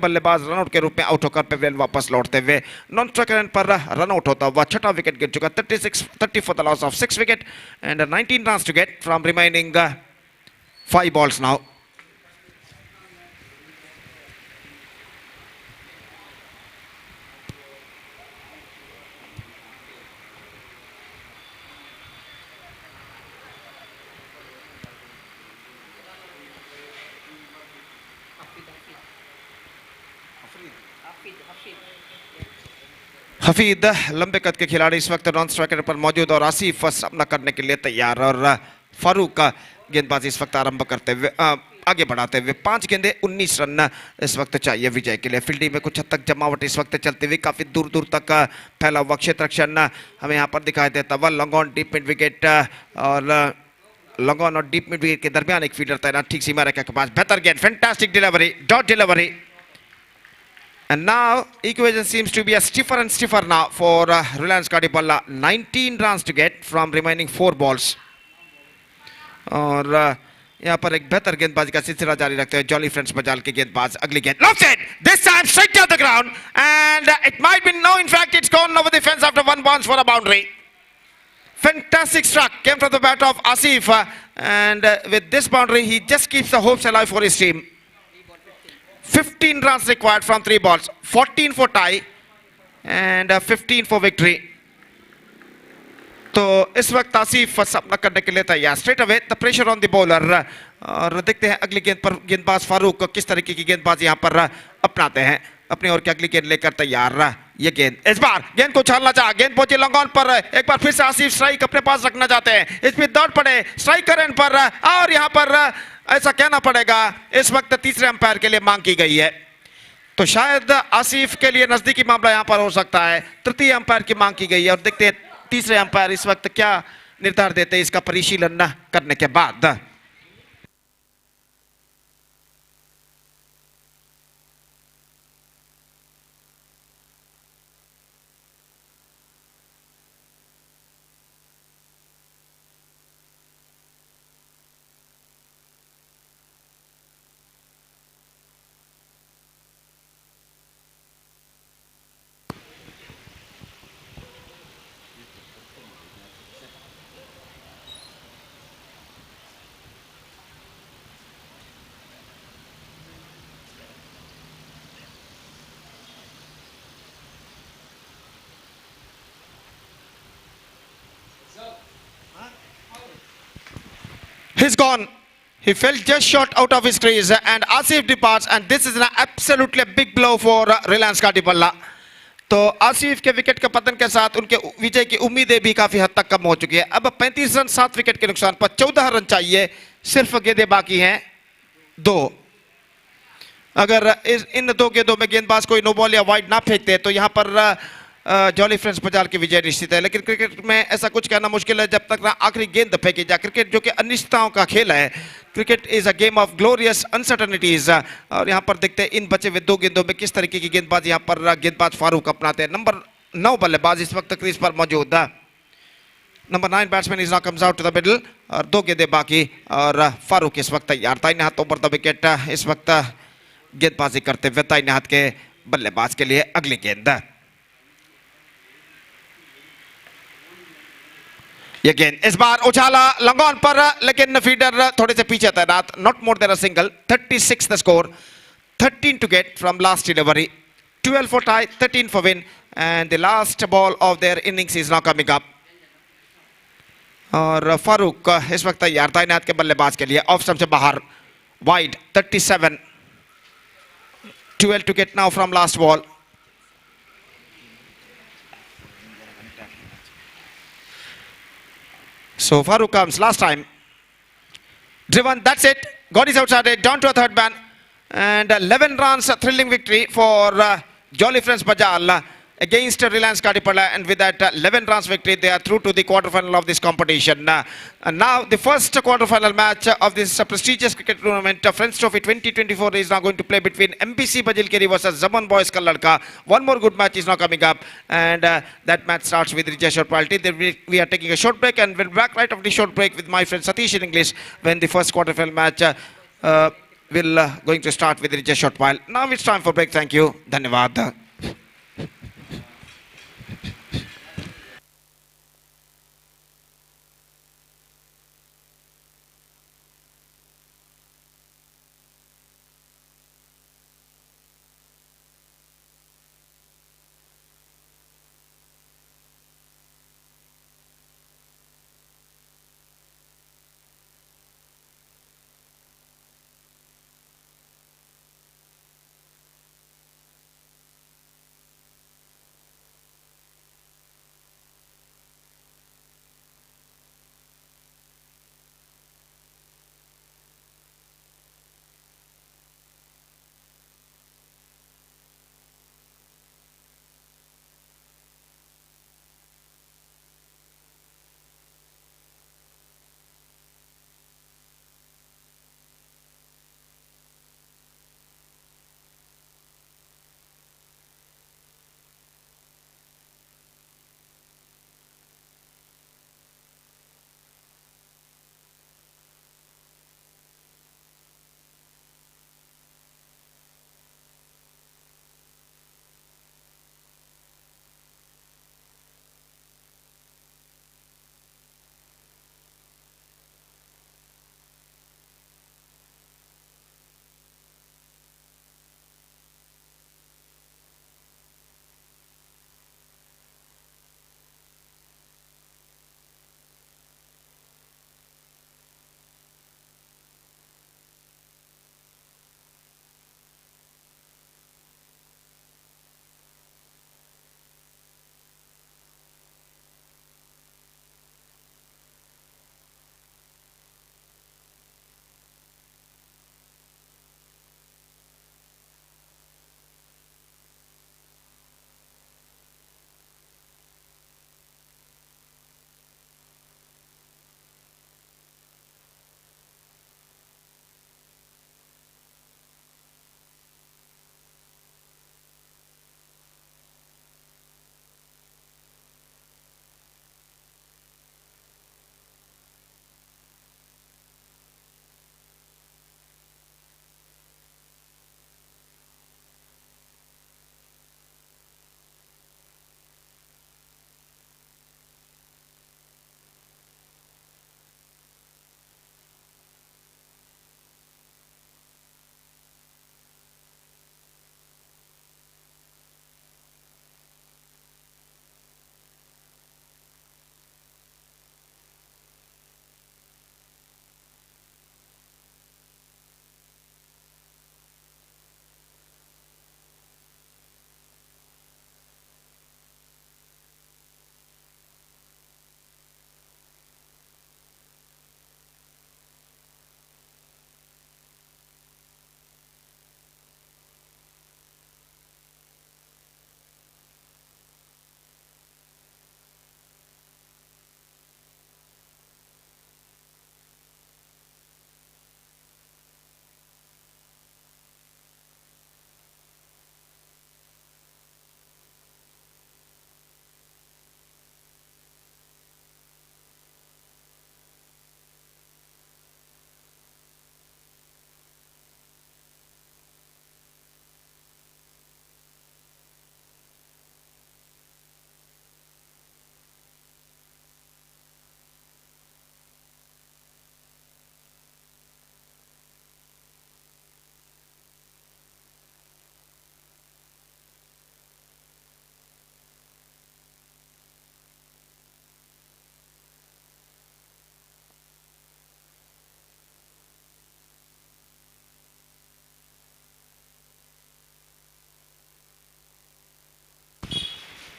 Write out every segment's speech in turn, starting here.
बल्लेबाज रनआउट के रूप में आउट होकर पवेलियन वापस लौटते हुए नॉन स्ट्राइक रन पर रनआउट होता हुआ छठा विकेट गिर चुका 30 for the loss of 6 wicket and 19 runs to get from remaining 5 balls now. हफीद लंबे कद के खिलाड़ी इस वक्त नॉन स्ट्राइकर पर मौजूद और आसिफ सामना करने के लिए तैयार और फारूक का गेंदबाजी इस वक्त आरंभ करते हुए आगे बढ़ाते हुए 5 गेंदे 19 रन इस वक्त चाहिए विजय के लिए। फील्डिंग में कुछ हद तक जमावट इस वक्त चलती हुई काफी दूर दूर तक फैला हुआ क्षेत्र रक्षण हमें यहाँ पर दिखाई देता हुआ। Long on deep mid wicket और लॉन्ग ऑन और डीप मिड विकेट के दरमियान एक फील्डर तैनात ठीक सीमा रेखा के पास। बेहतर गेंद, fantastic delivery, dot delivery. And now equation seems to be a stiffer and stiffer now for Reliance Kadipalla. 19 runs to get from remaining 4 balls. और यहाँ पर एक बेहतर गेंदबाजी का सिलसिला जारी रखते हैं जॉली फ्रेंड्स बजाल के गेंदबाज। अगली गेंद left side, this time straight to the ground and it might be no, in fact it's gone over the fence after 1 bounce for a boundary. Fantastic struck came from the bat of Asif and with this boundary he just keeps the hopes alive for his team. 15 runs required from 3 balls, 14 for tie and 15 for victory. तो इस वक्त आसिफ सामना करने के लिए तैयार। Straight away the pressure on the bowler और देखते हैं अगली गेंद पर गेंदबाज फारूक किस तरीके की गेंदबाज यहाँ पर अपनाते हैं। अपनी ओर की अगली गेंद लेकर तैयार। ये गेंद इस बार गेंद को उछालना चाहा, गेंद पहुंची लॉन्ग ऑन पर। एक बार फिर से आसिफ स्ट्राइक अपने पास रखना चाहते हैं। इस पर दौड़ पड़े स्ट्राइक एंड पर और यहाँ पर ऐसा कहना पड़ेगा इस वक्त तीसरे अंपायर के लिए मांग की गई है। तो शायद आसिफ के लिए नजदीकी मामला यहाँ पर हो सकता है। तृतीय अंपायर की मांग की गई है और देखते हैं तीसरे अंपायर इस वक्त क्या निर्धार देते हैं इसका परिशीलन करने के बाद। He's gone. He fell just short out of his crease and Asif departs and this is an absolutely a big blow for Reliance Kadipalla. तो आसिफ के विकेट के पतन के साथ उनके विजय की उम्मीदें भी काफी हद तक कम हो चुकी है। अब 35 रन 7 विकेट के नुकसान पर 14 रन चाहिए, सिर्फ गेंदें बाकी हैं 2। अगर इन 2 गेंदों में गेंदबाज कोई नो बॉल या वाइड ना फेंकते तो यहाँ पर जॉली फ्रेंड्स बजाल की विजय निश्चित है। लेकिन क्रिकेट में ऐसा कुछ कहना मुश्किल है जब तक ना आखिरी गेंद फेंकी जाए। क्रिकेट जो कि अनिश्चितताओं का खेल है, cricket is a game of glorious uncertainties. और यहाँ पर देखते हैं इन बचे हुए 2 गेंदों में किस तरीके की गेंदबाजी यहाँ पर गेंदबाज फारूक अपनाते हैं। नंबर 9 बल्लेबाज इस वक्त क्रीज पर मौजूद है। Number 9 batsman is now comes out to the middle और 2 गेंदें बाकी और फारूक इस वक्त तैयार। दाहिने हाथ ओवर द विकेट इस वक्त गेंदबाजी करते हुए दाहिने हाथ के बल्लेबाज के लिए अगली गेंद। ये गेंद इस बार उछाला लॉन्ग ऑन पर लेकिन फील्डर थोड़े से पीछे तैनात। Not more than a single. 36 the score, 13 to get from last delivery, 12 for tie, 13 for win and the last ball of their innings is now coming up. और फारूक इस वक्त तैयार दाहिने हाथ के बल्लेबाज के लिए ऑफ स्टंप से बाहर wide 37, 12 to get now from last ball. So Farooq comes last time, driven, that's it, got his outside it, down to a third man and 11 runs, a thrilling victory for Jolly Friends Bajal against Reliance Kadipalla, and with that 11 runs victory they are through to the quarterfinal of this competition. And now the first quarterfinal match of this prestigious cricket tournament, Friends Trophy 2024, is now going to play between MBC Bajilkeri versus Zaman Boys ka Ladka. One more good match is now coming up and that match starts with Rijeshwar Palti. Then we are taking a short break and we'll be back right after the short break with my friend Satish in English when the first quarterfinal match will going to start within just a short while. Now it's time for break. Thank you. Dhanyavad.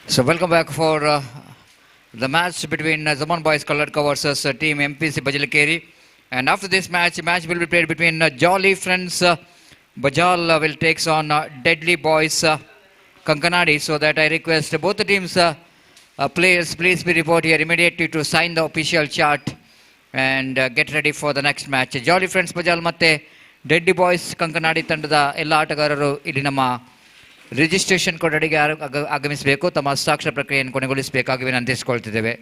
So welcome back for the match between Zaman Boys Kalladka versus team MPC Bajalakeri. And after this match, will be played between Jolly Friends Bajal will takes on Deadly Boys Kankanadi. So that I request both the teams players please be report here immediately to sign the official chart and get ready for the next match. Jolly Friends Bajal ಮತ್ತೆ Deadly Boys Kankanadi ತಂಡದ ಎಲ್ಲ ಆಟಗಾರರು ಇಲ್ಲಿ ನಮ್ಮ registration ಕೊಠಡಿಗೆ ಆಗಮಿಸಬೇಕು, ತಮ್ಮ ಹಸ್ತಾಕ್ಷರ ಪ್ರಕ್ರಿಯೆಯನ್ನು ಕೊನೆಗೊಳಿಸಬೇಕಾಗಿ ವಿನಂತಿಸಿಕೊಳ್ತಿದ್ದೇವೆ.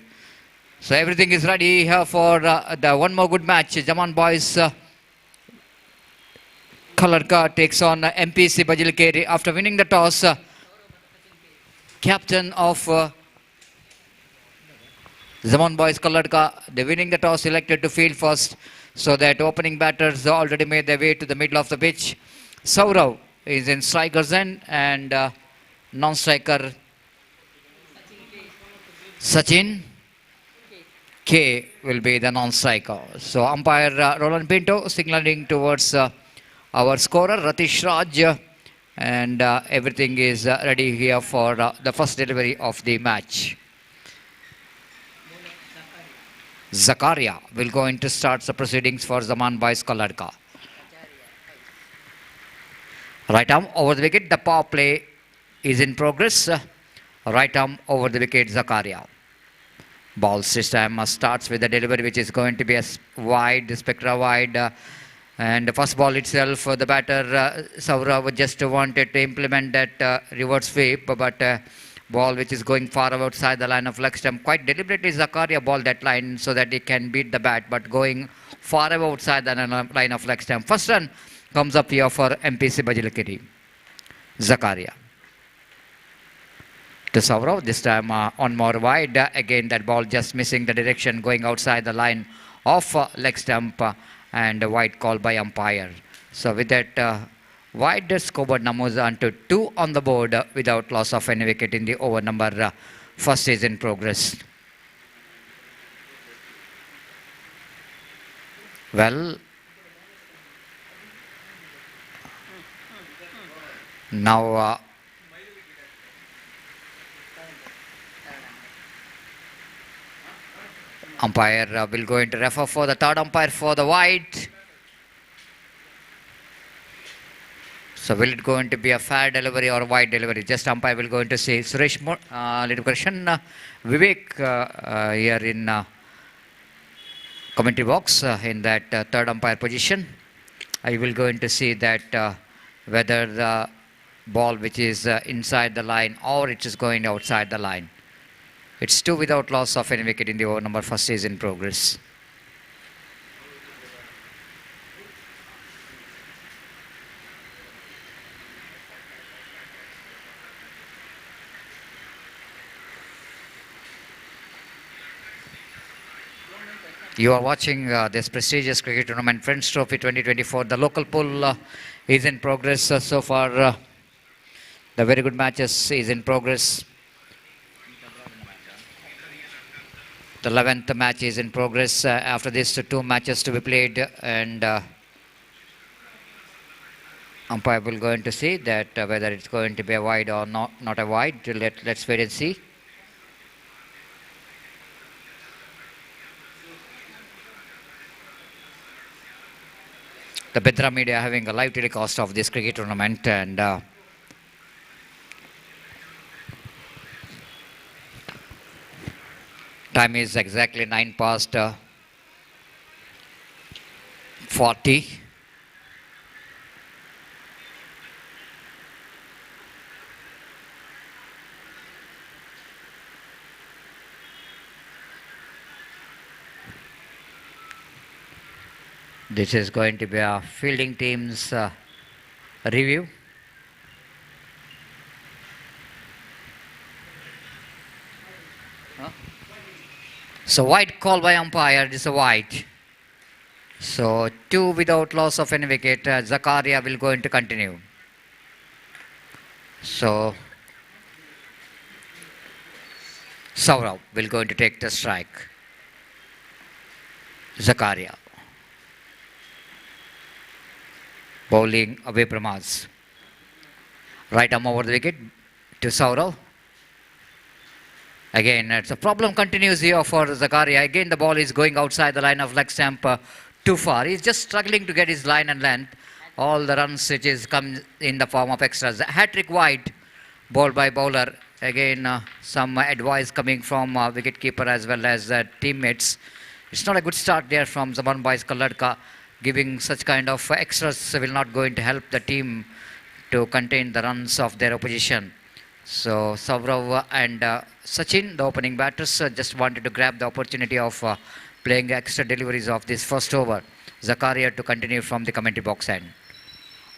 So everything is ready here for the one more good match. Jaman boys Kalarka takes on MPC Bajilkeri after winning the toss. Captain of Zaman Boys Kalarka, they winning the toss, elected to field first, so that opening batters already made their way to the middle of the pitch. Saurav is in striker's end, and non-striker Sachin K will be the non-striker. So umpire Roland Pinto signaling towards our scorer Ratish Raj, and everything is ready here for the first delivery of the match. Zakaria will go into start the proceedings for Zaman Boys Kalarka. Right arm over the wicket, the power play is in progress. Right arm over the wicket, Zakaria. Ball this time starts with the delivery, which is going to be a wide, spectra wide. And the first ball itself, the batter Saurav just wanted to implement that reverse sweep, but ball which is going far outside the line of leg stump. Quite deliberately Zakaria ball that line so that he can beat the bat, but going far outside the line of leg stump. First run comes up here for MPC Bajilkiri. Zakaria to Saurav, this time on more wide. Again that ball just missing the direction, going outside the line of leg stump, and a wide call by umpire. So with that wide, scoreboard numbers onto 2 on the board without loss of any wicket in the over number first is in progress. Well, now umpire will go into refer for the third umpire for the wide. So will it going to be a fair delivery or a wide delivery? Just umpire will go into say Suresh little question. Vivek here in commentary box in that third umpire position. I will go into see that whether the ball which is inside the line or it is going outside the line. It's 2 without loss of any wicket in the over number first is in progress. You are watching this prestigious cricket tournament, Friends Trophy 2024. The local poll is in progress so far. The very good matches is in progress. The 11th match is in progress. After this, 2 matches to be played, and umpire will go in to see that whether it's going to be a wide or not a wide. Let's wait and see. The Bedra Media having a live telecast of this cricket tournament, and time is exactly 9 past 40. This is going to be a fielding team's review. So wide call by umpire, this is a wide. So 2 without loss of any wicket. Zakaria will go into continue. So Saurav will go into take the strike. Zakaria bowling away from us. Right arm over the wicket to Saurav. Again, it's a problem continues here for Zakaria. Again, the ball is going outside the line of leg stump too far. He's just struggling to get his line and length. All the runs which is come in the form of extras. Hat-trick wide, bowled by bowler. Again, some advice coming from wicket-keeper as well as teammates. It's not a good start there from Zaman Boys Kalarka. Giving such kind of extras will not going to help the team to contain the runs of their opposition. So Saurav and Sachin, the opening batters, just wanted to grab the opportunity of playing extra deliveries of this first over. Zakaria to continue from the commentary box end.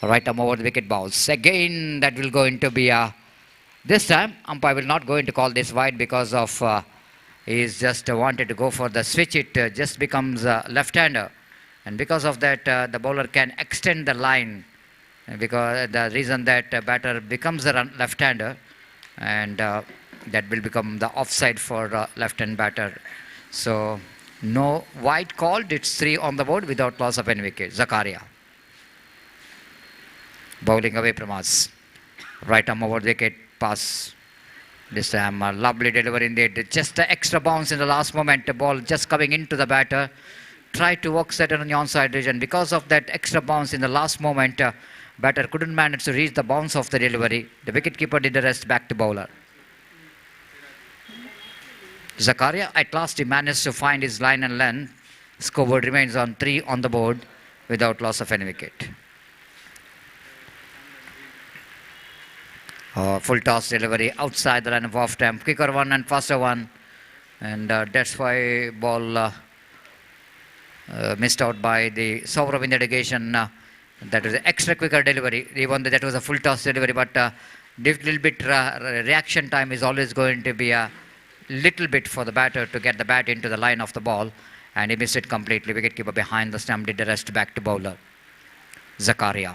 Right arm over the wicket bounce. Again, that will going to be a. This time, umpire will not going to call this wide because of he's just wanted to go for the switch. It just becomes left-hander, and because of that, the bowler can extend the line. Because the reason that batter becomes a left-hander, and that will become the offside for left-hand batter. So no wide called. It's 3 on the board without loss of any wicket. Zakaria bowling away from us. Right arm over the wicket pass. This time a lovely delivery indeed. Just an extra bounce in the last moment. The ball just coming into the batter. Tried to work set on the onside region. Because of that extra bounce in the last moment, batter couldn't manage to reach the bounce of the delivery. The wicketkeeper did the rest, back to bowler. Zakaria at last he managed to find his line and length. Scoreboard remains on 3 on the board without loss of any wicket. Full toss delivery outside the line of off stump. Quicker one and faster one. And that's why ball missed out by the Saurav in the dedication. That was an extra quicker delivery. Even though that was a full toss delivery, but little bit reaction time is always going to be a little bit for the batter to get the bat into the line of the ball. And he missed it completely. Wicketkeeper behind the stump did the rest, back to bowler. Zakaria.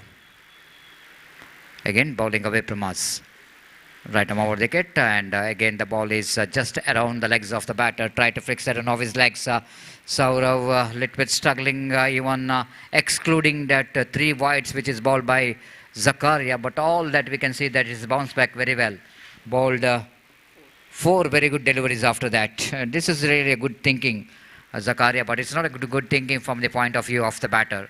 Again bowling away from us. Right arm over the wicket, and again the ball is just around the legs of the batter. Try to fix that on off his legs. Saurav little bit struggling, even excluding that 3 wides which is bowled by Zakaria. But all that we can see that is bounced back very well. Bowled 4 very good deliveries after that. This is really a good thinking, Zakaria, but it's not a good thinking from the point of view of the batter.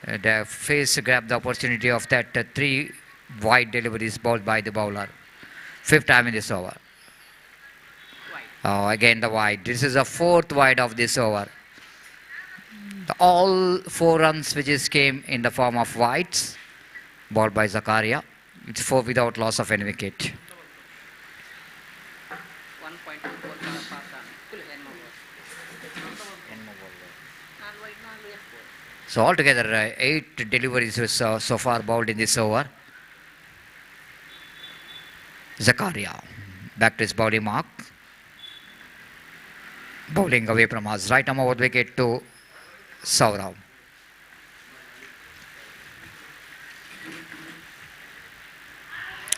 The face grabbed the opportunity of that 3 wide deliveries bowled by the bowler. 5th time in this over. Oh, again the wide. This is the 4th wide of this over. All 4 runs which is came in the form of wides bowled by Zakaria. It's 4 without loss of any wicket. So altogether 8 deliveries so far bowled in this over. Zakaria back to his body mark. Bowling away from us. Right arm over the wicket to Saurav.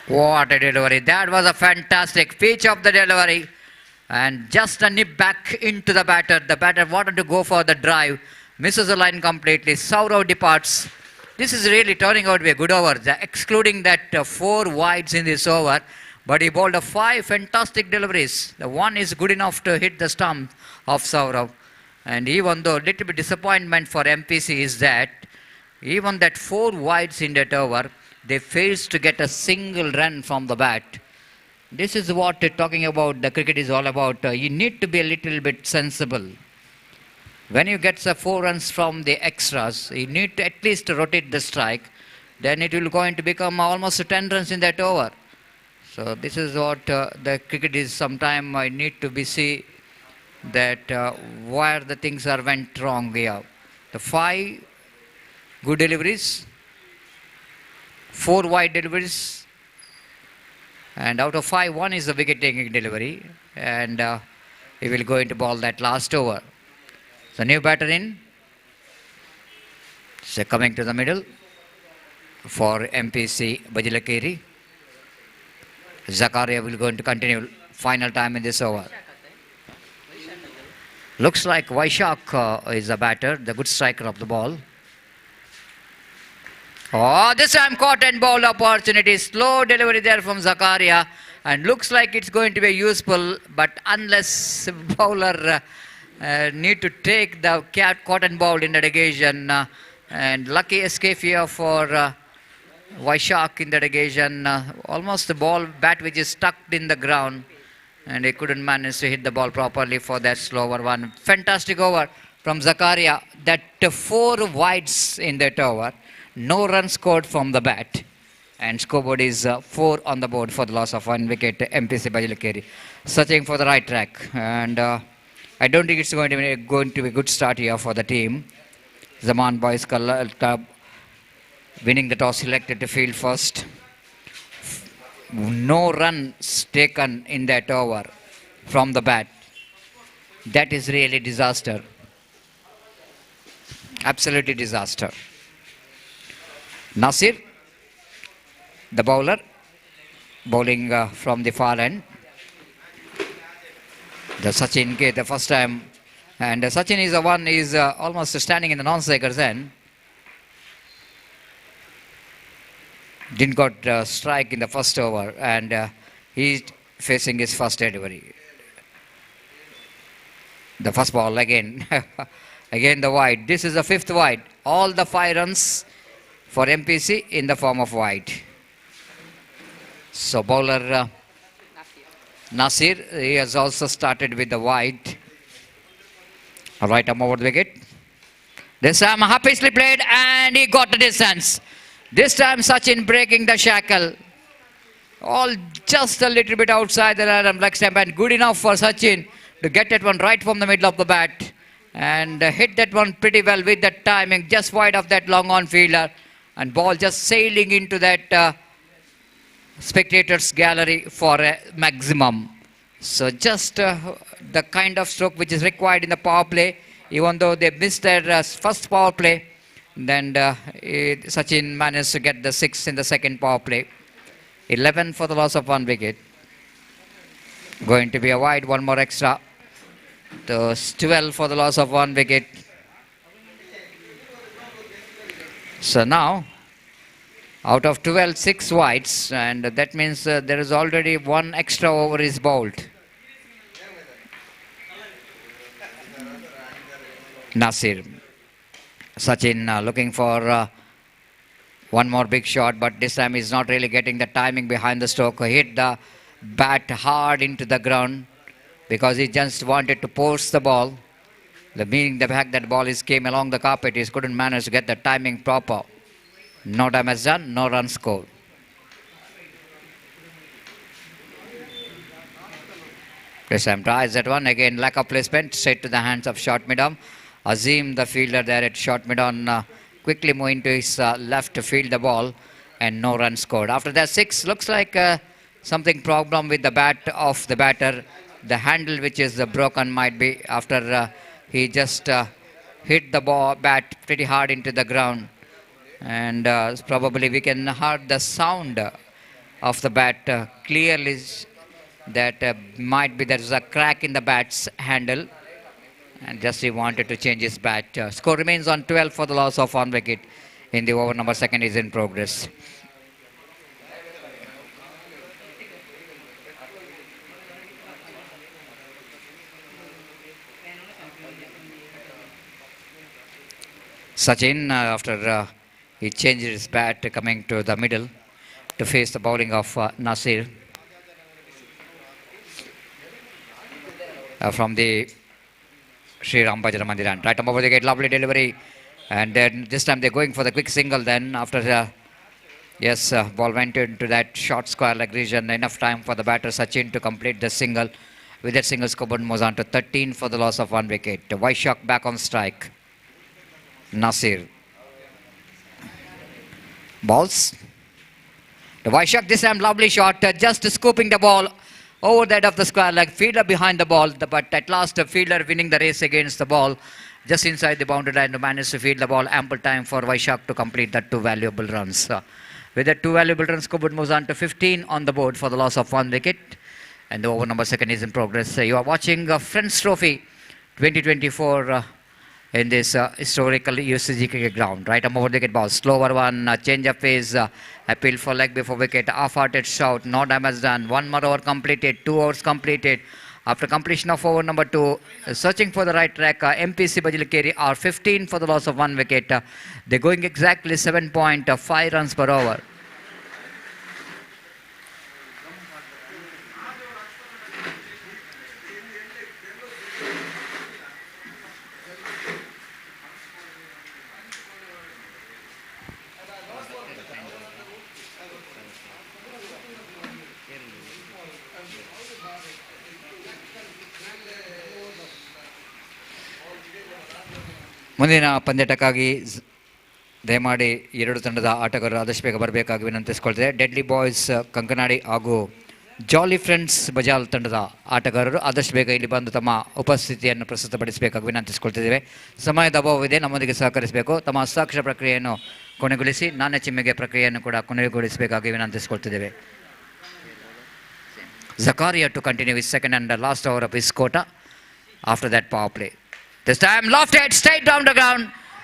What a delivery. That was a fantastic pitch of the delivery. And just a nip back into the batter. The batter wanted to go for the drive. Misses the line completely. Saurav departs. This is really turning out to be a good over. Excluding that 4 wides in this over. But he bowled 5 fantastic deliveries. The one is good enough to hit the stump of Saurav. And even though a little bit disappointment for MPC is that even that 4 wides in that over, they failed to get a single run from the bat. This is what talking about the cricket is all about. You need to be a little bit sensible. When you get 4 runs from the extras, you need to at least rotate the strike. Then it will going to become almost 10 runs in that over. So this is what the cricket is. Sometime I need to be see that where the things are went wrong here. The 5 good deliveries, 4 wide deliveries, and out of 5, 1 is the wicket-taking delivery, and he will go into ball that last over. So new batter in. So coming to the middle for MPC Bajilakeri. Zakaria will going to continue final time in this over. Looks like Vaishak is the batter, the good striker of the ball. Oh, this time caught and ball opportunity. Slow delivery there from Zakaria. And looks like it's going to be useful, but unless bowler need to take the caught and ball in that occasion. And lucky escape here for Vaishak in that occasion. Almost the ball bat which is stuck in the ground. And he couldn't manage to hit the ball properly for that slower one. Fantastic over from Zakaria. That 4 wides in that over. No run scored from the bat. And scoreboard is 4 on the board for the loss of 1 wicket. MPC Bajilakeri searching for the right track. And I don't think it's going to be a good start here for the team. Zaman Boys Club winning the toss, selected to field first. No runs taken in that over from the bat. That is really disaster. Absolutely disaster. Nasir, the bowler, bowling from the far end. The Sachin K, the first time. And Sachin is the one is almost standing in the non-striker's end. Didn't got strike in the first over, and he's facing his first delivery. The first ball again. Again the wide. This is the fifth wide. All the 5 runs for MPC in the form of wide. So bowler Nasir, he has also started with the wide. Right arm over the wicket. This time happily played and he got the distance. This time Sachin breaking the shackle. All just a little bit outside the leg stump, and good enough for Sachin to get that one right from the middle of the bat and hit that one pretty well with that timing, just wide of that long on fielder, and ball just sailing into that spectators gallery for a maximum. So just the kind of stroke which is required in the power play. Even though they missed their first power play, then Sachin managed to get the 6 in the second power play. 11 for the loss of 1 wicket. Going to be a wide, one more extra. So 12 for the loss of 1 wicket. So now, out of 12, 6 wides, and that means there is already 1 extra over is bowled. Nasir. Sachin looking for one more big shot, but this time he's not really getting the timing behind the stroke. He hit the bat hard into the ground because he just wanted to post the ball. Meaning the fact that the ball came along the carpet, he couldn't manage to get the timing proper. No damage done, no run scored. This time tries that one, again lack of placement, straight to the hands of short mid-arm. Azim, the fielder there at short mid-on, quickly moving to his left to field the ball, and no run scored. After that 6, looks like something problem with the bat of the batter. The handle which is broken might be after he just hit the bat pretty hard into the ground. And probably we can hear the sound of the bat clearly, that might be there is a crack in the bat's handle. And just he wanted to change his bat. Score remains on 12 for the loss of 1 wicket in the over number 2 is in progress. Sachin, after he changed his bat, coming to the middle to face the bowling of Nasir. From the Sri Ram Bedra Media. Right arm over the gate, lovely delivery. And then this time they're going for the quick single. Then after, ball went into that short square leg region. Enough time for the batter Sachin to complete the single. With that single, scoreboard moves on to 13 for the loss of 1 wicket. Vaishak back on strike. Nasir. Balls. The Vaishak this time lovely shot, just scooping the ball over that of the square leg, fielder behind the ball, but at last the fielder winning the race against the ball, just inside the boundary line to manage to field the ball, ample time for Vaishak to complete that 2 valuable runs. With the 2 valuable runs, scoreboard moves on to 15 on the board for the loss of 1 wicket, and the over number 2 is in progress. You are watching Friends Trophy 2024 in this historical UCG cricket ground. Right arm over the wicket ball, slower one, change of pace, appeal for leg before wicket, half-hearted shout, no damage done, 1 more over completed, 2 overs completed. After completion of over number 2, searching for the right track, MPC Bajilikeri are 15 for the loss of 1 wicket. They're going exactly 7.5 runs per over. ಮುಂದಿನ ಪಂದ್ಯಾಟಕ್ಕಾಗಿ ದಯಮಾಡಿ ಎರಡು ತಂಡದ ಆಟಗಾರರು ಆದಷ್ಟು ಬೇಗ ಬರಬೇಕಾಗಿ ವಿನಂತಿಸಿಕೊಳ್ತಿದೆ. Deadly boys Kankanadi ಹಾಗೂ ಜಾಲಿ friends Bajal ತಂಡದ ಆಟಗಾರರು ಆದಷ್ಟು ಬೇಗ ಇಲ್ಲಿ ಬಂದು ತಮ್ಮ ಉಪಸ್ಥಿತಿಯನ್ನು ಪ್ರಸ್ತುತಪಡಿಸಬೇಕಾಗಿ ವಿನಂತಿಸಿಕೊಳ್ತಿದ್ದೇವೆ. ಸಮಯದ ಅಭಾವವಿದೆ, ನಮ್ಮೊಂದಿಗೆ ಸಹಕರಿಸಬೇಕು. ತಮ್ಮ ಹಸ್ತಾಕ್ಷರ ಪ್ರಕ್ರಿಯೆಯನ್ನು ಕೊನೆಗೊಳಿಸಿ ನಾಣ್ಯ ಚಿಮ್ಮೆಗೆ ಪ್ರಕ್ರಿಯೆಯನ್ನು ಕೂಡ ಕೊನೆಗೊಳಿಸಬೇಕಾಗಿ ವಿನಂತಿಸಿಕೊಳ್ತಿದ್ದೇವೆ. Zakaria to continue his second and last over of his quota. After that, power play. This time lofted straight down the ground,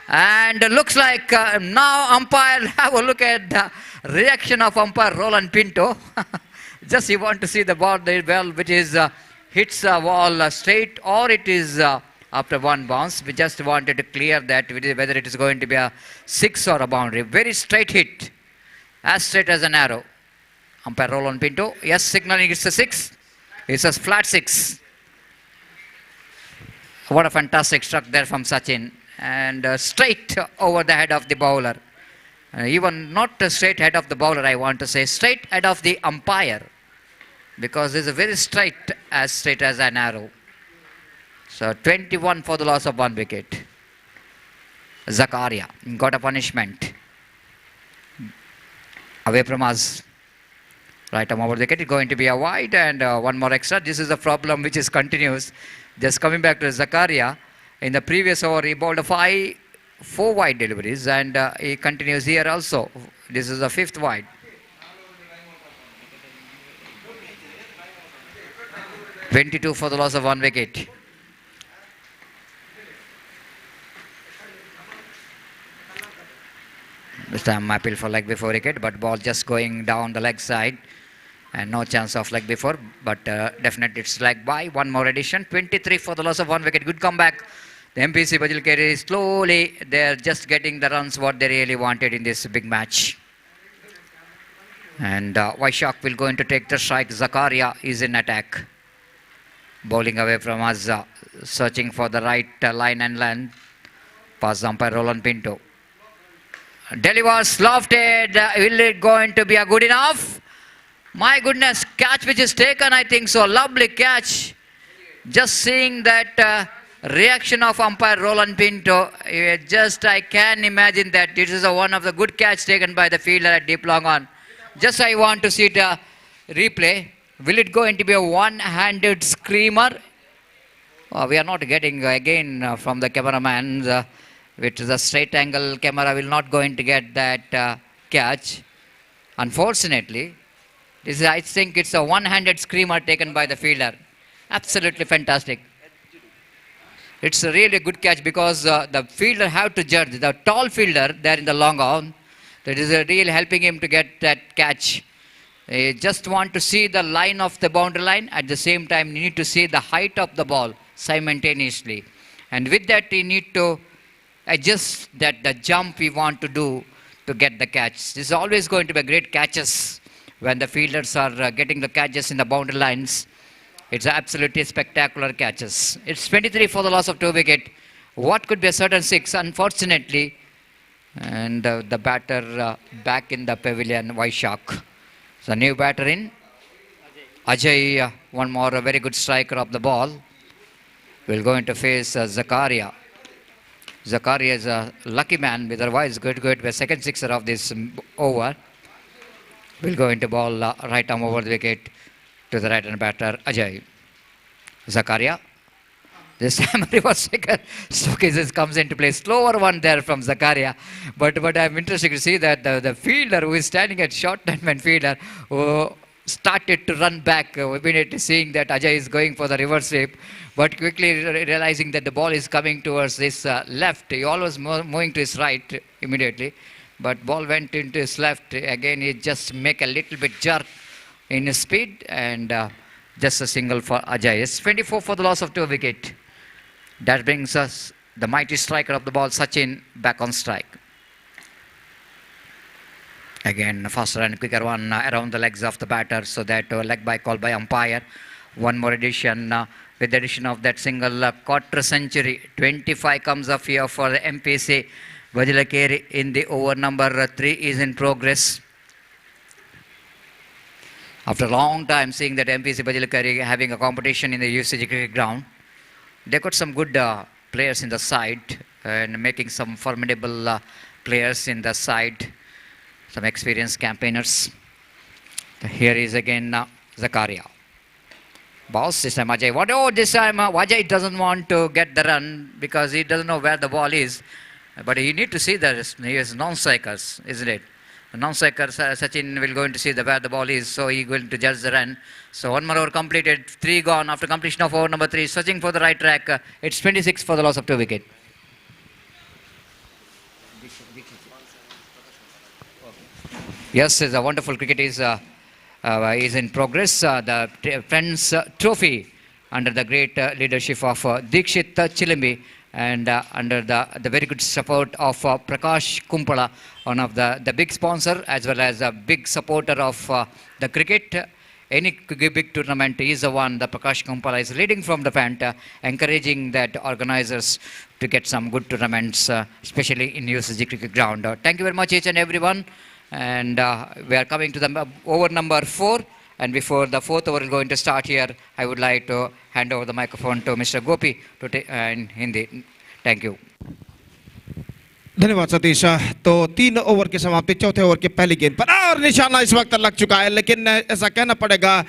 and looks like now umpire, have a look at the reaction of umpire Roland Pinto. Just you want to see the ball there well, which is hits the wall straight or it is after one bounce. We just wanted to clear that whether it is going to be a six or a boundary. Very straight hit, as straight as an arrow. Umpire Roland Pinto, yes, signaling it's a six. It's a flat six. What a fantastic struck there from Sachin, and straight over the head of the bowler. Even not straight head of the bowler, I want to say straight head of the umpire, because it's a very straight as an arrow. So 21 for the loss of one wicket. Zakaria got a punishment away from us. Right arm over the wicket, it's going to be a wide, and one more extra. This is a problem which is continuous. Just coming back to Zakaria, in the previous over he bowled 4 wide deliveries, and he continues here also. This is the 5th wide. (22) for the loss of one wicket. This time appeal for leg before wicket, but ball just going down the leg side. And no chance of leg before, but definitely it's leg by. One more addition. 23 for the loss of one wicket. Good comeback. The MPC Bajilkere slowly, they're just getting the runs what they really wanted in this big match. And Vaishak will go in to take the strike. Zakaria is in attack. Bowling away from us, searching for the right line and length. Pass umpire Roland Pinto. Delivers lofted. Will it going to be a good enough? My goodness, catch which is taken, I think so. Lovely catch. Just seeing that reaction of umpire Roland Pinto, I can imagine that this is one of the good catch taken by the fielder at deep long on. Just I want to see it replay. Will it go into be a one-handed screamer? We are not getting again from the cameraman. With the straight angle camera will not going to get that catch. Unfortunately. I think it's a one-handed screamer taken by the fielder. Absolutely fantastic. It's a really good catch because the fielder have to judge. The tall fielder there in the long on, that is really helping him to get that catch. You just want to see the line of the boundary line. At the same time, you need to see the height of the ball simultaneously. And with that, you need to adjust that the jump we want to do to get the catch. This is always going to be great catches. When the fielders are getting the catches in the boundary lines, it's absolutely spectacular catches. It's 23 for the loss of 2 wicket. What could be a certain 6, unfortunately. And the batter back in the pavilion, Vaishak. So new batter in. Ajay, one more very good striker of the ball. Will go into face Zakaria. Zakaria is a lucky man, otherwise good to a second sixer of this over. Will go into ball right arm over the wicket to the right hand batter Ajay. Zakaria. This time reverse second showcases comes into play. Slower one there from Zakaria. But I'm interested to see that the fielder who is standing at short lineman fielder who started to run back immediately seeing that Ajay is going for the reverse sweep, but quickly realizing that the ball is coming towards his left. He always moving to his right immediately. But ball went into his left. Again, he just make a little bit jerk in his speed, and just a single for Ajay. It's 24 for the loss of 2 wicket. That brings us the mighty striker of the ball, Sachin, back on strike. Again, a faster and quicker one around the legs of the batter, so that leg by call by umpire. One more addition with the addition of that single quarter century. 25 comes up here for the MPC. Bajilkere in the over number 3 is in progress. After a long time seeing that MPC Bajilkere having a competition in the UCG cricket ground, they got some good players in the side and making some formidable players in the side, some experienced campaigners. Here is again Zakaria. Boss, this time Ajay. What? Oh, this time Ajay doesn't want to get the run because he doesn't know where the ball is. But you need to see that he is non-strikers, isn't it? The non-striker Sachin will going to see where the ball is, so he's going to judge the run. So 1 more over completed, 3 gone after completion of over number 3. Searching for the right track. It's 26 for the loss of 2 wickets. Yes, it's a wonderful cricket is in progress. The Friends Trophy under the great leadership of Dikshit Chilimbi and under the very good support of Prakash Kumpala, one of the big sponsor as well as a big supporter of the cricket. Any big tournament is the one the Prakash Kumpala is leading from the front, encouraging that organizers to get some good tournaments, especially in USG cricket ground. Thank you very much each and everyone. And we are coming to the over number 4. And before the 4th over is going to start here, I would like to hand over the microphone to Mr. Gopi to take in Hindi. Thank you. धन्यवाद सतीश। तो 3 over की समाप्ति, चौथे over की पहली गेंद पर और निशाना इस वक्त लग चुका है, लेकिन ऐसा कहना पड़ेगा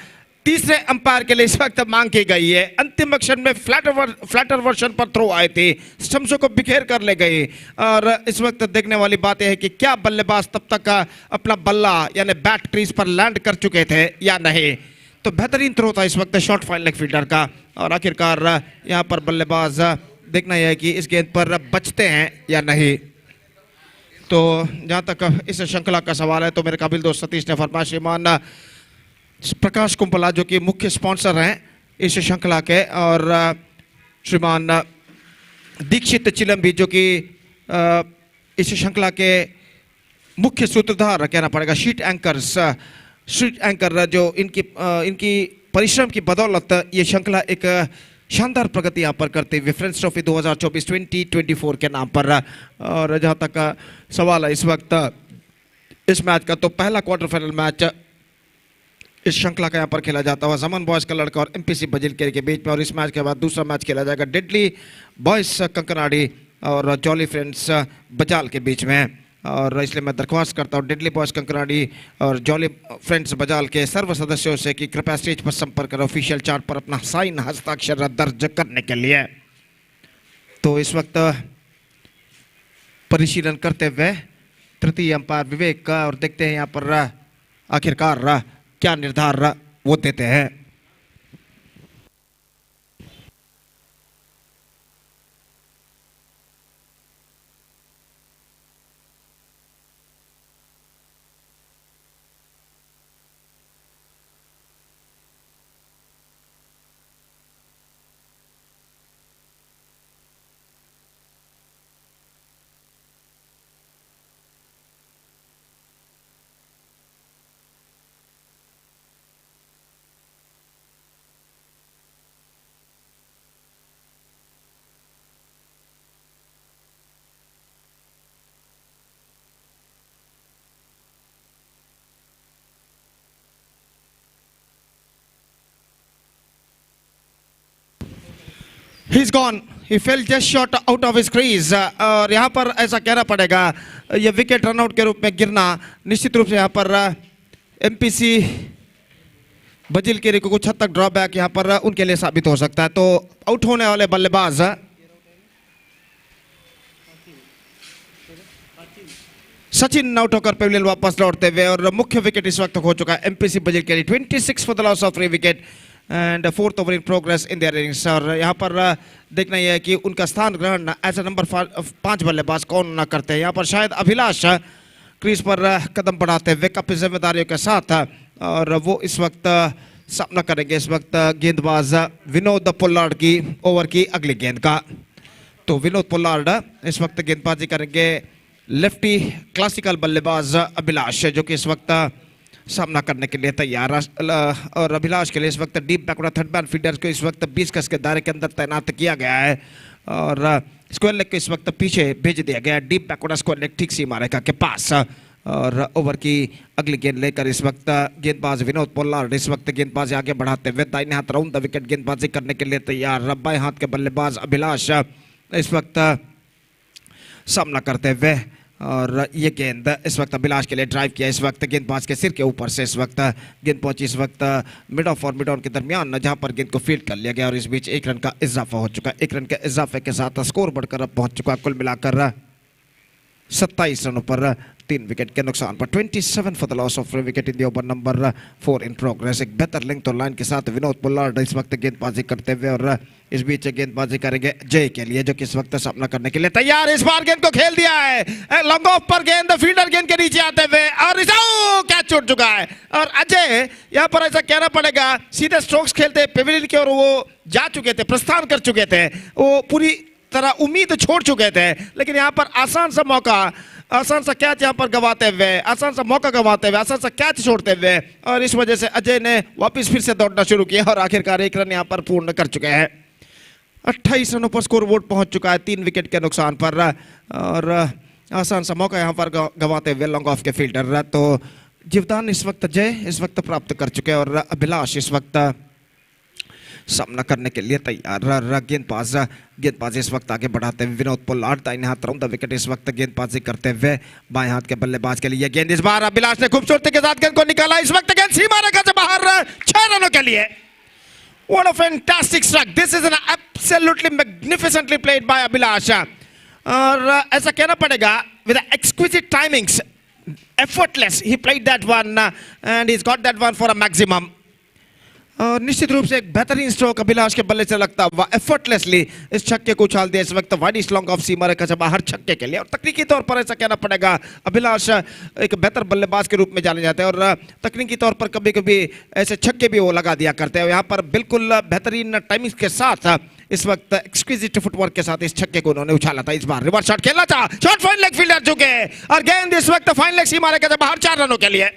तीसरे अंपायर के लिए इस वक्त मांग की गई है। अंतिम एक्शन में फ्लैटर वर्जन पर थ्रो आए थे, स्टम्प्सों को बिखेर कर ले गए और इस वक्त देखने वाली बात यह है कि क्या बल्लेबाज तब तक अपना बल्ला यानी बैट क्रीज पर लैंड कर चुके थे या नहीं। तो बेहतरीन थ्रो था इस वक्त शॉर्ट फाइन लेग फील्डर का और आखिरकार यहाँ पर बल्लेबाज देखना यह है कि इस गेंद पर बचते हैं या नहीं। तो जहाँ तक इस श्रृंखला का सवाल है तो मेरे काबिल दोस्त सतीश ने फरमाया श्रीमान प्रकाश कुंपला जो कि मुख्य स्पॉन्सर हैं इस श्रृंखला के और श्रीमान दीक्षित चिलम्बी जो कि इस श्रृंखला के मुख्य सूत्रधार कहना पड़ेगा, शीट एंकर जो इनकी परिश्रम की बदौलत ये श्रृंखला एक शानदार प्रगति यहाँ पर करते हुए फ्रेंड्स ट्रॉफी 2024 के नाम पर। और जहाँ तक सवाल है इस वक्त इस मैच का, तो पहला क्वार्टर फाइनल मैच इस श्रृंखला का यहाँ पर खेला जाता हुआ जमन बॉयज का लड़का और एमपीसी बजिलकेरी के बीच में, और इस मैच के बाद दूसरा मैच खेला जाएगा डेडली बॉयज कंकनाडी और जॉली फ्रेंड्स बजाल के बीच में। और इसलिए मैं दरख्वास्त करता हूँ डेडली बॉयज कंकनाडी और जॉली फ्रेंड्स बजाल के सर्व सदस्यों से कि कृपया स्टेज पर संपर्क करें ऑफिशियल चार्ट पर अपना साइन हस्ताक्षर दर्ज करने के लिए। तो इस वक्त परिशीलन करते हुए तृतीय अंपायर विवेक का और देखते हैं यहाँ पर आखिरकार क्या निर्धार वो देते हैं। He's gone. He fell just short out of his crease. और यहाँ पर ऐसा कहना पड़ेगा ये विकेट रनआउट के रूप में गिरना निश्चित रूप से यहाँ पर एमपीसी बजिलकेरी को कुछ हद तक ड्रॉबैक यहाँ पर उनके लिए साबित हो सकता है। तो आउट होने वाले बल्लेबाज सचिन आउट होकर पेविलियन वापस लौटते हुए और मुख्य विकेट इस वक्त हो चुका है MPC Bajilkeri 26 for the loss of 3 wicket and 4th over in progress in their innings. और यहाँ पर देखना यह है कि उनका स्थान ग्रहण एज ए नंबर 5 बल्लेबाज कौन ना करते हैं। यहाँ पर शायद अभिलाष क्रीज पर कदम बढ़ाते हुए काफी जिम्मेदारियों के साथ और वो इस वक्त सामना करेंगे इस वक्त गेंदबाज विनोद पोलार्ड की ओवर की अगली गेंद का। तो विनोद पोलार्ड इस वक्त गेंदबाजी करेंगे लेफ्टी क्लासिकल बल्लेबाज अभिलाष जो कि इस वक्त सामना करने के लिए तैयार और अभिलाष के लिए इस वक्त deep backward third man fielder को इस वक्त 20 गज के दायरे के अंदर तैनात किया गया है और स्क्वायर लेग को इस वक्त पीछे भेज दिया गया है डीप बैकवर्ड स्क्वायर लेग ठीक सीमा रेखा के पास। और ओवर की अगली गेंद लेकर इस वक्त गेंदबाज विनोद पोलार्ड इस वक्त गेंदबाजी आगे बढ़ाते हुए दाहिने हाथ राउंड द विकेट गेंदबाजी करने के लिए तैयार। बाएं हाथ के बल्लेबाज अभिलाष इस वक्त सामना करते हुए और ये गेंद इस वक्त अभिलाष के लिए ड्राइव किया, इस वक्त गेंदबाज के सिर के ऊपर से इस वक्त गेंद पहुंची इस वक्त मिड ऑफ और मिड ऑन के दरमियान, जहां पर गेंद को फील्ड कर लिया गया और इस बीच 1 रन का इजाफा हो चुका है। 1 रन के इजाफे के साथ स्कोर बढ़कर अब पहुंच चुका है कुल मिलाकर 27 रनों पर 3 विकेट के नुकसान पर। 27 for the loss of wicket in the over number 4 in progress. एक बेहतर लिंक तो लाइन के साथ विनोद पोलार्ड इस वक्त गेंदबाजी करते हुए और इस बीच गेंदबाजी करेंगे जय के लिए, जो कि इस वक्त सामना करने के लिए तैयार। इस बार गेंद को खेल दिया है लॉन्ग ऑफ पर, गेंद फील्डर गेंद के नीचे आते हुए और कैच छूट चुका है। और अजय यहाँ पर ऐसा कहना पड़ेगा सीधे स्ट्रोक्स खेलते पेविलियन की और वो जा चुके थे, प्रस्थान कर चुके थे, वो पूरी तरह उम्मीद छोड़ चुके थे, लेकिन यहाँ पर आसान सा मौका, आसान सा कैच यहाँ पर गवाते हुए, आसान सा मौका गवाते हुए, आसान सा कैच छोड़ते हुए और इस वजह से अजय ने वापस फिर से दौड़ना शुरू किया और आखिरकार 1 रन यहाँ पर पूर्ण कर चुके हैं। 28 रनों पर स्कोर बोर्ड पहुंच चुका है 3 विकेट के नुकसान पर और आसान सा मौका यहाँ पर गवाते हुए लॉन्ग ऑफ के फील्डर। तो जीवदान इस वक्त जय इस वक्त प्राप्त कर चुके हैं और अभिलाष इस वक्त सामना करने के लिए तैयार। गेंदबाज इस वक्त आगे बढ़ाते हुए विनोद पोलार्ड दाहिने हाथ राउंड द विकेट इस वक्त गेंदबाजी करते हुए बाएं हाथ के बल्लेबाज के लिए गेंद इस बार अभिलाष ने खूबसूरती के साथ गेंद को निकाला, इस वक्त गेंद सीमा रेखा से बाहर 6 रनों के लिए। What a fantastic strike! This is an absolutely magnificently played by Abhilash. और ऐसा कहना पड़ेगा with exquisite timings, effortless he played that one and he's got that one for a maximum. और निश्चित रूप से एक बेहतरीन स्ट्रोक अभिलाष के बल्ले से लगता हुआ एफर्टलेसली इस छक्के को उछाल दिया इस वक्त वाइड लॉन्ग ऑफ सीमा रेखा से बाहर छक्के के लिए। और तकनीकी तौर पर ऐसा कहना पड़ेगा अभिलाष एक बेहतर बल्लेबाज के रूप में जाने जाते हैं और तकनीकी तौर पर कभी कभी ऐसे छक्के भी वो लगा दिया करते हैं। यहाँ पर बिल्कुल बेहतरीन टाइमिंग के साथ इस वक्त एक्सक्विजिट फुटवर्क के साथ इस छक्के को उन्होंने उछाला था। इस बार रिवर्स शॉट खेलना था, शॉट फाइन लेग फील्डर चुके और गेंद इस वक्त फाइन लेग सीमा रेखा से बाहर 4 रनों के लिए।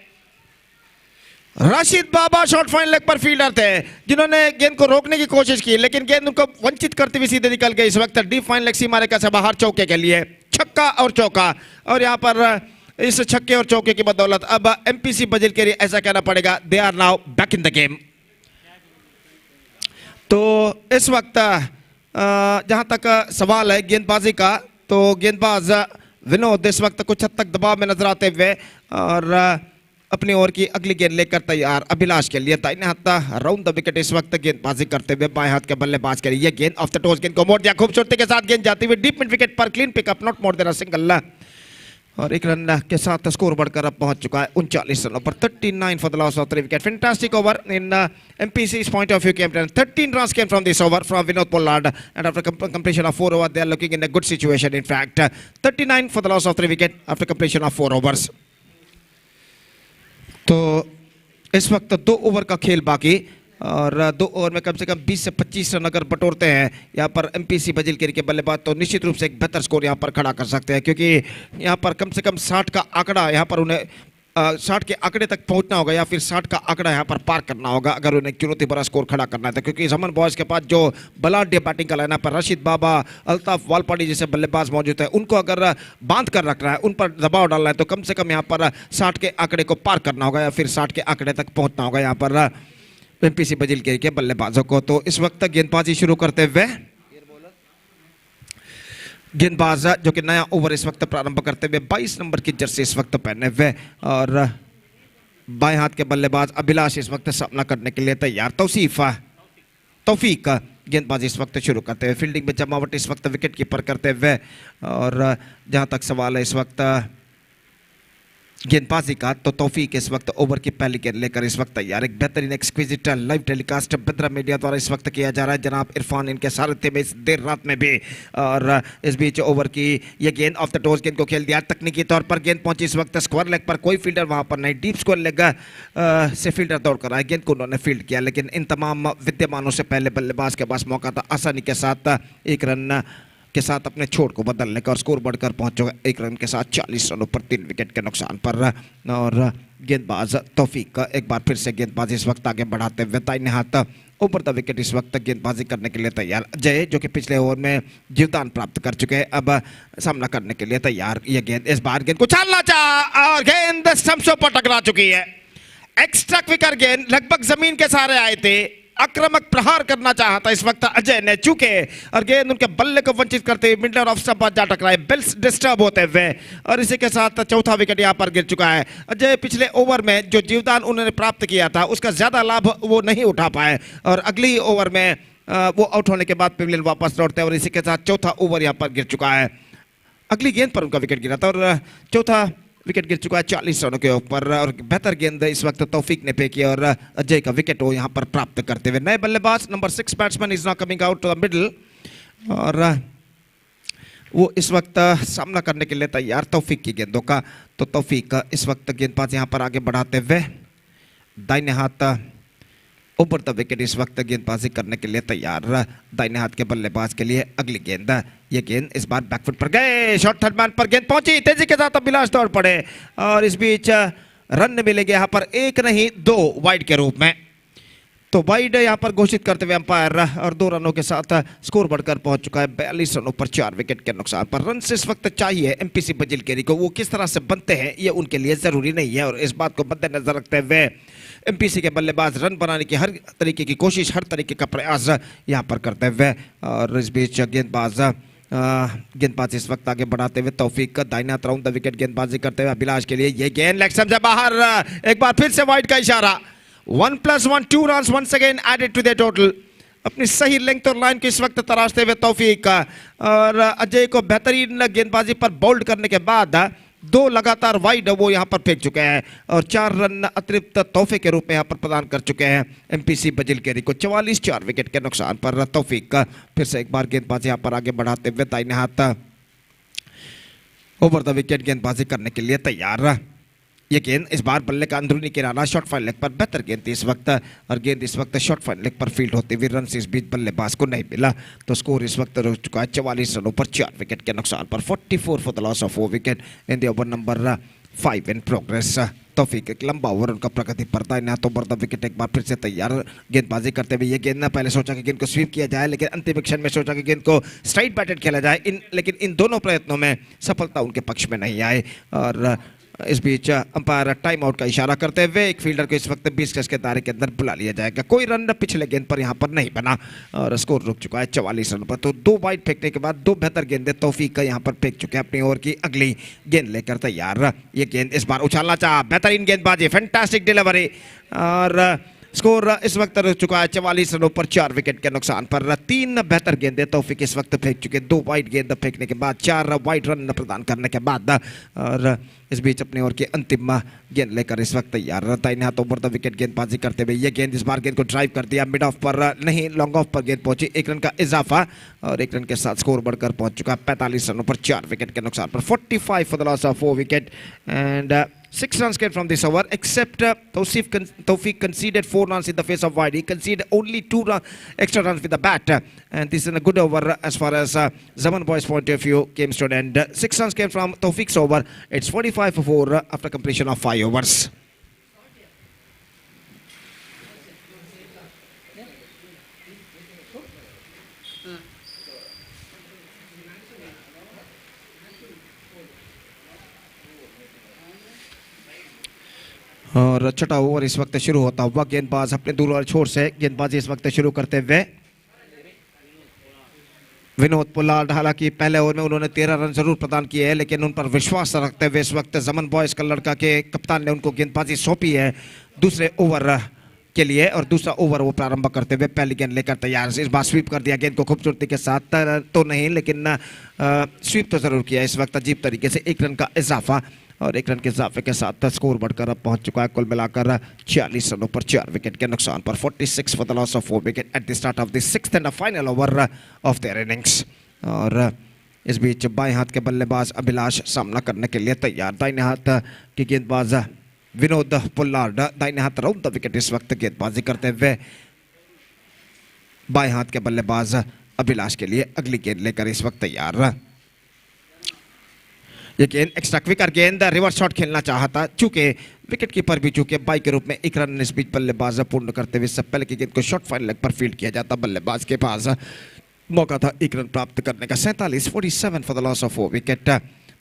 राशिद बाबा शॉर्ट फाइन लेग पर फील्डर थे जिन्होंने गेंद को रोकने की कोशिश की, लेकिन गेंद उनको वंचित करते हुए सीधे निकल गई। इस वक्त डीप फाइन लेग सीमा रेखा से बाहर चौके के लिए छक्का और चौका और यहाँ पर इस छक्के और चौके की बदौलत अब एमपीसी बजलकेरी ऐसा कहना पड़ेगा they are now back in the game. तो इस वक्त जहां तक सवाल है गेंदबाजी का, तो गेंदबाज विनोद इस वक्त कुछ हद तक दबाव में नजर आते हुए और अपनी ओर की अगली गेंद लेकर तैयार अभिलाष के लिए दाहिने हाथ राउंड द विकेट इस वक्त गेंदबाजी करते हुए बाएं हाथ के बल्लेबाज के लिए गेंद ऑफ द टॉस, गेंद को मोड़ दिया खूबसूरती के साथ, गेंद जाती हुई डीप मिड विकेट पर, clean pickup, not more than a single और 1 रन के साथ स्कोर बढ़कर अब पहुंच चुका है 39 रनों पर। 39 for the loss of 3 wicket. Fantastic over in MPC's point of view came 13 runs came from this over from Vinod Pollard and after completion of 4 overs they are looking in a good situation. In fact 39 for the loss of 3 wicket after completion of 4 overs. तो इस वक्त 2 over का खेल बाकी और 2 over में कम से कम 20 से 25 रन अगर बटोरते हैं यहाँ पर एमपीसी बजलकेरी के बल्लेबाज तो निश्चित रूप से एक बेहतर स्कोर यहाँ पर खड़ा कर सकते हैं, क्योंकि यहाँ पर कम से कम 60 का आंकड़ा यहाँ पर उन्हें 60 के आंकड़े तक पहुंचना होगा या फिर 60 का आंकड़ा यहाँ पर पार करना होगा अगर उन्हें चुनौती भरा स्कोर खड़ा करना है। तो क्योंकि जमन बॉयज के पास जो बलाढ्य बैटिंग का लाइनअप पर राशिद बाबा, अल्ताफ वालपाड़ी जैसे बल्लेबाज मौजूद है, उनको अगर बांध कर रखना है, उन पर दबाव डालना है, तो कम से कम यहाँ पर 60 के आंकड़े को पार करना होगा या फिर 60 के आंकड़े तक पहुंचना होगा यहाँ पर एमपीसी बजलकेरी के बल्लेबाजों को। तो इस वक्त गेंदबाजी शुरू करते हुए गेंदबाज जो कि नया ओवर इस वक्त प्रारंभ करते हुए 22 नंबर की जर्सी इस वक्त पहने हुए और बाएं हाथ के बल्लेबाज अभिलाष इस वक्त सामना करने के लिए तैयार। तौफीक गेंदबाजी इस वक्त शुरू करते हुए, फील्डिंग में जमावट इस वक्त विकेट कीपर करते हुए और जहां तक सवाल है इस वक्त गेंदबाजी का, तो तौफीक इस वक्त ओवर की पहली गेंद लेकर इस वक्त तैयार। एक बेहतरीन एक्सक्विजिट लाइव टेलीकास्ट बेद्रा मीडिया द्वारा इस वक्त किया जा रहा है, जनाब इरफान इनके सारथ्य में इस देर रात में भी। और इस बीच ओवर की ये गेंद ऑफ द टॉस, गेंद को खेल दिया तकनीकी तौर पर, गेंद पहुंची इस वक्त स्क्वायर लेग पर, कोई फील्डर वहां पर नहीं, डीप स्क्वायर लेग से फील्डर दौड़ कर आए, गेंद को उन्होंने फील्ड किया, लेकिन इन तमाम विद्यमानों से पहले बल्लेबाज के पास मौका था आसानी के साथ 1 रन के साथ अपने छोड़ को बदलने का और स्कोर बढ़कर पहुंच चुका 1 रन के साथ 40 रनों पर 3 विकेट के नुकसान पर। और गेंदबाज तौफीक का एक बार फिर से गेंदबाजी इस वक्त आगे बढ़ाते हुए दाहिने हाथ ऊपर द विकेट इस वक्त गेंदबाजी करने के लिए तैयार। जय जो कि पिछले ओवर में जीवदान प्राप्त कर चुके हैं अब सामना करने के लिए तैयार। ये गेंद इस बार गेंद को छालना चाहा और गेंद स्टंप्सों पर टकरा चुकी है। एक्स्ट्रा क्विकर गेंद लगभग जमीन के सहारे आए थे आक्रामक प्रहार करना चाहा था इस वक्त अजय ने, चूके और गेंद उनके बल्ले को वंचित करते हुए मिडल ऑफ स्टंप पर जा टकराए, बिल्स डिस्टर्ब होते हुए और इसी के साथ चौथा विकेट यहां पर गिर चुका है। अजय पिछले ओवर में जो जीवदान उन्होंने प्राप्त किया था उसका ज्यादा लाभ वो नहीं उठा पाए और अगली ओवर में वो आउट होने के बाद पेविलियन वापस लौटते हैं और इसी के साथ चौथा ओवर यहां पर गिर चुका है। अगली गेंद पर उनका विकेट गिरा था और चौथा विकेट गिर चुका है 40 रनों के ऊपर और बेहतर गेंद इस वक्त तौफीक ने पे किया और अजय का विकेट वो यहां पर प्राप्त करते हुए नए बल्लेबाज number 6 batsman is not coming out to the middle और वो इस वक्त सामना करने के लिए तैयार तौफीक की गेंदों का। तो तौफीक इस वक्त गेंदबाज यहां पर आगे बढ़ाते हुए दाहिने हाथ ऊपर द विकेट इस वक्त गेंदबाजी करने के लिए तैयार दाहिने हाथ के बल्लेबाज के लिए अगली गेंद। ये गेंद इस बार बैकफुट पर गए, शॉर्ट थर्ड मैन पर गेंद पहुंची, तेजी के साथ अभिलाष दौड़ पड़े और इस बीच रन मिलेंगे यहाँ पर एक नहीं दो वाइड के रूप में। तो वाइड यहाँ पर घोषित करते हुए अंपायर और 2 रनों के साथ स्कोर बढ़कर पहुंच चुका है 42 रनों पर 4 विकेट के नुकसान पर। रन इस वक्त चाहिए एमपीसी बजिलकेरी को, वो किस तरह से बनते हैं ये उनके लिए जरूरी नहीं है और इस बात को मद्देनजर रखते हुए एमपीसी के बल्लेबाज रन बनाने की हर तरीके की कोशिश, हर तरीके का प्रयास यहाँ पर करते हुए और इस बीच गेंदबाज इस वक्त आगे बढ़ाते हुए तौफीक का दाहिना हाथ राउंड द विकेट गेंदबाजी करते हुए अभिलाष के लिए ये गेंद लेग स्टंप से बाहर, एक बार फिर से वाइड का इशारा। 1+1 2 runs once again added to the total. अपनी सही लेंथ और लाइन को इस वक्त तराशते हुए तौफीक का और अजय को बेहतरीन गेंदबाजी पर बोल्ड करने के बाद 2 लगातार वाइड वो यहां पर फेंक चुके हैं और 4 रन अतिरिक्त तोहफे के रूप में यहां पर प्रदान कर चुके हैं एमपीसी बजिलकेरी को 44 4 विकेट के नुकसान पर। तौफीक का फिर से एक बार गेंदबाजी यहां पर आगे बढ़ाते हुए दाहिने हाथ ओवर द विकेट गेंदबाजी करने के लिए तैयार। ये गेंद इस बार बल्ले का अंदरूनी किनारा शॉर्ट फाइन लेग पर बेहतर गेंद थी इस वक्त और गेंद इस वक्त शॉर्ट फाइन लेग पर फील्ड होते हुए रन इस बीच बल्लेबाज को नहीं मिला। तो स्कोर इस वक्त रुक चुका है 44 रनों पर 4 विकेट के नुकसान पर। 44 for the loss of 4 wicket in the over number 5 in progress. Taufeeq एक लंबा ओवर उनका प्रगति पड़ता है ना तो ओवर द विकेट एक बार फिर से तैयार गेंदबाजी करते हुए ये गेंद ना पहले सोचा कि गेंद को स्वीप किया जाए लेकिन अंतिम क्षण में सोचा कि गेंद को स्ट्राइट बैटेड खेला जाए लेकिन इन दोनों प्रयत्नों में सफलता उनके पक्ष में नहीं आए और इस बीच अंपायर टाइम आउट का इशारा करते हुए एक फील्डर को इस वक्त 20 गज के दायरे के अंदर बुला लिया जाएगा। कोई रन पिछले गेंद पर यहां पर नहीं बना और स्कोर रुक चुका है 44 रन पर। तो 2 वाइड फेंकने के बाद 2 बेहतर गेंदें तौफीक का यहां पर फेंक चुके हैं अपनी ओवर की अगली गेंद लेकर तैयार। ये गेंद इस बार उछालना चाहा, बेहतरीन गेंदबाजी, फैंटास्टिक डिलीवरी और स्कोर इस वक्त रुक चुका है 44 रनों पर 4 विकेट के नुकसान पर। 3 बेहतर गेंदें तौफीक इस वक्त फेंक चुके, 2 वाइड गेंद फेंकने के बाद 4 वाइड रन प्रदान करने के बाद और इस बीच अपने ओवर की अंतिम गेंद लेकर इस वक्त तैयार दाहिने हाथ ओवर द विकेट गेंदबाजी करते हुए ये गेंद इस बार गेंद को ड्राइव कर दिया, मिड ऑफ पर नहीं लॉन्ग ऑफ पर गेंद पहुंची, 1 रन का इजाफा और 1 रन के साथ स्कोर बढ़कर पहुंच चुका 45 रनों पर 4 विकेट के नुकसान पर। 45 for the loss of 4 wicket and 6 runs came from this over, except Tawfiq conceded 4 runs in the face of wide. He conceded only 2 extra runs with the bat, and this is a good over as far as Zaman Boys' point of view came to an end. 6 runs came from Tawfiq's over. It's 45 for 4 after completion of 5 overs. और छठा over इस वक्त शुरू होता हुआ गेंदबाज अपने दूर वाले छोर से गेंदबाजी इस वक्त शुरू करते हुए विनोद पुलाड। हालांकि पहले ओवर में उन्होंने 13 रन जरूर प्रदान किए हैं लेकिन उन पर विश्वास रखते हुए इस वक्त जमन बॉयज का लड़का के कप्तान ने उनको गेंदबाजी सौंपी है दूसरे ओवर के लिए और दूसरा ओवर वो प्रारंभ करते हुए पहली गेंद लेकर तैयार। इस बार स्वीप कर दिया गेंद को खूबसूरती के साथ तो नहीं लेकिन स्वीप तो जरूर किया इस वक्त अजीब तरीके से। 1 रन का इजाफा और 1 रन के इजाफे के साथ स्कोर बढ़कर अब पहुंच चुका है कुल मिलाकर 46 रनों पर 4 विकेट के नुकसान पर। 46 for the loss of 4 wicket at the start of the 6th and final over of their innings. और इस बीच बाएं हाथ के बल्लेबाज अभिलाष सामना करने के लिए तैयार। दाहिने हाथ के गेंदबाज विनोद पुल्लाड दाहिने हाथ राउंड द विकेट इस वक्त गेंदबाजी करते हुए बाएं हाथ के बल्लेबाज अभिलाष के लिए अगली गेंद लेकर इस वक्त तैयार। ये गेंद एक्स्ट्रा क्विकर गेंद रिवर्स शॉट खेलना चाहता चूंकि विकेट कीपर भी चूंकि बाई के रूप में 1 रन इस बीच बल्लेबाज पूर्ण करते हुए इससे पहले की गेंद को शॉर्ट फाइन लेग पर फील्ड किया जाता बल्लेबाज के पास मौका था 1 रन प्राप्त करने का। 47 47 for the loss of 4 wicket.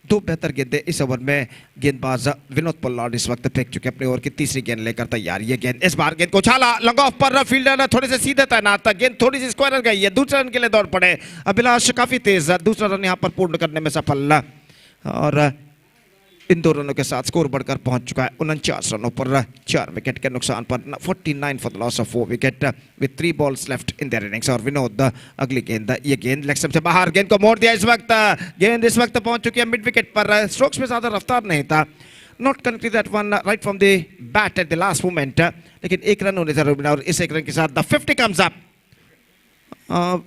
दो बेहतर गेंदें इस ओवर में गेंदबाज विनोद पोलार्ड इस वक्त फेंक चुके अपने ओवर की तीसरी गेंद लेकर तैयार। ये गेंद इस बार गेंद को उछाला, लॉन्ग ऑफ पर फील्डर थोड़े से सीधे तैनात था, गेंद थोड़ी सी स्क्वायर गई है, दूसरे रन के लिए दौड़ पड़े अभिलाष, काफी तेज दूसरा रन यहां पर पूर्ण करने में सफल, और इन दो रनों के साथ स्कोर बढ़कर पहुंच चुका है 49 रनों पर 4 विकेट के नुकसान पर, 49 for the loss of 4 wicket with 3 balls left in their innings. और विनोद अगली गेंद, ये गेंद लेग स्टंप से बाहर, गेंद को मोड़ दिया इस वक्त, गेंद इस वक्त पहुंच चुकी है मिड विकेट पर, स्ट्रोक्स में ज्यादा रफ्तार नहीं था, not connected that one right from the bat at the last moment, लेकिन एक रन होने जरूर मिला और इस एक रन के साथ the 50 comes up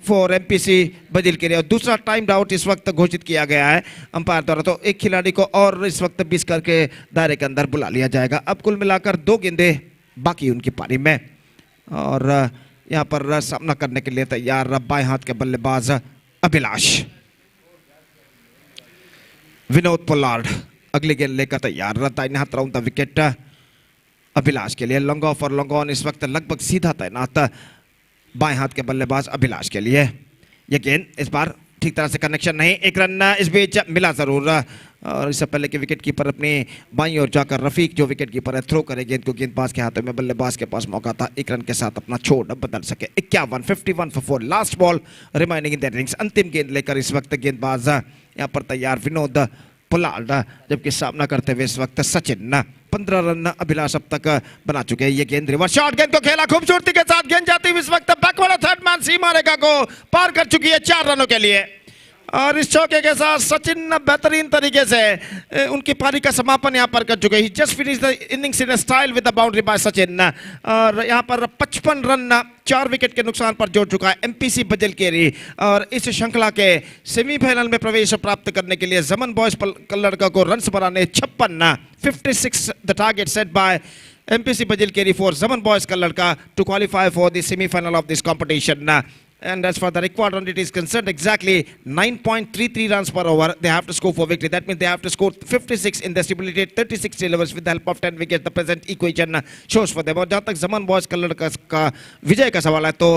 for MPC Bajil के लिए। और दूसरा टाइम आउट इस वक्त घोषित किया गया है अंपायर द्वारा, तो एक खिलाड़ी को और इस वक्त 20 करके दायरे के अंदर बुला लिया जाएगा। अब कुल मिलाकर 2 गेंदें बाकी उनकी पारी में, और यहां पर सामना करने के लिए तैयार बाएं हाथ के बल्लेबाज अभिलाष। विनोद पोलार्ड अगली गेंद लेकर तैयार, दाहिने हाथ राउंड द विकेट अभिलाष के लिए, लॉन्ग ऑफ और लॉन्ग ऑन इस वक्त लगभग सीधा तैनात बाएं हाथ के बल्लेबाज अभिलाष के लिए। यह गेंद इस बार ठीक तरह से कनेक्शन नहीं, एक रन इस बीच मिला जरूर, और इससे पहले कि विकेट कीपर अपनी बाईं ओर जाकर रफीक जो विकेट कीपर है थ्रो करे गेंद को, गेंदबाज के हाथों में बल्लेबाज के पास मौका था एक रन के साथ अपना छोड़ बदल सके। 51 for 4 last ball remaining in the innings. अंतिम गेंद लेकर इस वक्त गेंदबाज यहाँ पर तैयार विनोद पोलार्ड, जबकि सामना करते हुए इस वक्त सचिन। 15 रन अभिलाष अब तक बना चुके हैं। ये गेंद रिवर्स शॉट, गेंद को खेला खूबसूरती के साथ, गेंद जाती हुई इस वक्त बैकवर्ड थर्ड मैन सीमा रेखा को पार कर चुकी है 4 रनों के लिए, और इस चौके के साथ सचिन बेहतरीन तरीके से उनकी पारी का समापन यहां पर कर चुके हैं। Just finish the innings in style with the boundary by Sachin, और यहां पर 55 रन 4 विकेट के नुकसान पर जोड़ चुका है एमपीसी बजल केरी, और इस श्रृंखला के सेमीफाइनल में प्रवेश प्राप्त करने के लिए जमन बॉयज कल्लड़ को रन्स बनाने 56 the target set by MPC Bajilkeri for Jaman boys Kallad to qualify for the semifinal of this competition. And as far the required run rate is concerned, exactly 9.33 runs per over they have to score for victory. That means they have to score 56 in the stipulated 36 deliveries with the help of 10 wickets. The present equation shows for them. और जहाँ तक Zaman boys कल्लड़ का विजय का सवाल है, तो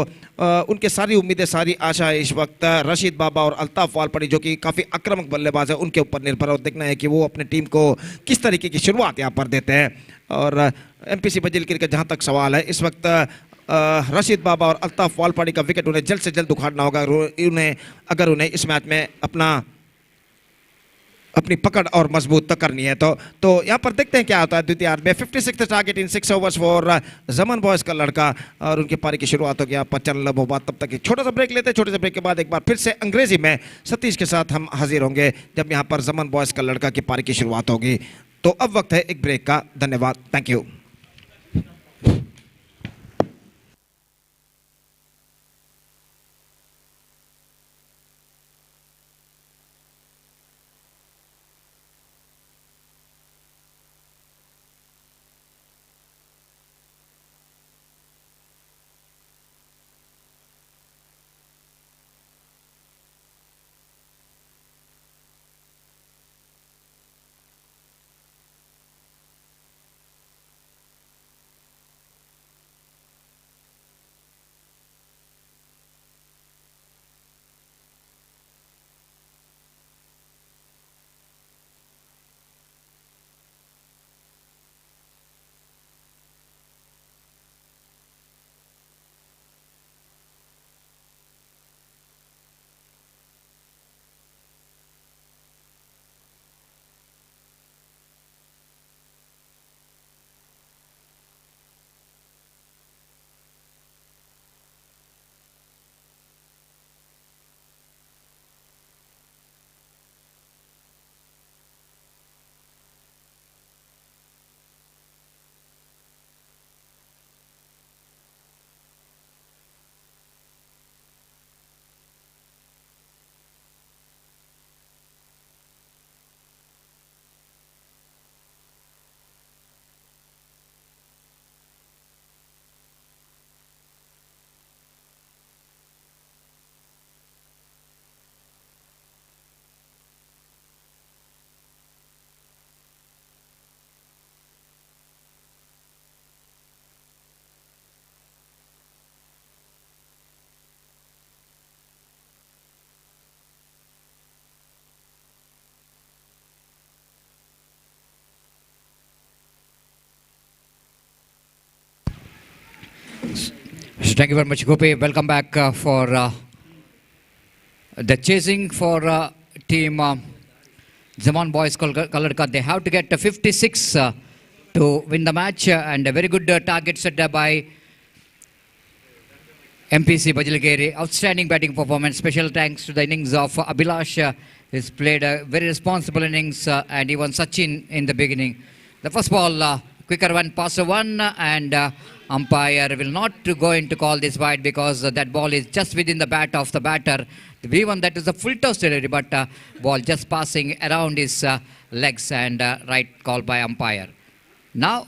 उनके सारी उम्मीदें, सारी आशा इस वक्त रशीद बाबा और अल्ताफ वालपड़ी जो कि काफ़ी आक्रामक बल्लेबाज है उनके ऊपर निर्भर, और देखना है कि वो अपनी टीम को किस तरीके की शुरुआत यहाँ पर देते हैं। और एमपीसी बजिल का जहाँ तक सवाल है, इस वक्त रशीद बाबा और अल्ताफ वालपड़ी का विकेट उन्हें जल्द से जल्द उखाड़ना होगा, अगर उन्हें इस मैच में अपनी पकड़ और मजबूत करनी है। तो यहाँ पर देखते हैं क्या होता है द्वितीय में। 56 target in 6 overs for Jaman boys का लड़का, और उनकी पारी की शुरुआत होगी यहाँ पर चैनल होगा। तब तक एक छोटा सा ब्रेक लेते हैं, छोटे से ब्रेक के बाद एक बार फिर से अंग्रेजी में सतीश के साथ हम हाजिर होंगे जब यहाँ पर जमन बॉयज का लड़का की पारी की शुरुआत होगी। तो अब वक्त है एक ब्रेक का। धन्यवाद, thank you. thank you very much, Gopi. Welcome back for the chasing for team Zaman Boys Colored. They have to get 56 to win the match, and a very good target set by MPC Bajalagere. Outstanding batting performance. Special thanks to the innings of Abhilash. He's played a very responsible innings, and even Sachin in the beginning. The first ball, quicker one, passer one, and umpire will not go in to call this wide because that ball is just within the bat of the batter. The V1, that is a full toss delivery, but ball just passing around his legs, and right call by umpire. Now,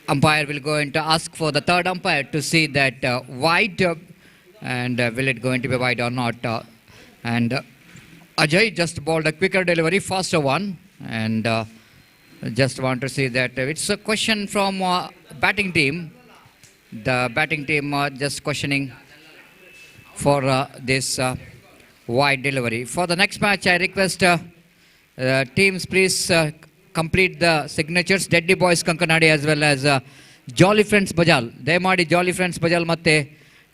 umpire will go in to ask for the third umpire to see that wide, and will it going to be wide or not. And Ajay just bowled a quicker delivery, faster one, and just want to see that it's a question from batting team. The batting team just questioning for this wide delivery. For the next match, I request teams please complete the signatures. Deadly Boys Kankanadi as well as Jolly Friends Bajal. Dayamadi Jolly Friends Bajal ಮತ್ತೆ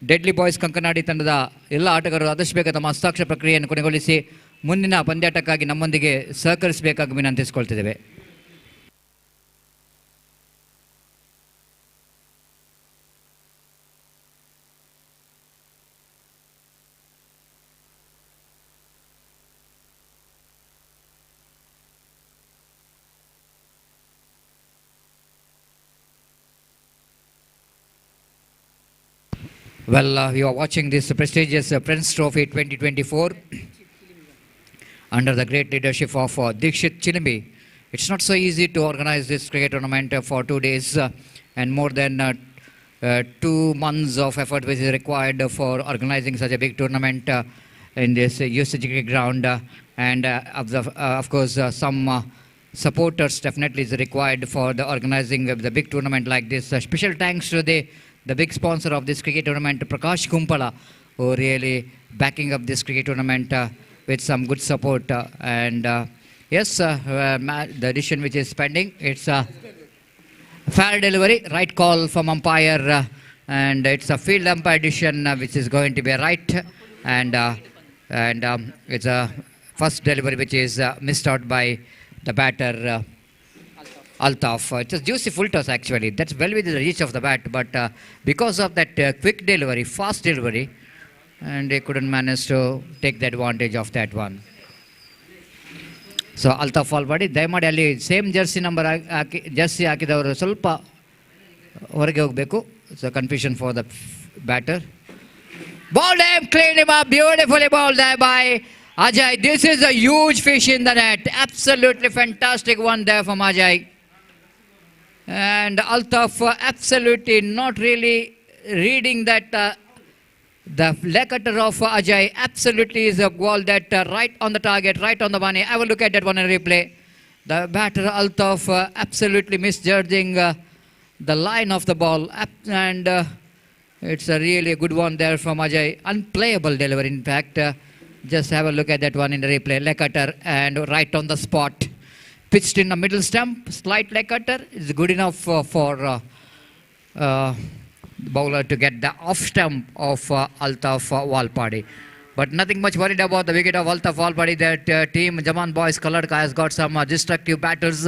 deadly boys Kankanadi ತಂಡದ ಎಲ್ಲ ಆಟಗಾರರು ಆದಷ್ಟು ಬೇಗ ತಮ್ಮ ಹಸ್ತಾಕ್ಷರ ಪ್ರಕ್ರಿಯೆಯನ್ನು ಕೊನೆಗೊಳಿಸಿ ಮುಂದಿನ ಪಂದ್ಯಾಟಕ್ಕಾಗಿ ನಮ್ಮೊಂದಿಗೆ ಸಹಕರಿಸಬೇಕಾಗಿ ವಿನಂತಿಸಿಕೊಳ್ತಿದ್ದೇವೆ. Well, you are watching this prestigious Prince Trophy 2024 under the great leadership of Dikshit Chilimbi. It's not so easy to organize this cricket tournament for 2 days and more than 2 months of effort which is required for organizing such a big tournament in this UCG ground. And of course, some supporters definitely is required for the organizing of the big tournament like this. Special thanks to the big sponsor of this cricket tournament, Prakash Kumpala, who really backing up this cricket tournament with some good support. And yes, the edition which is pending, it's a fair delivery, right call from umpire, and it's a field umpire edition which is going to be right. And it's a first delivery which is missed out by the batter. Altaf. It's a juicy full toss actually. That's well within the reach of the bat, but because of that quick delivery, fast delivery, and they couldn't manage to take the advantage of that one. So Altaf already, ದಯಮಾಡಿ ಅಲ್ಲಿ same Jersey number Jersey ಹಾಕಿದವರು ಸ್ವಲ್ಪ ಹೊರಗೆ ಹೋಗಬೇಕು. So confusion for the batter. Ball him, clean him up, beautifully ball there by Ajay. This is a huge fish in the net. Absolutely fantastic one there from Ajay. And Altaf absolutely not really reading that the leg cutter of Ajay absolutely is a ball that right on the target, right on the money. I will look at that one in replay. The batter Altaf absolutely misjudging the line of the ball, and it's a really good one there from Ajay. Unplayable delivery in fact. Just have a look at that one in the replay. Leg cutter and right on the spot. Pitched in the middle stump, slight leg cutter is good enough for bowler to get the off stump of Altaf Walpadi. But nothing much worried about the wicket of Altaf Walpadi. That team Zaman Boys Kaladka has got some destructive batters.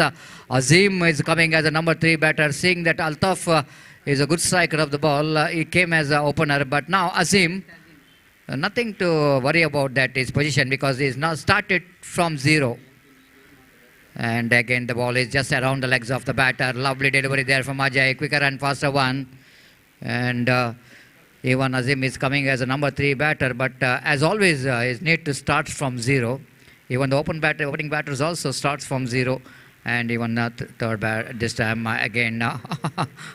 Azim is coming as a number 3 batter. Seeing that Altaf is a good striker of the ball, he came as an opener. But now Azim, nothing to worry about that his position because he is now started from 0. And again the ball is just around the legs of the batter. Lovely delivery there from Ajay, quicker and faster one. And even Azim is coming as a number 3 batter, but as always his need to start from 0. Even the opening batters also starts from 0. And even third batter this time again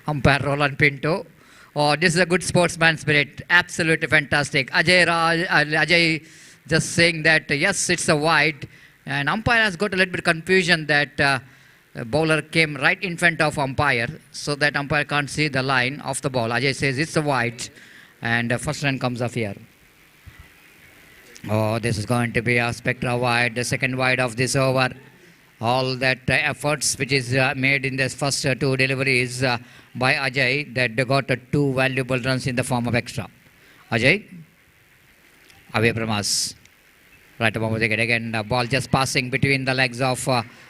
umpire Roland Pinto. Oh, this is a good sportsman spirit. Absolutely fantastic. Ajay just saying that yes, it's a wide. And umpire has got a little bit confusion that bowler came right in front of umpire, so that umpire can't see the line of the ball. Ajay says it's a wide, and first run comes off here. Oh, this is going to be a spectra wide, the second wide of this over. All that efforts which is made in this first 2 deliveries by Ajay that they got 2 valuable runs in the form of extra. Ajay, away from us. Right above the wicket. Again, the ball just passing between the legs of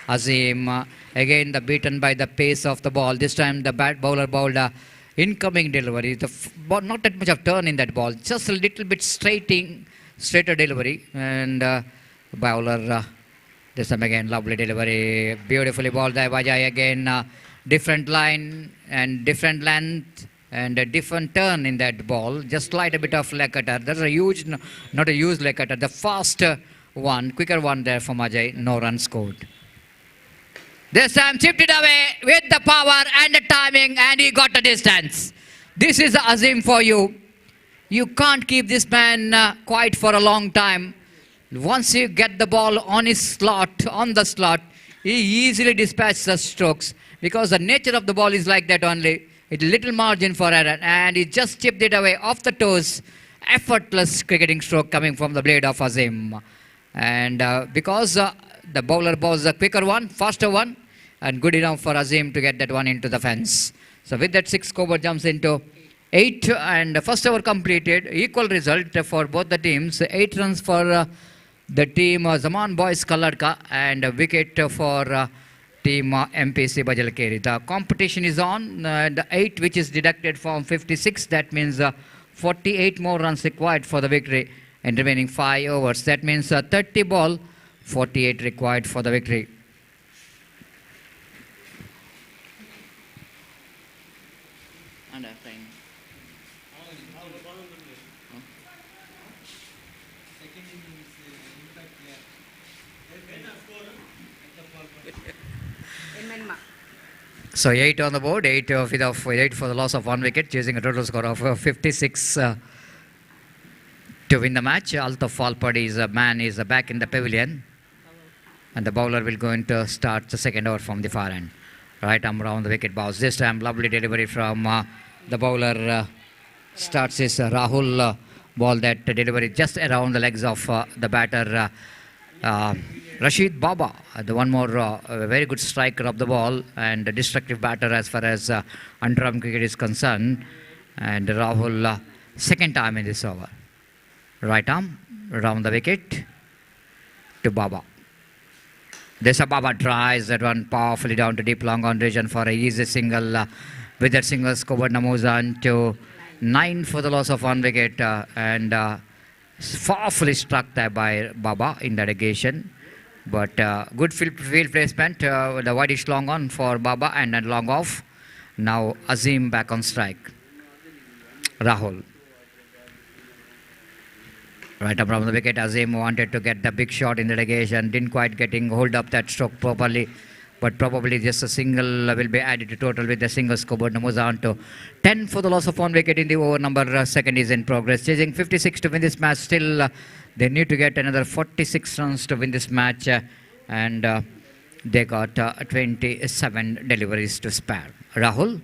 Azim. Again, the beaten by the pace of the ball. This time, the bowler bowled incoming delivery. Ball, not that much of turn in that ball. Just a little bit straighter delivery. And bowler, this time again, lovely delivery. Beautifully bowled by Ajay. Again, different line and different length. And a different turn in that ball, just slight a bit of leg cutter. That's a huge, not a huge leg cutter, the faster one, quicker one there from Ajay, no run scored. This time chipped it away with the power and the timing, and he got the distance. This is Azim for you. You can't keep this man quiet for a long time. Once you get the ball on his slot, on the slot, he easily dispatches the strokes, because the nature of the ball is like that only. It's little margin for error, and he just chipped it away off the toes. Effortless cricketing stroke coming from the blade of Azim. And because the bowler bowls a quicker one, faster one, and good enough for Azim to get that one into the fence. So with that, 6 scoreboard jumps into 8, and first over completed. Equal result for both the teams. 8 runs for the team Zaman Boys Kalladka, and a wicket for team MPC Bajalkeri. The competition is on. The 8 which is deducted from 56, that means 48 more runs required for the victory in remaining 5 overs. That means 30 ball, 48 required for the victory. So 8 on the board, 8 for the loss of 1 wicket, chasing a total score of 56 to win the match. Altaf Falpadi's man is back in the pavilion, and the bowler will going to start the second over from the far end. Right arm round the wicket bounce. This time lovely delivery from the bowler. Starts his Rahul ball, that delivery just around the legs of the batter. Rashid Baba, the one more very good striker of the ball and a destructive batter as far as underarm cricket is concerned. And Rahul, second time in this over. Right arm, round the wicket to Baba. This Baba tries that one powerfully down to deep long on region for a easy single. With that single scored Namuzan to 9 for the loss of 1 wicket. And powerfully struck there by Baba in that occasion. But good field placement, the whitish long on for Baba and then long off. Now Azim back on strike. Rahul. Right up from the wicket, Azim wanted to get the big shot in the occasion, didn't quite hold up that stroke properly. But probably just a single will be added to total with the single scoreboard. Moves on to 10 for the loss of 1 wicket in the over number second is in progress. Chasing 56 to win this match. Still, they need to get another 46 runs to win this match. And they got 27 deliveries to spare. Rahul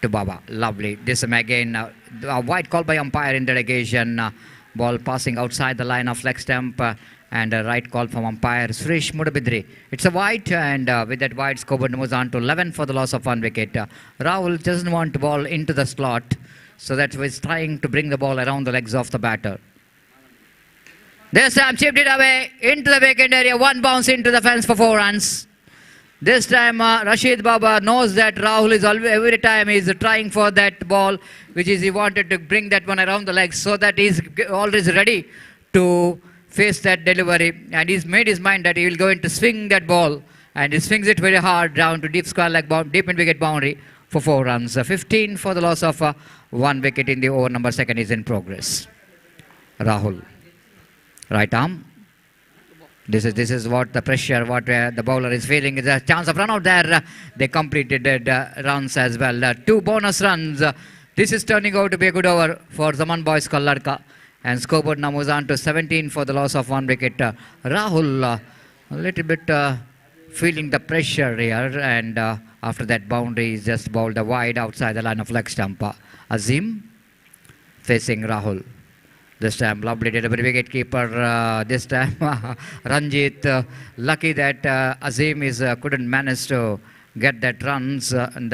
to Baba. Lovely. This again, a wide call by umpire in that occasion. Ball passing outside the line of leg stump. And a right call from umpire Suresh Mudabidri. It's a wide, and with that wide, scoreboard moves on to 11 for the loss of 1 wicket. Rahul doesn't want to ball into the slot, so that he's trying to bring the ball around the legs of the batter. This time chipped it away into the vacant area. 1 bounce into the fence for 4 runs. This time Rashid Baba knows that Rahul is every time he's trying for that ball, which is he wanted to bring that one around the legs, so that he's always ready to face that delivery, and he's made his mind that he will going to swing that ball, and he swings it very hard down to deep square leg deep in wicket boundary for 4 runs. 15 for the loss of 1 wicket in the over number second is in progress. Rahul, right arm. This is what the pressure, what the bowler is feeling. Is a chance of run out there. They completed runs as well. 2 bonus runs. This is turning out to be a good over for Zaman Boys Kalladka. And scoreboard now moves on to 17 for the loss of 1 wicket. Rahul a little bit feeling the pressure here, and after that boundary is just bowled wide outside the line of leg stump. Azim facing Rahul. This time lovely delivery wicket keeper. This time Ranjit lucky that Azim couldn't manage to get that runs and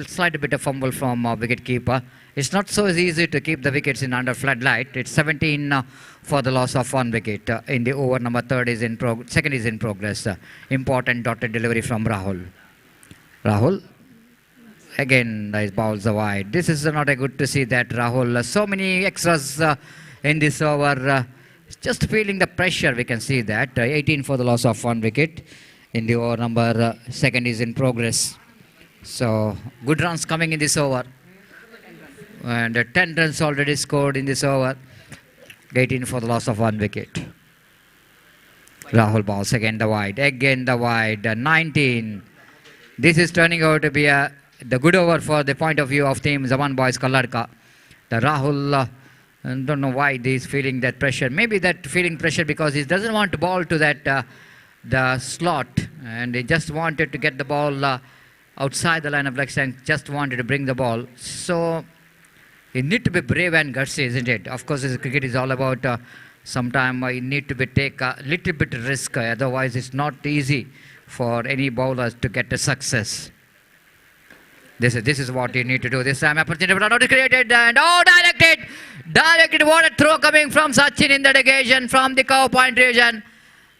slight bit of fumble from wicket keeper. It's not so easy to keep the wickets in under floodlight. It's 17 for the loss of 1 wicket in the over. Number second is in progress. Important dotted delivery from Rahul. Rahul again is bowls wide. This is not a good to see that Rahul. So many extras in this over. Just feeling the pressure. We can see that 18 for the loss of 1 wicket. In the over number second is in progress. So good runs coming in this over. And 10 runs already scored in this over. 18 for the loss of 1 wicket. Rahul bowls again the wide. Again the wide. 19. This is turning out to be the good over for the point of view of team Zaman Boys Kalladka. The Rahul, I don't know why he is feeling that pressure. Maybe that feeling pressure because he doesn't want to ball to that the slot, and he just wanted to get the ball outside the line of leg and just wanted to bring the ball. So you need to be brave and gutsy, isn't it? Of course, cricket is all about sometimes you need to take a little bit risk. Otherwise, it's not easy for any bowlers to get a success. This is what you need to do. This time opportunity but not created and directed. What a throw coming from Sachin in that occasion from the cover point region.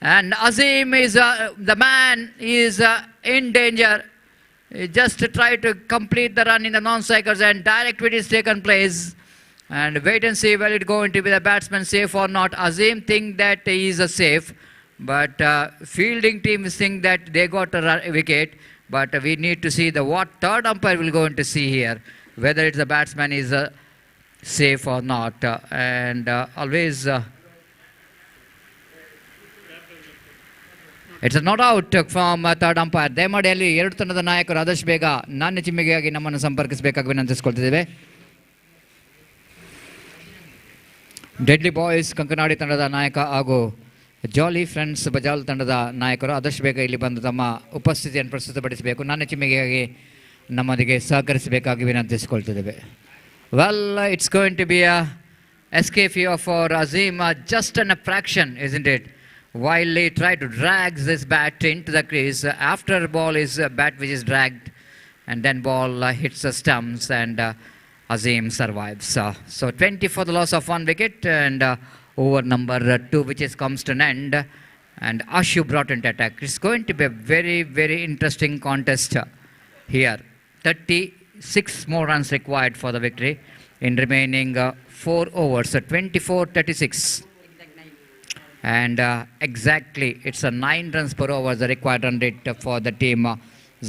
And Azim is the man is in danger. He just tried to complete the run in the non-strikers and direct hit is taken place. And wait and see whether it's going to be the batsman safe or not. Azim think that he is safe, but fielding team think that they got a wicket. But we need to see what third umpire will go to see here, whether it's the batsman is safe or not. And always. It's a not out from third umpire. ದಯಮಾಡಿ ಎರಡು ತಂಡದ ನಾಯಕರು ಆದಷ್ಟು ಬೇಗ ನಾಣ್ಯ ಚಿಮ್ಮಿಗೆಯಾಗಿ ನಮ್ಮನ್ನು ಸಂಪರ್ಕಿಸಬೇಕಾಗಿ ವಿನಂತಿಸಿಕೊಳ್ತಿದ್ದೇವೆ. Deadly boys Kankanadi ತಂಡದ ನಾಯಕ ಹಾಗೂ ಜಾಲಿ ಫ್ರೆಂಡ್ಸ್ ಬಜಾಲ್ ತಂಡದ ನಾಯಕರು ಆದಷ್ಟು ಬೇಗ ಇಲ್ಲಿ ಬಂದು ತಮ್ಮ ಉಪಸ್ಥಿತಿಯನ್ನು ಪ್ರಸ್ತುತಪಡಿಸಬೇಕು. ನಾಣ್ಯ ಚಿಮ್ಮಿಗೆಯಾಗಿ ನಮ್ಮೊಂದಿಗೆ ಸಹಕರಿಸಬೇಕಾಗಿ ವಿನಂತಿಸಿಕೊಳ್ತಿದ್ದೇವೆ. Well, it's going to be a escape here for Azim, just an fraction, isn't it? While he tried to drag this bat into the crease, after ball is bat which is dragged, and then ball hits the stumps, and Azim survives. So 20 for the loss of 1 wicket, and over number 2 which comes to an end, and Ashu brought into attack. It's going to be a very, very interesting contest here. 36 more runs required for the victory in remaining 4 overs, 24-36. And exactly, it's a 9 runs per over, the required run rate for the team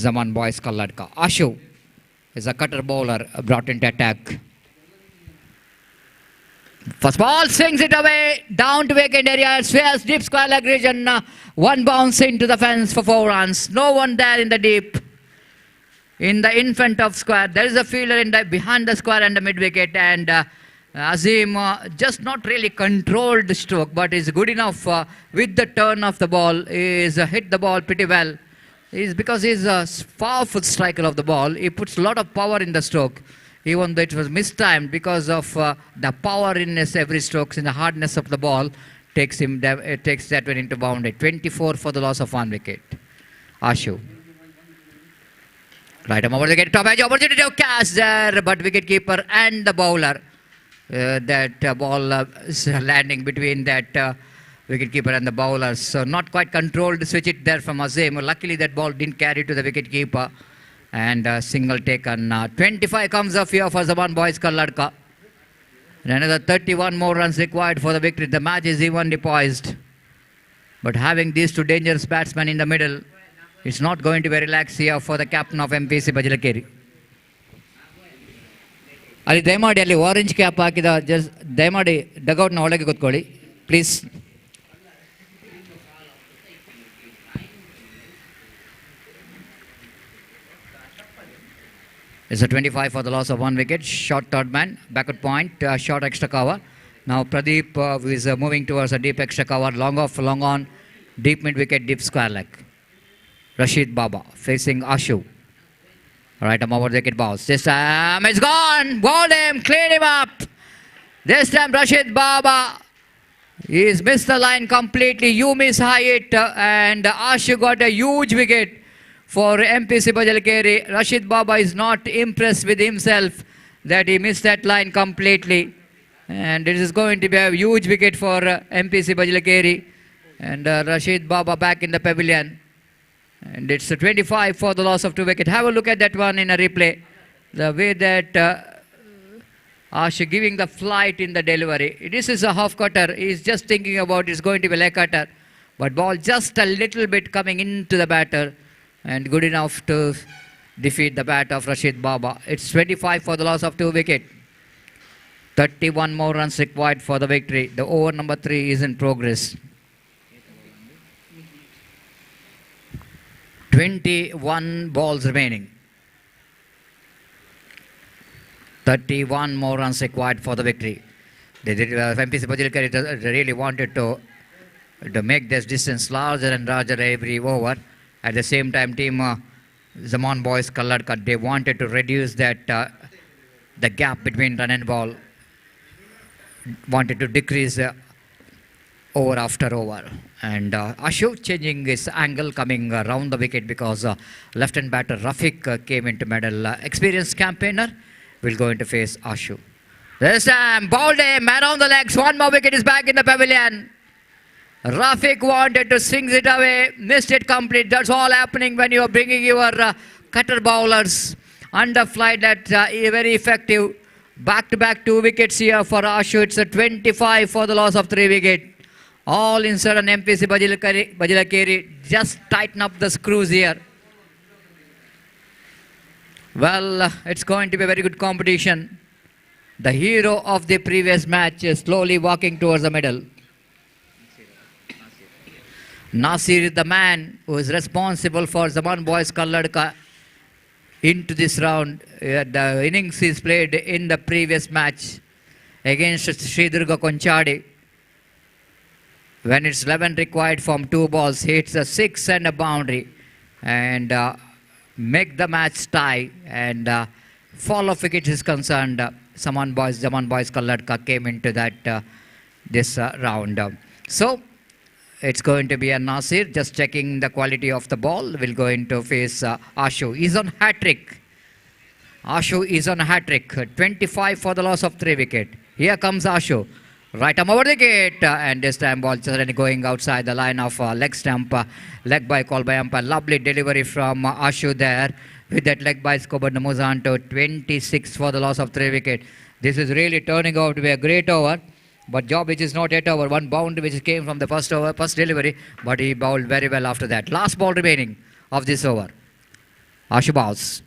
Zaman Boys Kalladka. Ashu is a cutter bowler brought into attack. First ball swings it away, down to vacant area, swells deep square leg region, 1 bounce into the fence for 4 runs. No one there in the deep. In the in front of square, there is a fielder behind the square and the mid wicket, and Azim just not really controlled the stroke, but is good enough with the turn of the ball. Is hit the ball pretty well. Because he's a powerful striker of the ball. He puts a lot of power in the stroke, even though it was mistimed because of the power in every stroke, in the hardness of the ball takes that one into boundary. 24 for the loss of 1 wicket. Ashu. Right arm over the gate, top edge opportunity to catch there, but wicket keeper and the bowler. That ball is landing between that wicketkeeper and the bowlers. So not quite controlled, switch it there from Azim. Luckily that ball didn't carry to the wicketkeeper. And single taken. 25 comes off here for Zaman Boys Kalladka. And another 31 more runs required for the victory. The match is evenly poised. But having these 2 dangerous batsmen in the middle, it's not going to be relaxed here for the captain of MPC Bajalakeri. ಅಲ್ಲಿ ದಯಮಾಡಿ ಅಲ್ಲಿ orange cap ಹಾಕಿದ ದಯಮಾಡಿ ಡಗೌಟ್ನ ಒಳಗೆ ಕೂತ್ಕೊಳ್ಳಿ please. It's a 25 for the loss of 1 wicket. Short third man, backward point, short extra cover. Now Pradeep is moving towards a deep extra cover, long off, long on, deep mid wicket, deep square leg. Rashid Baba facing Ashu. Right arm over the wicket bounce. This time it's gone. Bowled him, cleaned him up. This time Rashid Baba. He's missed the line completely. You miss high it, and Ashu got a huge wicket for MPC Bajalkeri. Rashid Baba is not impressed with himself that he missed that line completely. And it is going to be a huge wicket for MPC Bajalkeri. And Rashid Baba back in the pavilion. And it's a 25 for the loss of 2 wickets. Have a look at that one in a replay. The way that Ashu giving the flight in the delivery. This is a half cutter. He's just thinking about it's going to be a leg cutter. But ball just a little bit coming into the batter. And good enough to defeat the bat of Rashid Baba. It's 25 for the loss of 2 wickets. 31 more runs required for the victory. The over number 3 is in progress. 21 balls remaining. 31 more runs required for the victory. MPC Bajalkeri really wanted to make this distance larger and larger every over. At the same time, team Zaman Boys Colored Cut, they wanted to reduce that the gap between run and ball. Wanted to decrease over after over. And Ashu changing his angle, coming around the wicket because left-hand batter Rafiq came into middle. Experienced campaigner will go into face Ashu. This time, bowled him, man on the legs. One more wicket is back in the pavilion. Rafiq wanted to swing it away, missed it complete. That's all happening when you are bringing your cutter bowlers under flight. That very effective. Back-to-back 2 wickets here for Ashu. It's a 25 for the loss of 3 wickets. All inside on MPC Bajalkeri. Just tighten up the screws here. Well, it's going to be a very good competition. The hero of the previous match is slowly walking towards the middle. Nasir is the man who is responsible for Zaman Boys Kalladka into this round. The innings is played in the previous match against Sridurga Konchadi. When it's 11 required from 2 balls, hits a 6 and a boundary. And make the match tie. And fall of wickets is concerned. Zaman Boys Kalladka came into that this round. So it's going to be a Nasir just checking the quality of the ball. Will go into face Ashu. He's on hat-trick. Ashu is on hat-trick. 25 for the loss of 3 wickets. Here comes Ashu. Right arm over the gate. And this time ball just going outside the line of leg stump. Leg by call by umpire. Lovely delivery from Ashu there. With that leg by Skobar Namuzanto. 26 for the loss of 3 wickets. This is really turning out to be a great over. But job which is not yet over. One bound which came from the first over, first delivery. But he bowled very well after that. Last ball remaining of this over. Ashu bowls.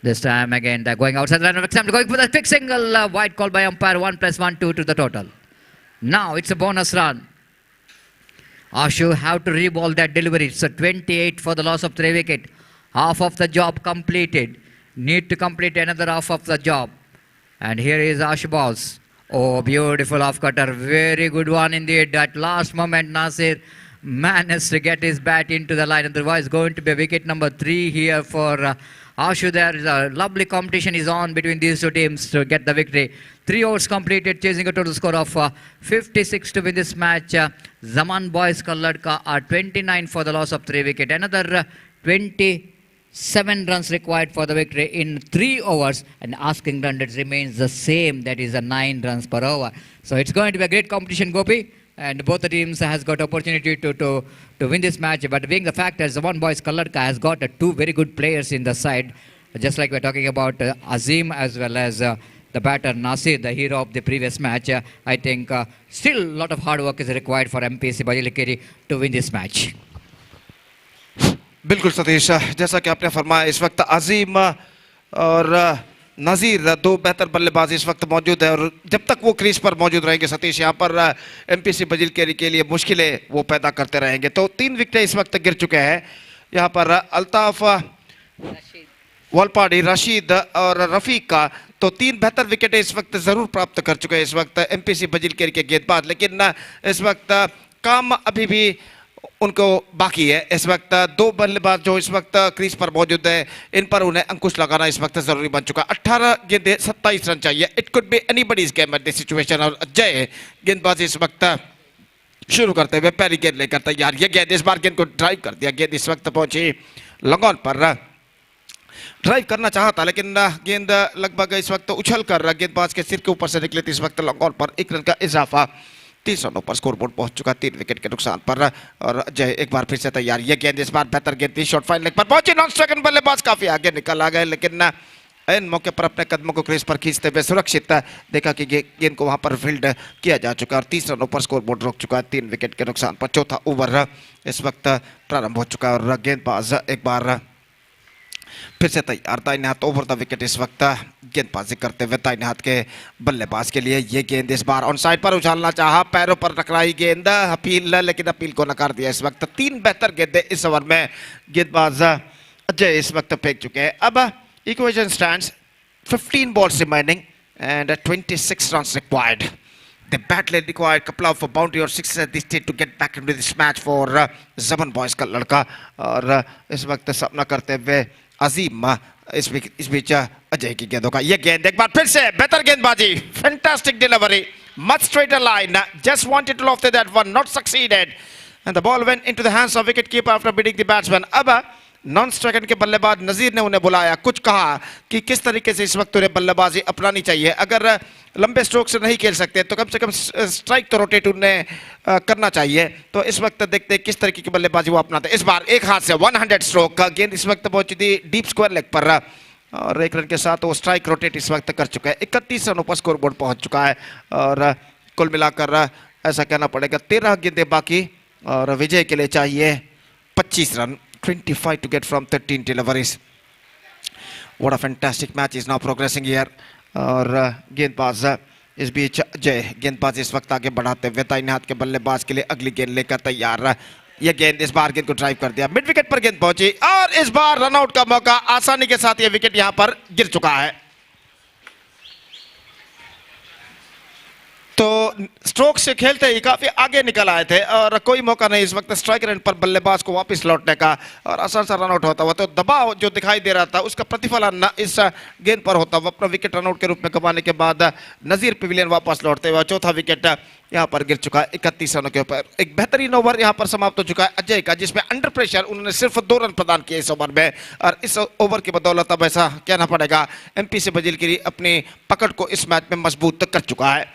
This time again they're going outside the line of exam. Going for the quick single. Wide call by umpire. 1 + 1, 2 to the total. Now it's a bonus run. Ashu have to re-ball that delivery. It's a 28 for the loss of 3 wickets. Half of the job completed. Need to complete another half of the job. And here is Ashu balls. Oh, beautiful off cutter. Very good one indeed. At last moment, Nasir managed to get his bat into the line. Otherwise, going to be wicket number 3 here for Ashu. There is a lovely competition is on between these two teams to get the victory. 3 overs completed, chasing a total score of 56 to win this match. Zaman Boys Kalladka are 29 for the loss of 3 wickets. Another 27 runs required for the victory in 3 overs, and asking run rate remains the same, that is 9 runs per over. So it's going to be a great competition, Gopi, and both the teams has got opportunity to win this match. But being the fact that Zaman Boys Kalladka has got 2 very good players in the side, just like we're talking about Azim as well as the batter Nasir, the hero of the previous match. I think still a lot of hard work is required for MPC Bajalkeri to win this match. बिल्कुल सतीश, जैसा कि आपने फरमाया इस वक्त अजीम और नज़ीर 2 बेहतर बल्लेबाज इस वक्त मौजूद है, और जब तक वो क्रीज पर मौजूद रहेंगे सतीश, यहाँ पर एमपीसी बजिलकेरी के लिए मुश्किलें वो पैदा करते रहेंगे। तो 3 विकेटें इस वक्त गिर चुके हैं। यहाँ पर अल्ताफ, वलपाड़ी, रशीद और रफ़ीक का तो 3 बेहतर विकेटें इस वक्त ज़रूर प्राप्त कर चुके हैं इस वक्त एमपीसी बजिलकेरी के गेंदबाज, लेकिन इस वक्त काम अभी भी उनको बाकी है। इस वक्त 2 बल्लेबाज जो इस वक्त क्रीज पर मौजूद है, इन पर उन्हें अंकुश लगाना इस वक्त जरूरी बन चुका। 18 गेंदें 27 रन चाहिए। It could be anybody's game at this situation. और अजय गेंदबाजी इस वक्त शुरू करते हुए पहली गेंद लेकर तैयार। ये गेंद इस बार गेंद को ड्राइव कर दिया। गेंद इस वक्त पहुंची लॉन्ग ऑन पर ड्राइव करना चाहा था, लेकिन गेंद लगभग इस वक्त उछल कर गेंदबाज के सिर के ऊपर से निकली थी। इस वक्त लॉन्ग ऑन पर 1 रन का इजाफा, 30 रनों पर स्कोरबोर्ड पहुंच चुका, 3 विकेट के नुकसान पर। और जय एक बार फिर से तैयार, ये गेंद इस बार बेहतर गेंद थी, शॉर्ट फाइन लेग पर पहुंची, नॉन स्ट्राइक बल्लेबाज काफी आगे निकल आ गए, लेकिन इन मौके पर अपने कदमों को क्रीज पर खींचते हुए सुरक्षित देखा कि गेंद को वहां पर फील्ड किया जा चुका और 30 रनों पर स्कोरबोर्ड रोक चुका है, 3 विकेट के नुकसान पर। चौथा ओवर इस वक्त प्रारंभ हो चुका है और गेंदबाज एक बार फिर से तैयार, दाहिने हाथ ओवर द विकेट इस वक्त गेंदबाजी करते हुए दाहिने हाथ के बल्लेबाज के लिए। ये गेंद इस बार ऑन साइड पर उछालना चाहा, पैरों पर टकराई गेंद, अपील, लेकिन अपील को नकार दिया। इस वक्त 3 बेहतर गेंदें इस ओवर में गेंदबाज अजय इस वक्त फेंक चुके हैं। अब equation stands 15 balls remaining and 26 runs required. The badly required couple of boundary or sixes at this stage to get back into this match for Zaman Boys का लड़का। और इस वक्त सामना करते हुए अजीम इस बीच अजय की गेंदों का, ये गेंद एक बार फिर से बेहतर गेंदबाजी, fantastic delivery, much straighter line, just wanted to loft that one, not succeeded, and the ball went into the hands of wicket keeper after beating the batsman. अब नॉन स्ट्राइकर के बल्लेबाज नजीर ने उन्हें बुलाया, कुछ कहा कि किस तरीके से इस वक्त उन्हें बल्लेबाजी अपनानी चाहिए, अगर लंबे स्ट्रोक से नहीं खेल सकते तो कम से कम स्ट्राइक तो रोटेट उन्हें करना चाहिए। तो इस वक्त देखते हैं किस तरीके की बल्लेबाजी वो अपनाते। इस बार एक हाथ से 100 स्ट्रोक का गेंद इस वक्त पहुंची थी डीप स्क्वायर लेग पर और 1 रन के साथ वो स्ट्राइक रोटेट इस वक्त कर चुका है। 31 रनों पर स्कोरबोर्ड पहुंच चुका है और कुल मिलाकर ऐसा कहना पड़ेगा 13 गेंदें बाकी और विजय के लिए चाहिए 25 run, 25 to get from 13 deliveries. What a fantastic match is now progressing here. और गेंदबाज इस बीच जय गेंदबाज इस वक्त आगे बढ़ाते हुए दाहिने हाथ के बल्लेबाज के लिए अगली गेंद लेकर तैयार। यह गेंद इस बार गेंद को ड्राइव कर दिया, मिड विकेट पर गेंद पहुंची और इस बार रनआउट का मौका, आसानी के साथ यह विकेट यहां पर गिर चुका है। तो स्ट्रोक से खेलते ही काफी आगे निकल आए थे और कोई मौका नहीं इस वक्त स्ट्राइक एंड पर बल्लेबाज को वापस लौटने का और आसान सा रन आउट होता हुआ। तो दबाव जो दिखाई दे रहा था उसका प्रतिफलन इस गेंद पर होता हुआ अपना विकेट रन आउट के रूप में गंवाने के बाद नजीर पवेलियन वापस लौटते हुए चौथा विकेट यहां पर गिर चुका है 31 रनों के ऊपर। एक बेहतरीन ओवर यहां पर समाप्त हो चुका है अजय का, जिसमें अंडर प्रेशर उन्होंने सिर्फ 2 रन प्रदान किए इस ओवर में और इस ओवर की बदौलत अब ऐसा कहना पड़ेगा एमपी से बजिलगिरी अपनी पकड़ को इस मैच में मजबूत कर चुका है।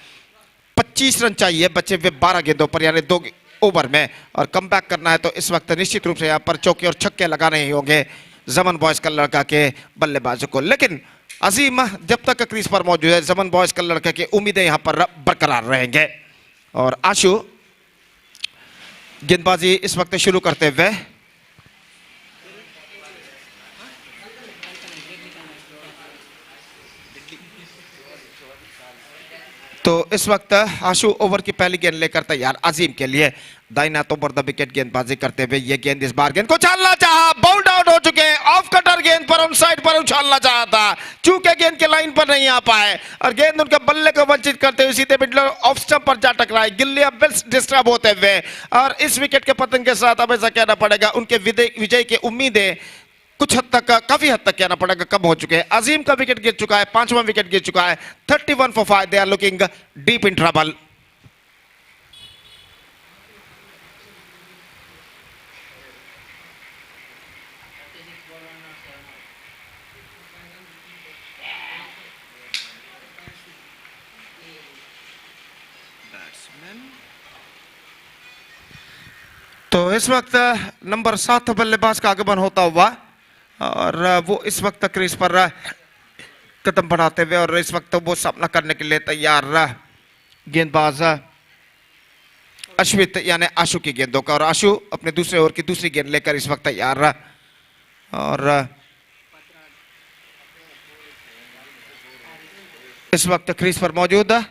25 रन चाहिए बचे हुए 12 गेंदों पर, यानी 2 ओवर में, और कम बैक करना है तो इस वक्त निश्चित रूप से यहाँ पर चौके और छक्के लगाने ही होंगे जमन बॉयज का लड़का के बल्लेबाजों को। लेकिन अजीम जब तक क्रीज पर मौजूद है जमन बॉयज का लड़का की उम्मीदें यहाँ पर बरकरार रहेंगे। और आशु गेंदबाजी इस वक्त शुरू करते हुए तो इस वक्त आशु ओवर की पहली गेंद लेकर तैयार अजीम के लिए। दाहिना तो ओवर द विकेट गेंदबाजी करते हुए ये गेंद इस बार गेंद को उछालना चाहा, बाउंड आउट हो चुके हैं, ऑफ कटर गेंद पर ऑन साइड पर उछालना चाहा था, चूंकि गेंद के लाइन पर नहीं आ पाए और गेंद उनके बल्ले को वंचित करते हुए सीधे मिडल ऑफ स्टंप पर जा टकराई, गिल्ली अब बिल्स डिस्टर्ब होते हुए और इस विकेट के पतन के साथ अब ऐसा कहना पड़ेगा उनके विजय की उम्मीदें कुछ हद तक, काफी हद तक कहना पड़ेगा कम हो चुके हैं। अजीम का विकेट गिर चुका है, 5वां विकेट गिर चुका है, 31 for 5, they are looking deep in trouble. तो इस वक्त नंबर 7 बल्लेबाज का आगमन होता हुआ और वो इस वक्त क्रीज पर कदम बढ़ाते हुए और इस वक्त वो सामना करने के लिए तैयार गेंदबाज अश्वित यानी आशु की गेंदों का। और आशु अपने दूसरे ओवर की दूसरी गेंद लेकर इस वक्त तैयार और इस वक्त क्रीज पर मौजूद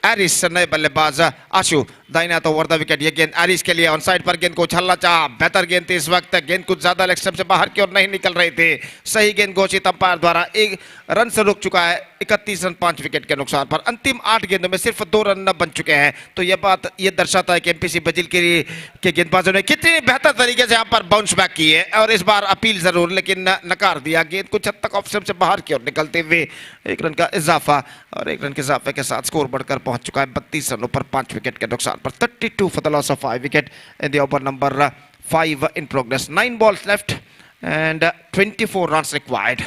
एरिस नए बल्लेबाज आशु दाहिना तो ओवर द विकेट। ये गेंद एरिस के लिए ऑन साइड पर गेंद को उछालना चाहा, बेहतर गेंद थी इस वक्त, गेंद कुछ ज्यादा लेग स्टंप से बाहर की ओर नहीं निकल रही थी, सही गेंद घोषित अंपायर द्वारा 1 रन से रुक चुका है, 31 रन 5 विकेट के नुकसान पर। अंतिम 8 गेंदों में सिर्फ 2 रन बन चुके हैं। तो यह बात यह दर्शाता है कि एमपीसी बजिलगिरी के गेंदबाजों ने कितनी बेहतर तरीके से यहाँ पर बाउंस बैक की है और इस बार अपील जरूर लेकिन नकार दिया, गेंद कुछ हद तक ऑफ स्टंप से बाहर की ओर निकलते हुए 1 रन का इजाफा और 1 रन के इजाफे के साथ स्कोर बढ़कर पहुंच चुका है 32 रनों पर 5 विकेट के नुकसान पर। 32 for the loss of 5 wicket in the over number 5 in progress. 9 balls left and 24 runs required.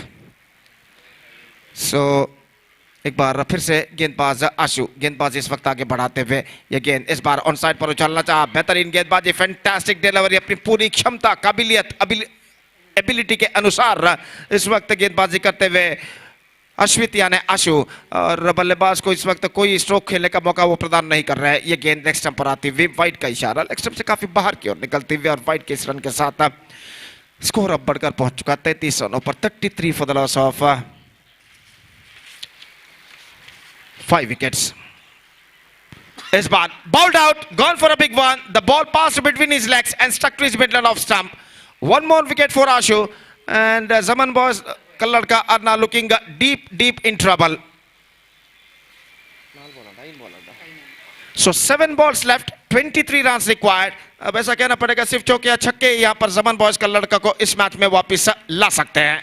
So एक बार फिर से गेंदबाज आशु गेंदबाजी इस वक्त आगे बढ़ाते हुए ये गेंद इस बार ऑन साइड पर उछालना चाहा, बेहतरीन गेंदबाजी, फैंटास्टिक डिलीवरी, अपनी पूरी क्षमता काबिलियत एबिलिटी के अनुसार इस वक्त गेंदबाजी करते हुए अश्वित यानी आशु, और बल्लेबाज को इस वक्त कोई स्ट्रोक खेलने का मौका वो प्रदान नहीं कर रहा है। ये गेंद लेग स्टंप पर आती हुई वाइड का इशारा, लेग स्टंप से काफी बाहर की ओर निकलती हुई और वाइड के इस रन के साथ स्कोर अब बढ़कर पहुंच चुका 33 रनों पर, 33 for the loss of 5 wickets. Is ball bowled out, gone for a big one. The ball passed between his legs and stuck to his middle off stump. One more wicket for Ashu, and Zaman boys Kalladka are now looking deep in trouble. So 7 balls left, 23 runs required. अब ऐसा कहना पड़ेगा सिर्फ चौके या छक्के यहाँ पर जमन बॉयज कल्लड़का को इस मैच में वापस ला सकते हैं।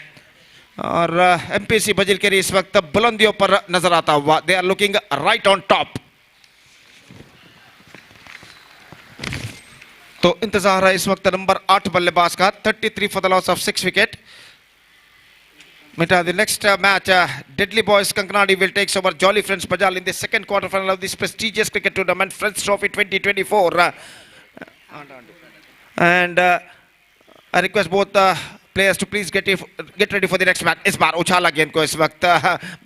और एमपीसी बजिलकेरी इस वक्त बुलंदियों पर नजर आता हुआ, they are looking right on top. तो इंतजार है इस वक्त नंबर 8 बल्लेबाज का, 33 for the loss of 6 wicket. The next match, Deadly Boys Kankanadi will take over Jolly Friends Bajal in the second quarterfinal of this prestigious cricket tournament, Friends Trophy 2024. And I request both players to please get ready for the next match. इस बार उछाला गेंद को, इस वक्त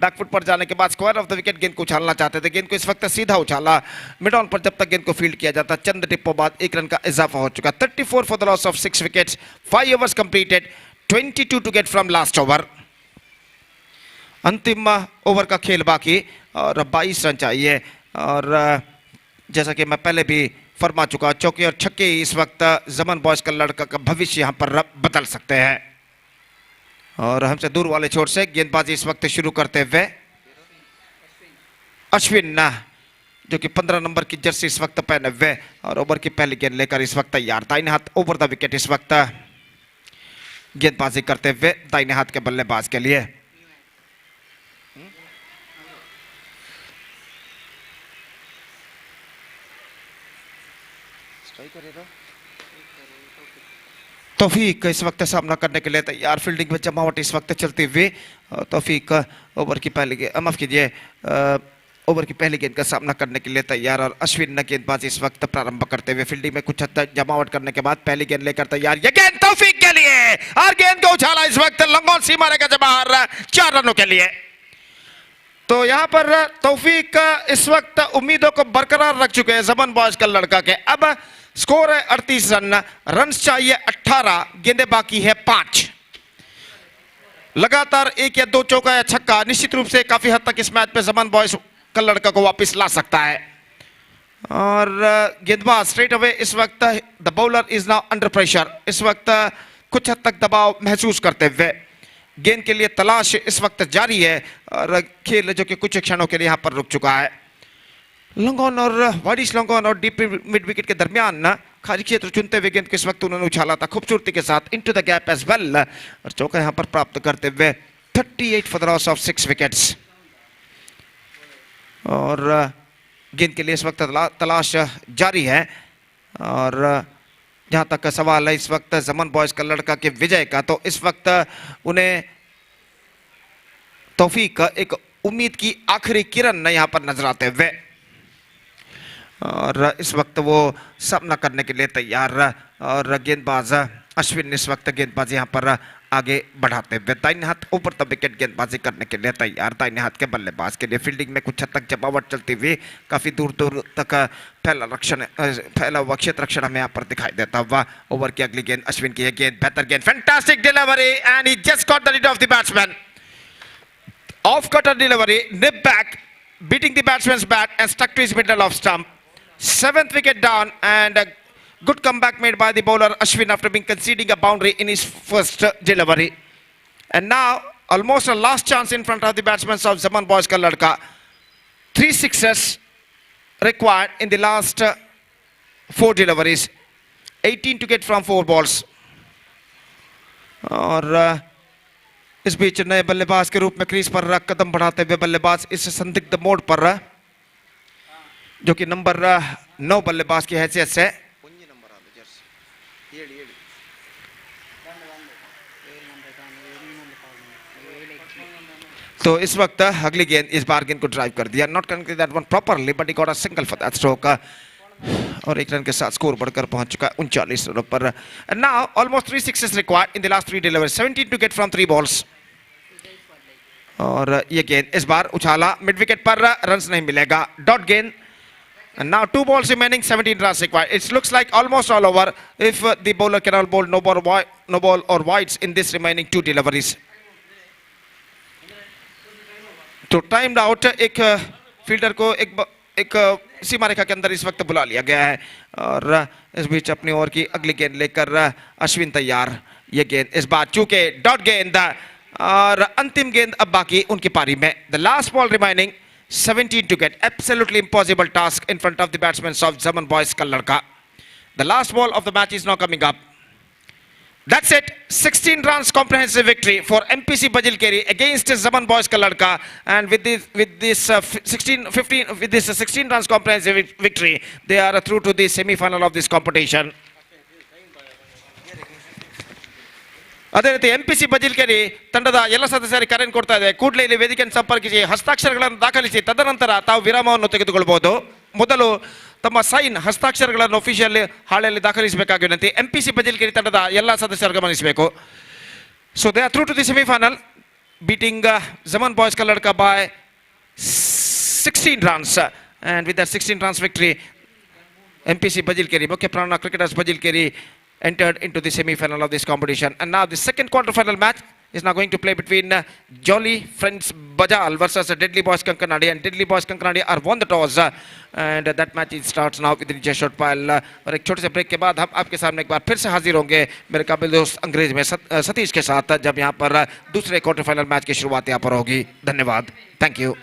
back foot पर जाने के बाद स्क्वायर ऑफ द विकेट गेंद को उछालना चाहते थे, गेंद को इस वक्त सीधा उछाला मिड ऑन पर, जब तक गेंद को फील्ड किया जाता चंद टिप्पों बाद 1 रन का इजाफा हो चुका। 34 for the loss of 6 wickets, 5 overs completed, 22 to get from last over. अंतिम ओवर का खेल बाकी और 22 रन चाहिए। और जैसा कि मैं पहले भी फरमा चुका, चौके और छक्के इस वक्त जमन बॉयज का लड़का का भविष्य यहां पर बदल सकते हैं। और हमसे दूर वाले छोर से गेंदबाजी इस वक्त शुरू करते हुए अश्विन, जो कि 15 नंबर की जर्सी इस वक्त पहने हुए और ओवर की पहली गेंद लेकर इस वक्त तैयार। दाहिने हाथ ओवर द विकेट इस वक्त गेंदबाजी करते हुए दाहिने हाथ के बल्लेबाज के लिए। तौफीक इस वक्त सामना करने के लिए तैयार, फील्डिंग में जमावट इस वक्त चलती हुई। तौफीक ओवर की पहली गेंद, माफ कीजिए, ओवर की पहली गेंद का सामना करने के लिए तैयार और अश्विन ने गेंदबाजी इस वक्त प्रारंभ करते हुए फील्डिंग में कुछ हद तक जमावट करने के बाद पहली गेंद लेकर तैयार। ये गेंद तौफीक के लिए और गेंद को उछाला इस वक्त लंगोन सीमा रेखा से बाहर 4 रनों के लिए। तो यहां पर तौफीक इस वक्त उम्मीदों को बरकरार रख चुके हैं जमन बॉयज का लड़का के। अब स्कोर है 38 रन, रन्स चाहिए 18, गेंदे बाकी है 5। लगातार 1 या 2 चौका या छक्का निश्चित रूप से काफी हद तक इस मैच पे जमन बॉयज का लड़का को वापस ला सकता है। और गेंदबाज स्ट्रेट अवे इस वक्त, the bowler is now under pressure, इस वक्त कुछ हद तक दबाव महसूस करते हुए गेंद के लिए तलाश इस वक्त जारी है और खेल जो कि कुछ क्षणों के लिए यहां पर रुक चुका है। लॉन्ग और वाइडिश लॉन्ग और डीप मिड विकेट के दरमियान खाली क्षेत्र चुनते हुए गेंद किस वक्त उन्होंने उछाला था खूबसूरती के साथ into the gap as well, और चौका यहां पर प्राप्त करते हुए 38 for the loss of 6 wickets. और गेंद के लिए इस वक्त तलाश जारी है। और जहां तक सवाल है इस वक्त जमन बॉयज का लड़का के विजय का, तो इस वक्त उन्हें तौफीक एक उम्मीद की आखिरी किरण यहां पर नजर आते हुए, और इस वक्त वो सामना करने के लिए तैयार। और गेंदबाज अश्विन इस वक्त गेंदबाजी यहां पर आगे बढ़ाते हुए दाहिने हाथ ऊपर द विकेट गेंदबाजी करने के लिए तैयार। दाहिने हाथ के बल्लेबाज के लिए फील्डिंग में कुछ हद तक जमावट चलती हुई, काफी दूर दूर तक फैला हुआ क्षेत्र रक्षण हमें यहाँ पर दिखाई देता हुआ। ओवर की अगली गेंद अश्विन की है, गेंद बेहतर गेंद, fantastic delivery and he just got the lead of the batsman. Off cutter delivery, nib back, beating the batsman's bat and stuck to his middle off stump. 7th wicket down, and a good comeback made by the bowler Ashwin after being conceding a boundary in his first delivery. And now almost a last chance in front of the batsmen of Zaman Boys ka ladka. 3 sixes required in the last 4 deliveries. 18 to get from 4 balls. और इस बीच नए बल्लेबाज के रूप में crease पर कदम बढ़ाते हुए बल्लेबाज इस संदिग्ध मोड़ पर, जो कि नंबर 9 बल्लेबाज की हैसियत से तो इस वक्त अगली गेंद इस बार गेंद को ड्राइव कर दिया, not connected that one properly but he got a single for that stroke और एक रन के साथ स्कोर बढ़कर पहुंच चुका है 39 रनों पर. Now almost 3 sixes required in the last 3 delivery, 17 to get from 3 balls. और ये गेंद इस बार उछाला मिड विकेट पर, रन्स नहीं मिलेगा, डॉट गेंद. And now 2 balls remaining, 17 runs required. It looks like almost all over if the bowler cannot bowl no ball or wides in this remaining 2 deliveries. तो टाइम्ड आउट एक fielder को एक सीमा रेखा के अंदर इस वक्त बुला लिया गया है और इस बीच अपनी ओवर की अगली गेंद लेकर अश्विन तैयार. ये गेंद इस बार चूके डॉट गेंद और अंतिम गेंद अब बाकी उनकी पारी में. The last ball remaining, 17 to get. Absolutely impossible task in front of the batsmen of Zaman Boys Kalladka. The last ball of the match is now coming up. That's it. 16 runs comprehensive victory for MPC Bajilkeri against Zaman Boys Kalladka. And with this 16 runs comprehensive victory, they are through to the semi-final of this competition. ಅದೇ ರೀತಿ MPC ಬಜಿಲ್ಕೆರೆ ತಂಡದ ಎಲ್ಲ ಸದಸ್ಯರಿಗೆ ಕರೆಯನ್ನು ಕೊಡ್ತಾ ಇದೆ, ಕೂಡಲೇ ಇಲ್ಲಿ ವೇದಿಕೆಯನ್ನು ಸಂಪರ್ಕಿಸಿ ಹಸ್ತಾಕ್ಷರಗಳನ್ನು ದಾಖಲಿಸಿ ತದನಂತರ ತಾವು ವಿರಾಮವನ್ನು ತೆಗೆದುಕೊಳ್ಳಬಹುದು. ಮೊದಲು ತಮ್ಮ ಸೈನ್ ಹಸ್ತಾಕ್ಷರಗಳನ್ನು ಅಫಿಷಿಯಲ್ ಹಾಳೆಯಲ್ಲಿ ದಾಖಲಿಸಬೇಕಾಗಿ ವಿನಂತಿ. ಎಂಪಿಸಿ ಬಜಿಲ್ಕೆರೆ ತಂಡದ ಎಲ್ಲ ಸದಸ್ಯರು ಗಮನಿಸಬೇಕು. So they are through to the semifinal, beating Zaman Boys Kalladka by 16 runs. And with that 16 runs victory, MPC Bajilkeri, Mukhya Prana Cricketers Bajilkeri entered into the semi-final of this competition. And now the second quarter-final match is now going to play between Jolly Friends Bajal versus Deadly Boys Kankanadi. And Deadly Boys Kankanadi are won the toss. And that match starts now with the short pile. और एक छोटे से break के बाद हम आपके सामने एक बार फिर से हाजिर होंगे मेरे काबिल दोस्त अंग्रेज में सतीश के साथ, जब यहाँ पर दूसरे क्वार्टर फाइनल मैच की शुरुआत यहाँ पर होगी. धन्यवाद. Thank you.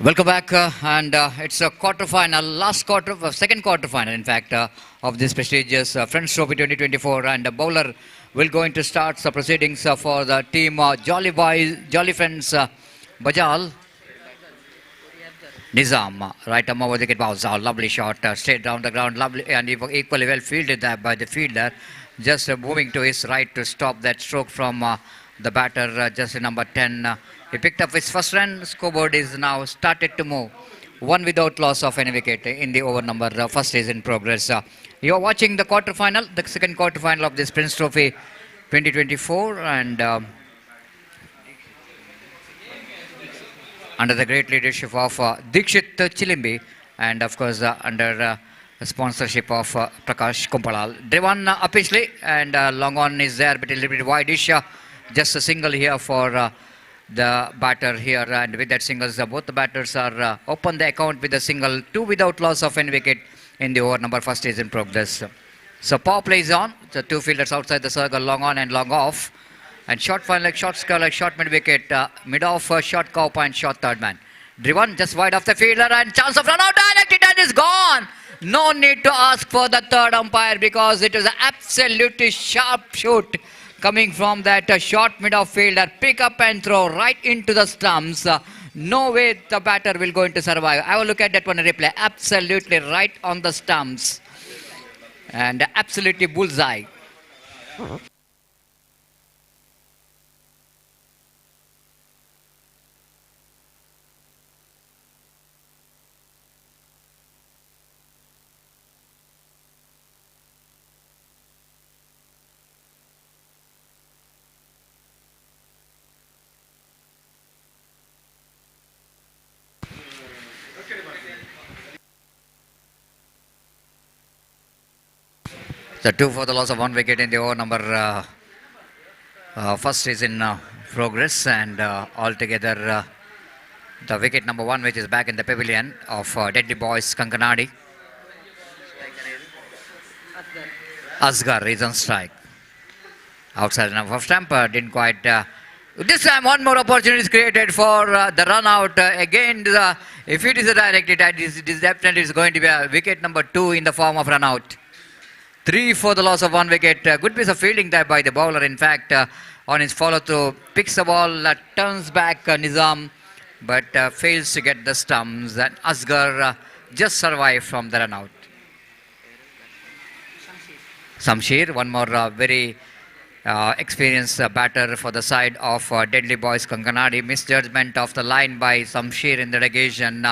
Welcome back, and it's a quarter-final, second quarter-final, in fact, of this prestigious Friends Trophy 2024, and the bowler will going to start the proceedings for the team Jolly Friends Bajal. Nizam, right arm over the wicket, bounce out, lovely shot, straight down the ground, lovely, and equally well fielded that by the fielder, just moving to his right to stop that stroke from the batter, just number 10. He picked up his first run, scoreboard is now started to move, one without loss of any wicket in the over number, first is in progress. You are watching the quarter-final, the second quarter-final of this Prince Trophy 2024, and under the great leadership of Dikshit Chilimbi, and of course under sponsorship of Prakash Kumpalal. Driven upishly, and long on is there, but a little bit wide-ish. Just a single here for the batter here, and with that singles, both the batters are open the account with a single, two without loss of any wicket in the over number, first is in progress. So power play is on, the two fielders outside the circle, long on and long off. And short final like short score like short mid wicket, mid off, short cow point, short third man. Driven just wide off the fielder, and chance of run out, directed and is gone. No need to ask for the third umpire, because it is an absolutely sharp shoot coming from that short mid off fielder. Pick up and throw right into the stumps. No way the batter will going to survive. I will look at that one replay. Absolutely right on the stumps, and absolutely bullseye. The two for the loss of one wicket in the over number, first is in progress, and altogether the wicket number one, which is back in the pavilion of Deadly Boys Kankanadi. Asgar is on strike. Outside enough of stump, didn't quite. This time one more opportunity is created for the run out. Again, if it is a direct hit, this definitely is going to be a wicket number two in the form of run out. Three for the loss of one wicket. Good piece of fielding there by the bowler. In fact, on his follow-through, picks the ball, turns back Nizam, but fails to get the stumps. And Asgar just survived from the run-out. Samshir, one more very experienced batter for the side of Deadly Boys Kankanadi. Misjudgment of the line by Samshir in the negation.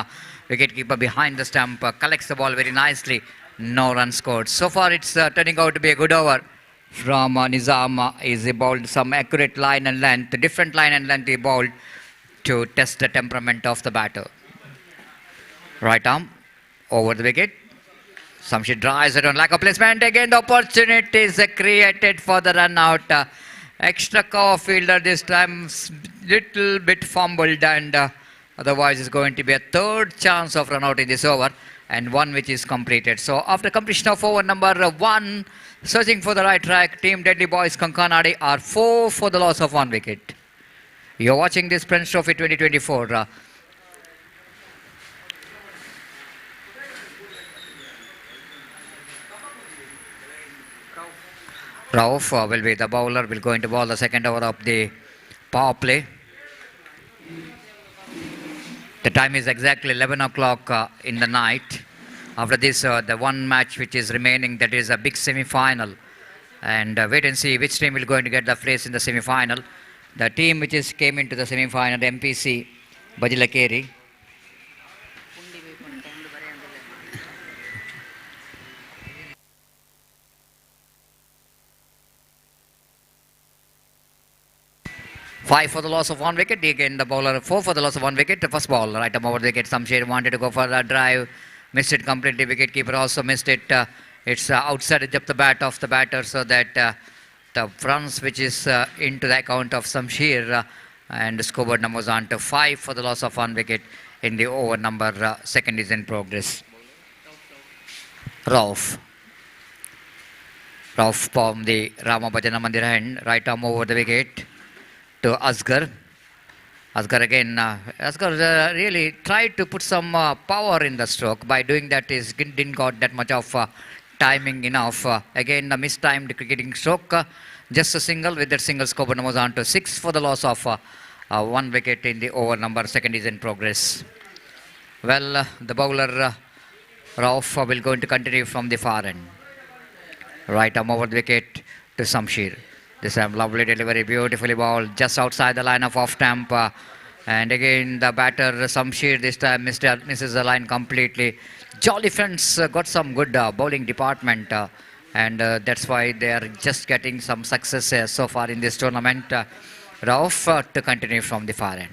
Wicketkeeper behind the stump collects the ball very nicely. No run scored. So far it's turning out to be a good over from Nizam. He bowled some accurate line and length, different line and length he bowled to test the temperament of the batter. Right arm over the wicket. Samshid drives it on lack of placement. Again the opportunity is created for the run out. Extra cover fielder this time, little bit fumbled, and otherwise it's going to be a third chance of run out in this over, and one which is completed. So after completion of over number one, searching for the right track, team Deadly Boys Kankanadi are 4 for the loss of one wicket. You're watching this Prince Trophy 2024. Rauf will be the bowler, will going to bowl the second over of the power play. The time is exactly 11 o'clock in the night. After this, the one match which is remaining, that is a big semi-final. And wait and see which team will going to get the place in the semi-final. The team which is came into the semi-final, MPC Bajilakeri. Five for the loss of one wicket. Again, the bowler 4 for the loss of one wicket. The first ball, right over the wicket. Samshir wanted to go for a drive, missed it completely. Wicketkeeper also missed it. It's outside edge of the bat of the batter, so that the runs which is into the account of Samshir, and the scoreboard numbers on to 5 for the loss of one wicket in the over number, second is in progress. Rauf from the Rama Bhajana Mandir end, right arm over the wicket to Asgar. Asghar again, Asghar really tried to put some power in the stroke. By doing that, is didn't got that much of timing enough. Again, the mistimed cricketing stroke. Just a single. With that single, score was on to 6 for the loss of 1 wicket in the over number. Second is in progress. Well, the bowler Rauf will going to continue from the far end. Right arm over the wicket to Samshir. This time lovely delivery, beautifully bowled just outside the line of off stump. And again the batter Samshir this time misses the line completely. Jolly Friends got some good bowling department and that's why they are just getting some success so far in this tournament. Rauf to continue from the far end.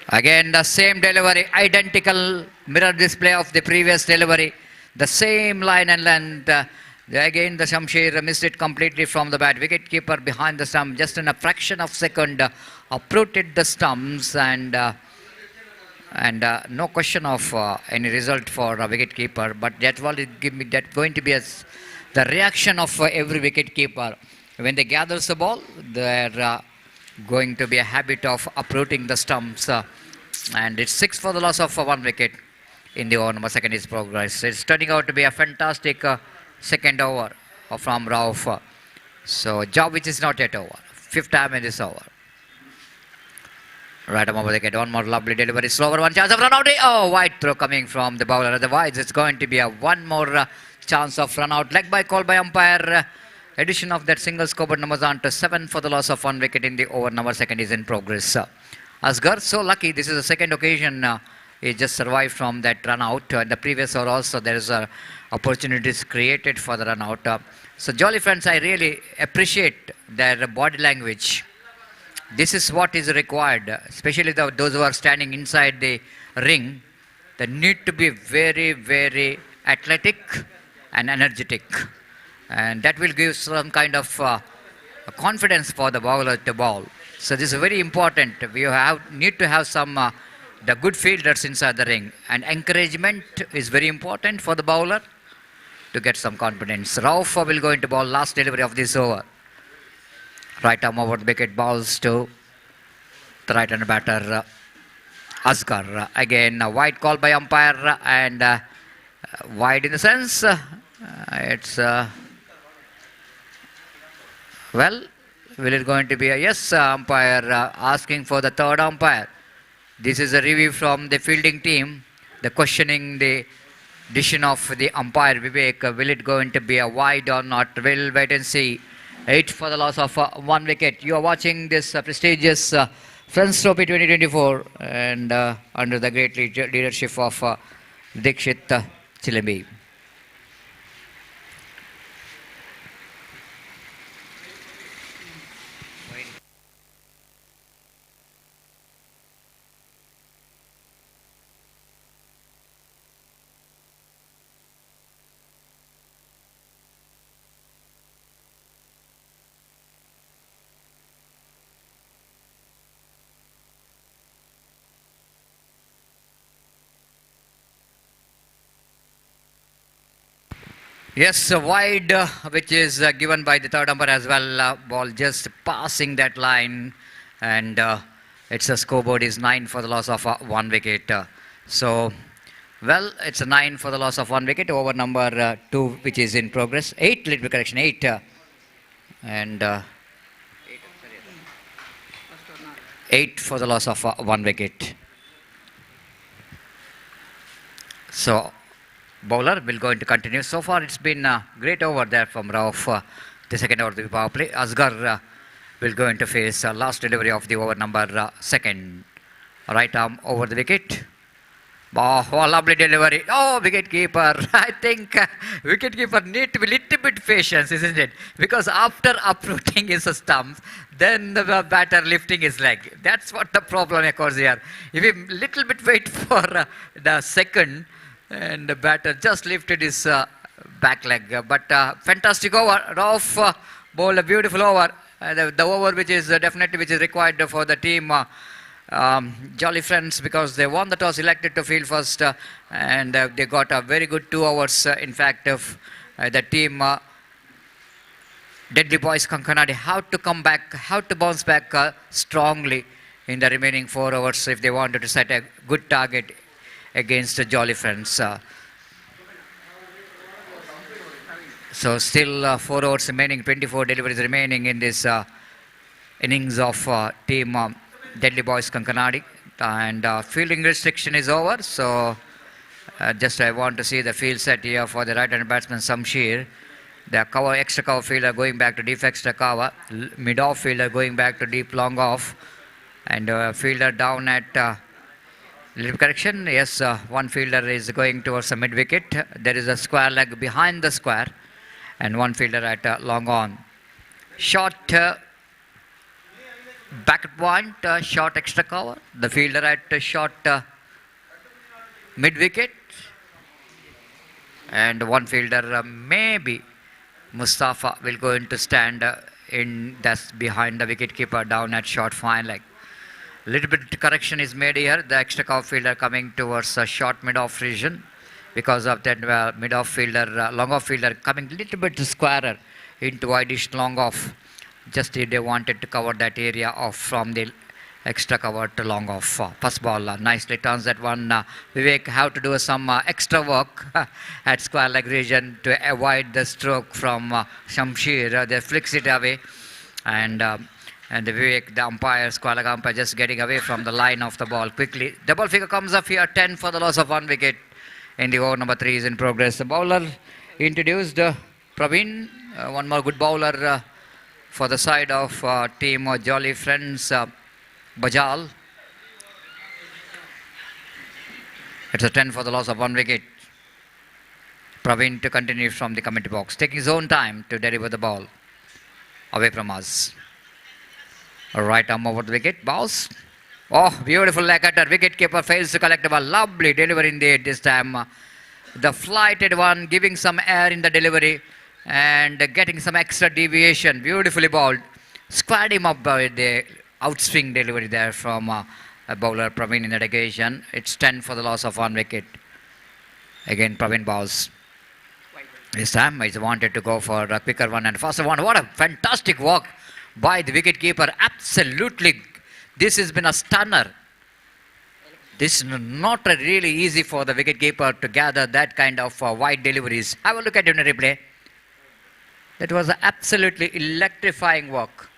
Again the same delivery, identical mirror display of the previous delivery. The same line and length. Again the Shamsher missed it completely from the bat. Wicket keeper behind the stump just in a fraction of second uprooted the stumps and no question of any result for a wicket keeper, but that will give me that going to be the reaction of every wicket keeper when they gather the ball. They're going to be a habit of uprooting the stumps and it's 6 for the loss of 1 wicket in the over number. Second is progress. It's turning out to be a fantastic second over from Rauf. So job which is not yet over. 5th time in this over. Right arm over the wicket. One more lovely delivery. Slower one chance of run out. Oh, wide throw coming from the bowler. Otherwise it's going to be a one more chance of run out. Leg by call by umpire. Addition of that single scoreboard numbers on to 7 for the loss of 1 wicket in the over number. Second is in progress. Asghar so lucky. This is the second occasion he just survived from that run out. The previous over also there is opportunities created for the run out. So Jolly Friends, I really appreciate their body language. This is what is required, especially those who are standing inside the ring. They need to be very, very athletic and energetic. And that will give some kind of confidence for the bowler to bowl. So this is very important. We need to have some the good fielders inside the ring, and encouragement is very important for the bowler to get some confidence. Rauf will go into bowl last delivery of this over. Right arm over the wicket, balls to the right hand batter Asghar. Again a wide call by umpire and wide in the sense it's well, will it going to be a yes umpire asking for the third umpire. This is a review from the fielding team. The questioning the decision of the umpire Vivek. Will it going to be a wide or not? We'll wait and see. 8 for the loss of 1 wicket. You are watching this prestigious Friends Trophy 2024 and under the great leadership of Dikshit Chilambi. Yes, wide which is given by the third umpire as well. Ball just passing that line and it's a scoreboard is 9 for the loss of 1 wicket. So, well, it's a 9 for the loss of 1 wicket over number 2 which is in progress. 8, little correction, 8 and 8 for the loss of 1 wicket. So, bowler will going to continue. So far it's been great over there from Rauf. The second over the power play. Asghar will go into face last delivery of the over number 2nd. Right arm over the wicket. Oh, lovely delivery. Oh, wicket keeper. I think wicket keeper need to be little bit patient, isn't it? Because after uprooting his stumps, then the batter lifting his leg. That's what the problem occurs here. If he little bit wait for the second, and the batter just lifted his back leg. But fantastic over. Rauf bowled a beautiful over. The over which is definitely which is required for the team. Jolly Friends, because they won the toss, elected to field first and they got a very good 2 hours. In fact, the team Deadly Boys Kankanadi have to come back, have to bounce back strongly in the remaining 4 overs if they wanted to set a good target against the Jolly Friends. So still 4 overs remaining, 24 deliveries remaining in this innings of team Deadly Boys Kankanadi. And fielding restriction is over, so just I want to see the field set here for the right-handed batsman Samshir. The cover, extra cover fielder going back to deep extra cover, mid-off fielder going back to deep long off, and fielder down at little correction. Yes, one fielder is going towards the mid wicket. There is a square leg behind the square, and one fielder at long on. Short back point, short extra cover. The fielder at short mid wicket, and one fielder maybe Mustafa will go into stand in that's behind the wicket keeper down at short fine leg. Little bit correction is made here. The extra cover fielder coming towards a short mid off region because of that mid off fielder, long off fielder coming little bit squarer into wideish long off. Just they wanted to cover that area off from the extra cover to long off. First ball nicely turns that one. Vivek have to do some extra work at square leg region to avoid the stroke from Shamshir. They flicks it away, and the Vivek, the umpire, square leg umpire, just getting away from the line of the ball quickly. Double figure comes up here, 10 for the loss of 1 wicket in the over number 3 is in progress. The bowler introduced Praveen, one more good bowler for the side of team Jolly Friends. Bajal. It's a 10 for the loss of 1 wicket. Praveen to continue from the committee box, taking his own time to deliver the ball away from us. A right arm over the wicket, bounce. Oh, beautiful leg cutter. Wicket keeper fails to collect the ball. Lovely delivery indeed this time. The flighted one, giving some air in the delivery and getting some extra deviation. Beautifully bowled. Squared him up by the outswing delivery there from a bowler Praveen in that occasion. It's 10 for the loss of 1 wicket. Again Praveen bowls. This time he's wanted to go for a quicker one and faster one. What a fantastic walk by the wicket keeper. Absolutely, this has been a stunner. This is not really easy for the wicket keeper to gather that kind of wide deliveries. Have a look at it in the replay. That was an absolutely electrifying walk.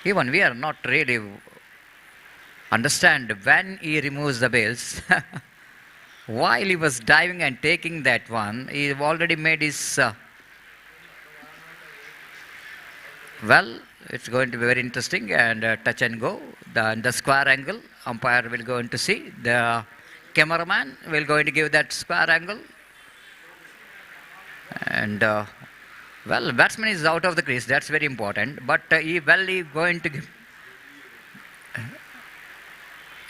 Even we are not really understand when he removes the bails. While he was diving and taking that one, he already made his well, it's going to be very interesting and touch and go. The square angle, umpire will go in to see. The cameraman will go in to give that square angle. And well, batsman is out of the crease, that's very important. But he going to give.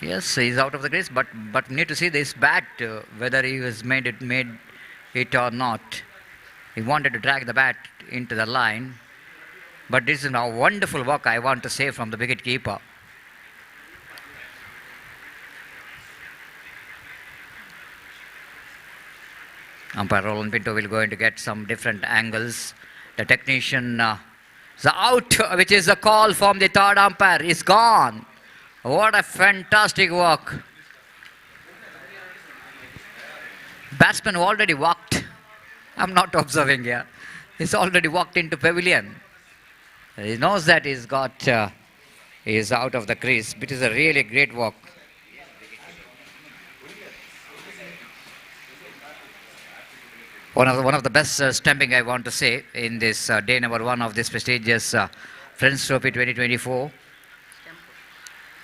Yes, he's out of the crease, but need to see this bat, whether he has made it or not. He wanted to drag the bat into the line. But this is a wonderful work, I want to say, from the wicket keeper. Umpire Roland Pinto will go in to get some different angles. The technician is out, which is a call from the third umpire. Is gone. What a fantastic work. Batsman already walked. I'm not observing here. He's already walked into pavilion. He knows that he's out of the crease. It is a really great walk. One of the best stamping, I want to say, in this day number 1 of this prestigious Friends Trophy 2024.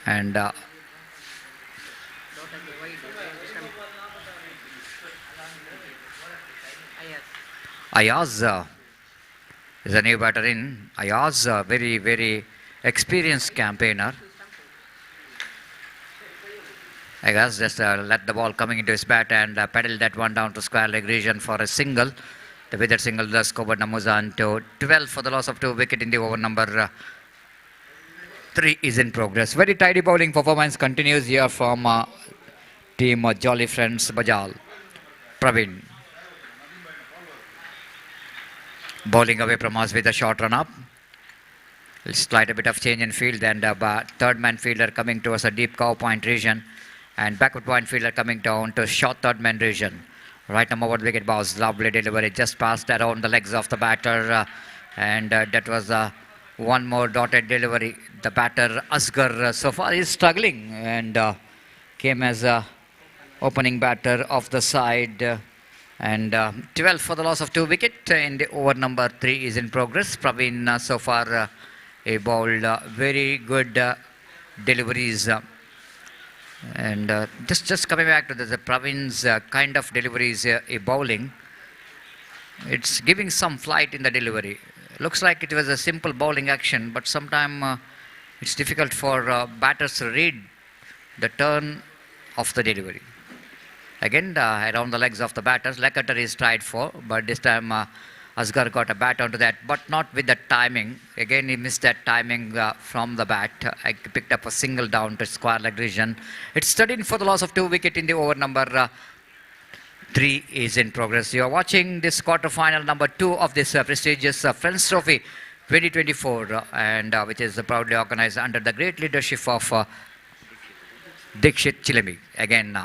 And Ayaz is a new batter in. Ayaz, very, very experienced campaigner. Ayaz just let the ball coming into his bat and pedal that one down to square leg region for a single. The withered single does cover Namuzan to 12 for the loss of 2 wicket in the over number 3 is in progress. Very tidy bowling performance continues here from team Jolly Friends Bajal. Praveen. Bowling away from us with a short run up. Slight a bit of change in field, and third man fielder coming towards a deep cow point region, and backward point fielder coming down to short third man region. Right number one wicket bounce, lovely delivery, just passed around the legs of the batter, and that was one more dotted delivery. The batter Asgar so far is struggling, and came as a opening batter of the side. And 12 for the loss of 2 wicket in the over number 3 is in progress. Praveen so far he bowled very good deliveries, and just coming back to the Praveen's kind of deliveries he bowling, it's giving some flight in the delivery. Looks like it was a simple bowling action, but sometimes it's difficult for batters to read the turn of the delivery. Again, around the legs of the batters, Lekater is tried for, but this time Asgar got a bat onto that, but not with the timing. Again, he missed that timing from the bat. I picked up a single down to square leg region. It's studied for the loss of 2 wicket in the over number 3 is in progress. You are watching this quarterfinal number 2 of this prestigious Friends Trophy 2024, and which is proudly organized under the great leadership of Dikshit Chilemi. Again,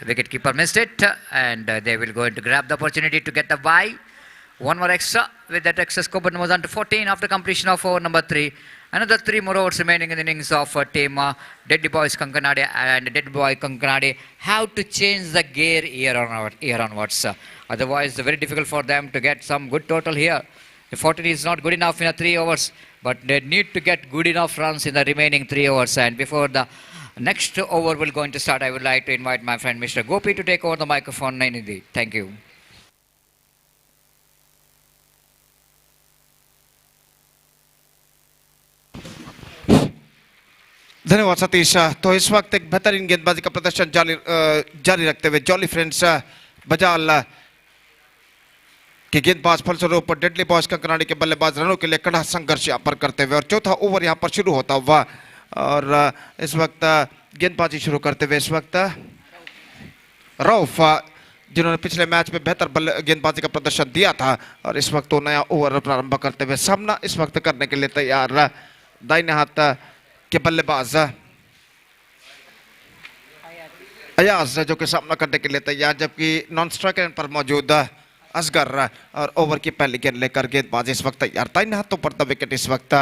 wicketkeeper missed it, and they will go to grab the opportunity to get the bye. One more extra. With that extra score, but was on to 14 after completion of over number 3. Another 3 more overs remaining in the innings of team Deadly Boys Kankanade, and Deadly Boy Kankanade have to change the gear here onwards. Otherwise, very difficult for them to get some good total here. The 14 is not good enough in a 3 overs, but they need to get good enough runs in the remaining 3 overs. And before the next over will going to start, I would like to invite my friend Mr. Gopi to take over the microphone. Thank you. धन्यवाद सतीश। तो इस वक्त एक बेहतरीन गेंदबाजी का प्रदर्शन जारी रखते हुए जॉली फ्रेंड्स बजाल के गेंदबाज फलस्वरूप डेडली बॉयज कंकनाडी के बल्लेबाज रनों के लिए कड़ा संघर्ष यहाँ पर करते हुए, और चौथा ओवर यहाँ पर शुरू होता हुआ, और इस वक्त गेंदबाजी शुरू करते हुए इस वक्त रऊफ, जिन्होंने पिछले मैच में बेहतर गेंदबाजी का प्रदर्शन दिया था, और इस वक्त वो नया ओवर प्रारंभ करते हुए सामना इस वक्त करने के लिए तैयार दाहिने हाथ के बल्लेबाज अयाज जो कि सामना करने के लिए तैयार, जबकि नॉन स्ट्राइकर पर मौजूद असगर, और ओवर की पहली गेंद लेकर गेंदबाज इस वक्त तैयार। दाहिने हाथों पर द विकेट इस वक्त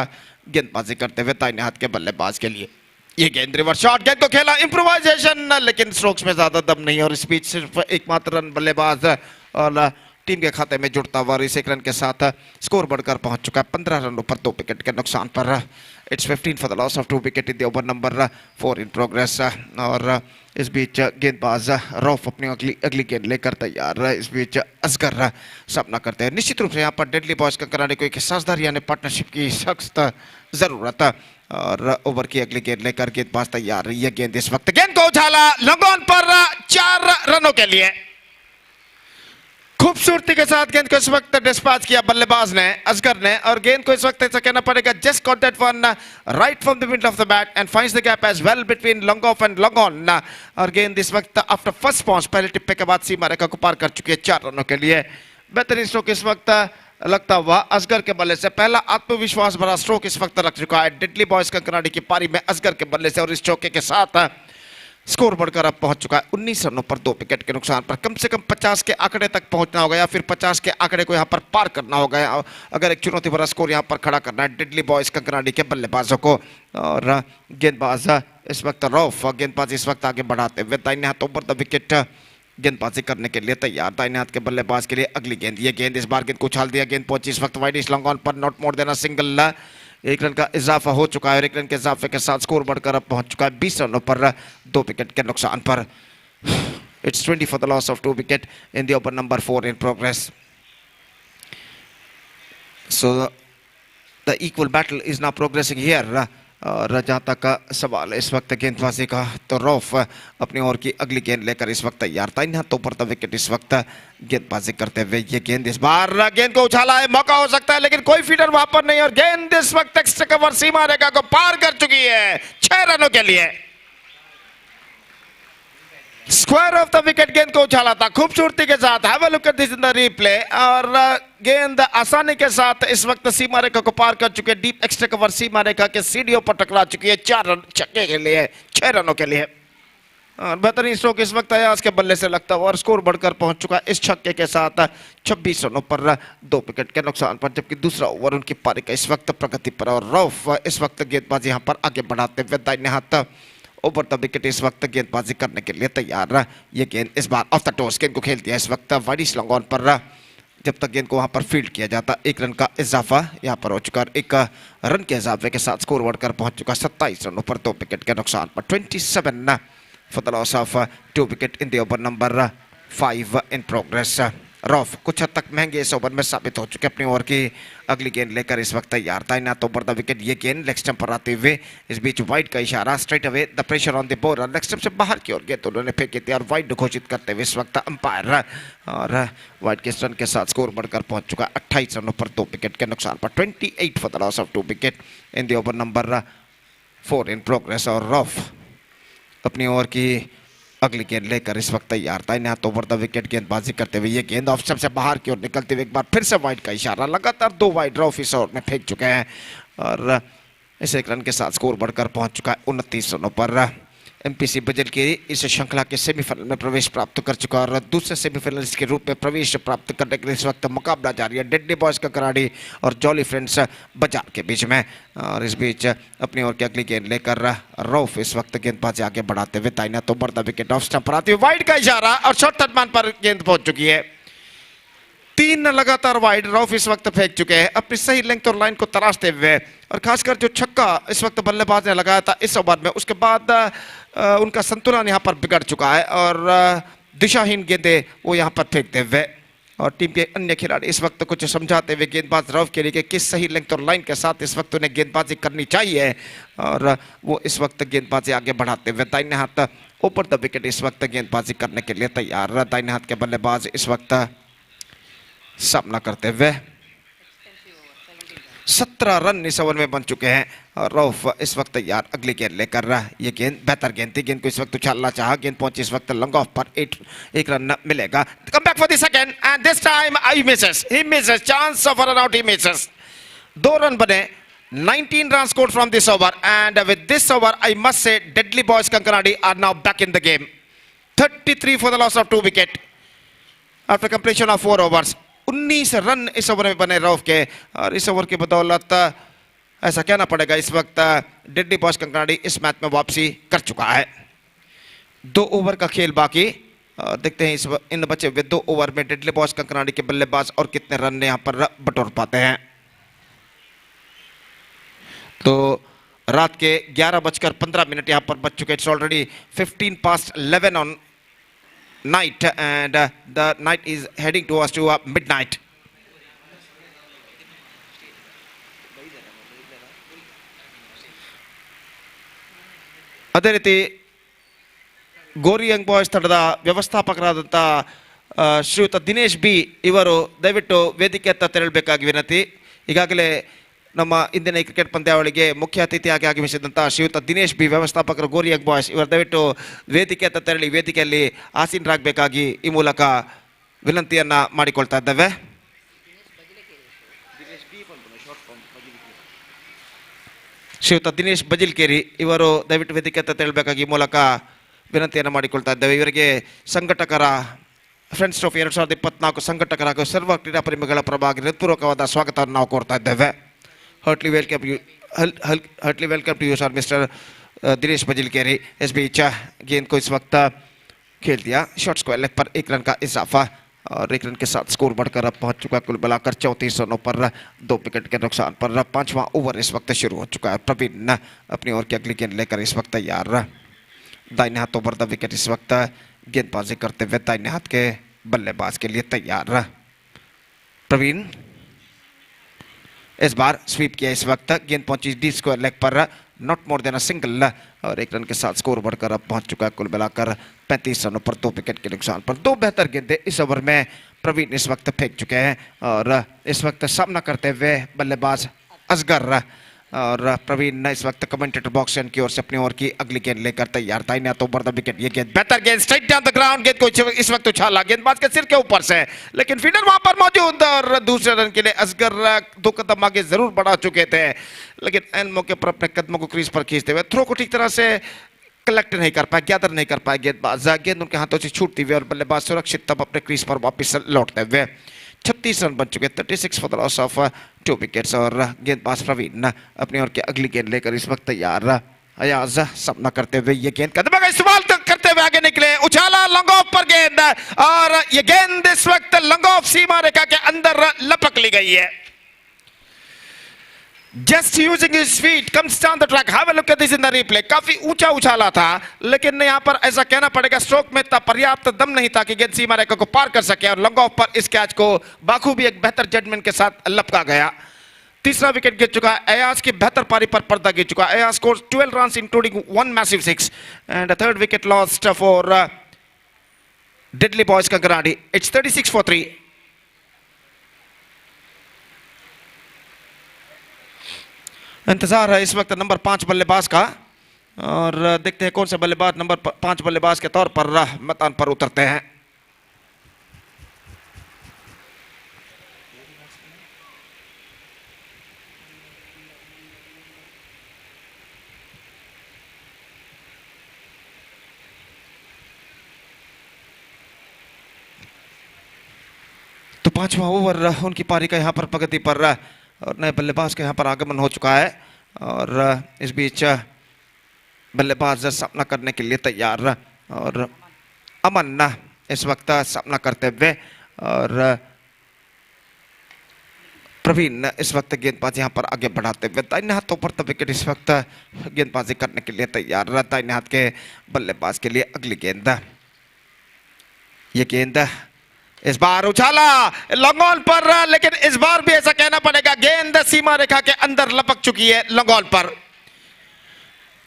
गेंदबाजी करते हुए दाहिने हाथ के बल्लेबाज के लिए ये गेंद रिवर्स शॉट, गेंद को खेला इंप्रोवाइजेशन, लेकिन स्ट्रोक्स में ज्यादा दम नहीं, और इस बीच सिर्फ एकमात्र रन बल्लेबाज और टीम के खाते में जुड़ता हुआ, और इस एक रन के साथ स्कोर बढ़कर पहुंच चुका है 15 रनों पर 2 विकेट के नुकसान पर। It's 15 for the loss of 2 wicket in the over number 4 in progress, और इस बीच गेंदबाज रऊफ अपनी अगली गेंद लेकर तैयार। इस बीच असगर सामना करते हैं। निश्चित रूप से यहाँ पर डेडली बॉयज का कराने को एक साझेदारी यानी पार्टनरशिप की सख्त जरूरत, और ओवर की अगली गेंद लेकर गेंदबाज तैयार। ये गेंद इस वक्त गेंद को उछाला लॉन्ग ऑन पर 4 रनों के लिए। खूबसूरती के साथ गेंद को इस वक्त डिस्पैच किया बल्लेबाज ने, असगर ने, और गेंद को इस वक्त ऐसा कहना पड़ेगा just caught that one right from the middle of the bat and finds the gap as well between long off and long on, और गेंद इस वक्त आफ्टर फर्स्ट पॉन्च पहले टिप्पे के बाद सीमा रेखा को पार कर चुकी है 4 रनों के लिए। बेहतरीन स्ट्रोक इस वक्त लगता हुआ असगर के बल्ले से, पहला आत्मविश्वास भरा स्ट्रोक इस वक्त रख चुका है डेडली बॉयज का कनाडी की पारी में असगर के बल्ले से, और इस चौके के साथ स्कोर बढ़कर अब पहुंच चुका है 19 रनों पर 2 विकेट के नुकसान पर। कम से कम 50 के आंकड़े तक पहुंचना होगा, या फिर 50 के आंकड़े को यहां पर पार करना होगा अगर एक चुनौती भरा स्कोर यहां पर खड़ा करना है डेडली बॉयज का कनाडी के बल्लेबाजों को। और गेंदबाज इस वक्त रऊफ गेंदबाज इस वक्त आगे बढ़ाते हुए दाहिने हाथों पर द विकेट गेंदबाजी करने के लिए तैयार। दाहिने हाथ के बल्लेबाज के लिए अगली गेंद, ये गेंद इस बार गेंद को उछाल दिया, गेंद पहुंची इस वक्त वाइड लॉन्ग ऑन पर, not more than a single. 1 run का इजाफा हो चुका है, और 1 रन के इजाफे के साथ स्कोर बढ़कर अब पहुंच चुका है 20 रनों पर 2 विकेट के नुकसान पर। It's 20 for the loss of 2 wicket in the over number 4 in progress. So the equal battle is now progressing here. और जहाँ तक का सवाल है इस वक्त गेंदबाजी का, तो रऊफ अपनी ओर की अगली गेंद लेकर इस वक्त तैयार। दाहिने हाथों पर द विकेट इस वक्त गेंदबाजी करते हुए ये गेंद इस बार गेंद को उछाला है, मौका हो सकता है लेकिन कोई फीडर वहां पर नहीं, और गेंद इस वक्त एक्स्ट्रा कवर सीमा रेखा को पार कर चुकी है 6 रनों के लिए। स्क्वायर ऑफ द विकेट गेंद को उछाला था खूबसूरती के साथ। Have a look at this in the replay और गेंद आसानी के साथ इस वक्त सीमा रेखा को पार कर चुके। डीप एक्स्ट्रा कवर सीमा रेखा के सीढ़ियों पर टकरा चुकी है। 4 रन छक्के के लिए, 6 रनों के लिए। और बेहतरीन स्ट्रोक इस वक्त अयाज के बल्ले से लगता हुआ और स्कोर बढ़कर पहुंच चुका इस छक्के के साथ 26 रनों पर 2 विकेट के नुकसान पर, जबकि दूसरा ओवर उनकी पारी का इस वक्त प्रगति पर। और रऊफ इस वक्त गेंदबाजी यहां पर आगे बढ़ाते हुए दाहिने हाथ ओवर द विकेट इस वक्त गेंदबाजी करने के लिए तैयार। ये गेंद इस बार ऑफ द टॉस गेंद को खेल दिया इस वक्त वाइड लॉन्ग ऑन पर। जब तक गेंद को वहां पर फील्ड किया जाता 1 रन का इजाफा यहां पर हो चुका और 1 रन के इजाफे के साथ स्कोर बढ़कर पहुंच चुका 27 रनों पर 2 विकेट के नुकसान पर। 27 for the loss of 2 wicket in the over number 5 in progress. Rough कुछ हद तक महंगे इस ओवर में साबित हो चुके। अपनी ओवर की अगली गेंद लेकर इस वक्त तैयार था ना तो ओवर द विकेट। ये गेंद लेग स्टंप पर आते हुए इस बीच वाइड का इशारा। Straight away the pressure on the bowler. Leg stump से बाहर की ओर गेंद उन्होंने फेंकी थी और वाइड घोषित करते हुए इस वक्त अंपायर और वाइड के रन के साथ स्कोर बढ़कर पहुंच चुका 28 रनों पर 2 विकेट के नुकसान पर। 28 for the loss of 2 wicket in the over number 4 in progress। और रॉफ अपनी ओवर की अगली गेंद लेकर इस वक्त तैयार था ना तो ओवर द विकेट गेंदबाजी करते हुए ये गेंद ऑफ स्टंप से बाहर की ओर निकलते हुए एक बार फिर से वाइड का इशारा। लगातार 2 वाइड रॉफ इस ओवर में फेंक चुके हैं और इस 1 रन के साथ स्कोर बढ़कर पहुंच चुका है 29 रनों पर। एमपीसी बजल की इस श्रृंखला के सेमीफाइनल में प्रवेश प्राप्त कर चुका और दूसरे सेमीफाइनलिस्ट के रूप में प्रवेश प्राप्त करने के लिए इस वक्त मुकाबला जारी है डेडली बॉयज का कराड़ी और जॉली फ्रेंड्स बाजार के बीच में। और इस बीच अपनी ओर की अगली गेंद लेकर रऊफ इस वक्त गेंदबाजी आगे बढ़ाते हुए दाहिना तो बढ़ता विकेट ऑफ स्टंप पर आती हुई वाइड का इशारा और शॉर्ट तर्जमान पर गेंद पहुंच चुकी है। 3 लगातार वाइड रऊफ इस वक्त फेंक चुके हैं अपनी सही लेंथ और लाइन को तराशते हुए। और खासकर जो छक्का इस वक्त बल्लेबाज ने लगाया था इस ओवर में उसके बाद उनका संतुलन यहां पर बिगड़ चुका है और दिशाहीन गेंदें वो यहां पर फेंकते हुए। और टीम के अन्य खिलाड़ी इस वक्त कुछ समझाते हुए गेंदबाज रऊफ के लिए कि किस सही लेंथ और लाइन के साथ इस वक्त उन्हें गेंदबाजी करनी चाहिए। और वो इस वक्त गेंदबाजी आगे बढ़ाते हुए दाहिने हाथ ऊपर द विकेट इस वक्त गेंदबाजी करने के लिए तैयार। दाहिने हाथ के बल्लेबाज इस वक्त सामना करते हुए 17 रन इस ओवर में बन चुके हैं और रऊफ इस वक्त तैयार अगली गेंद लेकर। ये गेंद बेहतर गेंद थी, गेंद को इस वक्त उछालना चाहा, गेंद पहुंची इस वक्त लॉन्ग ऑफ पर 1 रन मिलेगा। Come back for the second and this time he Mrs chance of run out. He Mrs 2 run बने। 19 runs scored from this over and with this over I must say deadly boys Kankanadi are now back in the game. 33 for the loss of 2 wicket after completion of 4 overs. 19 run इस over में बने रऊफ के और इस over की बदौलत ऐसा कहना पड़ेगा इस वक्त डेडली बॉयज कंकनाडी इस मैच में वापसी कर चुका है। 2 ओवर का खेल बाकी और देखते हैं इन बचे हुए 2 ओवर में डेडली बॉयज कंकनाडी के बल्लेबाज और कितने रन यहाँ पर बटोर पाते हैं। तो रात के 11:15 यहाँ पर बच चुके। It's already 15 past 11 on night and the night is heading towards to midnight. ಅದೇ ರೀತಿ ಗೋರಿ ಯಂಗ್ ಬಾಯ್ಸ್ ತಂಡದ ವ್ಯವಸ್ಥಾಪಕರಾದಂಥ ಶ್ರೀಯುತ ದಿನೇಶ್ ಬಿ ಇವರು ದಯವಿಟ್ಟು ವೇದಿಕೆ ಹತ್ತ ತೆರಳಬೇಕಾಗಿ ವಿನಂತಿ। ಈಗಾಗಲೇ ನಮ್ಮ ಇಂದಿನ ಕ್ರಿಕೆಟ್ ಪಂದ್ಯಾವಳಿಗೆ ಮುಖ್ಯ ಅತಿಥಿಯಾಗಿ ಆಗಮಿಸಿದಂಥ ಶ್ರೀಯುತ ದಿನೇಶ್ ಬಿ ವ್ಯವಸ್ಥಾಪಕರು ಗೋರಿ ಯಂಗ್ ಬಾಯ್ಸ್ ಇವರು ದಯವಿಟ್ಟು ವೇದಿಕೆ ಹತ್ತ ತೆರಳಿ ವೇದಿಕೆಯಲ್ಲಿ ಆಸೀನರಾಗಬೇಕಾಗಿ ಈ ಮೂಲಕ ವಿನಂತಿಯನ್ನು ಮಾಡಿಕೊಳ್ತಾ ಇದ್ದೇವೆ। ಶ್ರೀಯುತ ದಿನೇಶ್ ಬಜಿಲ್ಕೇರಿ ಇವರು ದಯವಿಟ್ಟು ವೇದಿಕೆ ಹತ್ತ ತೆರಳಬೇಕಾಗಿ ಈ ಮೂಲಕ ವಿನಂತಿಯನ್ನು ಮಾಡಿಕೊಳ್ತಾ ಇದ್ದೇವೆ। ಇವರಿಗೆ ಸಂಘಟಕರ ಫ್ರೆಂಡ್ಸ್ ಟ್ರೋಫಿ 2024 ಸಂಘಟಕರ ಹಾಗೂ ಸರ್ವ ಕ್ರೀಡಾ ಪ್ರೇಮಿಗಳ ಪರವಾಗಿ ಹೃತ್ಪೂರ್ವಕವಾದ ಸ್ವಾಗತವನ್ನು ನಾವು ಕೋರ್ತಾ ಇದ್ದೇವೆ। Heartily welcome to you, sir, Mr. Dinesh बजिलकेरी। इस बीच गेंद को इस वक्त खेल दिया शॉर्ट स्क्वायर लेग पर 1 रन का इजाफा और 1 रन के साथ स्कोर बढ़कर अब पहुंच चुका कुल मिलाकर 34 रनों पर 2 विकेट के नुकसान पर। 5वां ओवर इस वक्त शुरू हो चुका है। प्रवीण अपनी ओवर की अगली गेंद लेकर इस वक्त तैयार। दाहिने हाथ ओवर द विकेट इस वक्त गेंदबाजी करते हुए दाहिने हाथ के बल्लेबाज के लिए तैयार। प्रवीण इस बार स्वीप किया इस वक्त गेंद पहुंची डी स्क्वायर लेग पर not more than a single और 1 रन के साथ स्कोर बढ़कर अब पहुंच चुका है कुल मिलाकर 35 रनों पर 2 विकेट के नुकसान पर। 2 बेहतर गेंदें इस ओवर में प्रवीण इस वक्त फेंक चुके हैं और इस वक्त सामना करते हुए बल्लेबाज असगर और प्रवीण इस वक्त कमेंटेटर बॉक्स की ओर से अपनी ओवर की अगली गेंद लेकर तैयार। दाहिने हाथों पर द विकेट, ये गेंद बेहतर गेंद स्ट्राइट डाउन द ग्राउंड, गेंद को इस वक्त उछाला गेंदबाज के सिर के ऊपर से, लेकिन फील्डर वहां पर मौजूद और दूसरे रन के लिए असगर 2 कदम आगे जरूर बढ़ा चुके थे, लेकिन एन मौके पर अपने कदमों को क्रीज पर खींचते हुए थ्रो को ठीक तरह से कलेक्ट नहीं कर पाए, गैदर नहीं कर पाए गेंदबाज, गेंद उनके हाथों से छूटती हुई और बल्लेबाज सुरक्षित तब अपने क्रीज पर वापस लौटते हुए 36 रन बन चुके, 36 for the loss of 2 wickets. और गेंदबाज प्रवीण अपनी ओर की अगली गेंद लेकर इस वक्त तैयार। अयाज सामना करते हुए ये गेंद कदम का इस्तेमाल करते हुए आगे निकले, उछाला लॉन्ग ऑफ पर गेंद और ये गेंद इस वक्त लॉन्ग ऑफ सीमा रेखा के अंदर लपक ली गई है। Just using his feet comes down the track. Have a look at this in the replay. काफी ऊंचा उछाला था, लेकिन यहाँ पर ऐसा कहना पड़ेगा स्ट्रोक में इतना पर्याप्त दम नहीं था कि गेंद सीमा रेखा को पार कर सके और लॉन्ग ऑफ पर इस कैच को बाखूबी एक बेहतर जजमेंट के साथ लपका गया। तीसरा विकेट गिर चुका है, अयाज की बेहतर पारी पर पर्दा गिर चुका है। Ayaz scores 12 runs including 1 massive 6 and a third wicket lost for Deadly Boys Kankaradi. It's 36 for 3. इंतजार है इस वक्त नंबर 5 बल्लेबाज का और देखते हैं कौन से बल्लेबाज नंबर 5 बल्लेबाज के तौर पर मैदान पर उतरते हैं। तो 5वां ओवर उनकी पारी का यहां पर प्रगति पर और नए बल्लेबाज का यहाँ पर आगमन हो चुका है और इस बीच बल्लेबाज सामना करने के लिए तैयार और अमन इस वक्त सामना करते हुए और प्रवीण इस वक्त गेंदबाजी यहाँ पर आगे बढ़ाते हुए दाहिने हाथों पर द विकेट इस वक्त गेंदबाजी करने के लिए तैयार। दाहिने हाथ के बल्लेबाज के लिए अगली गेंद, ये गेंद इस बार उछाला लॉन्ग ऑन पर, लेकिन इस बार भी ऐसा कहना पड़ेगा गेंद सीमा रेखा के अंदर लपक चुकी है लॉन्ग ऑन पर।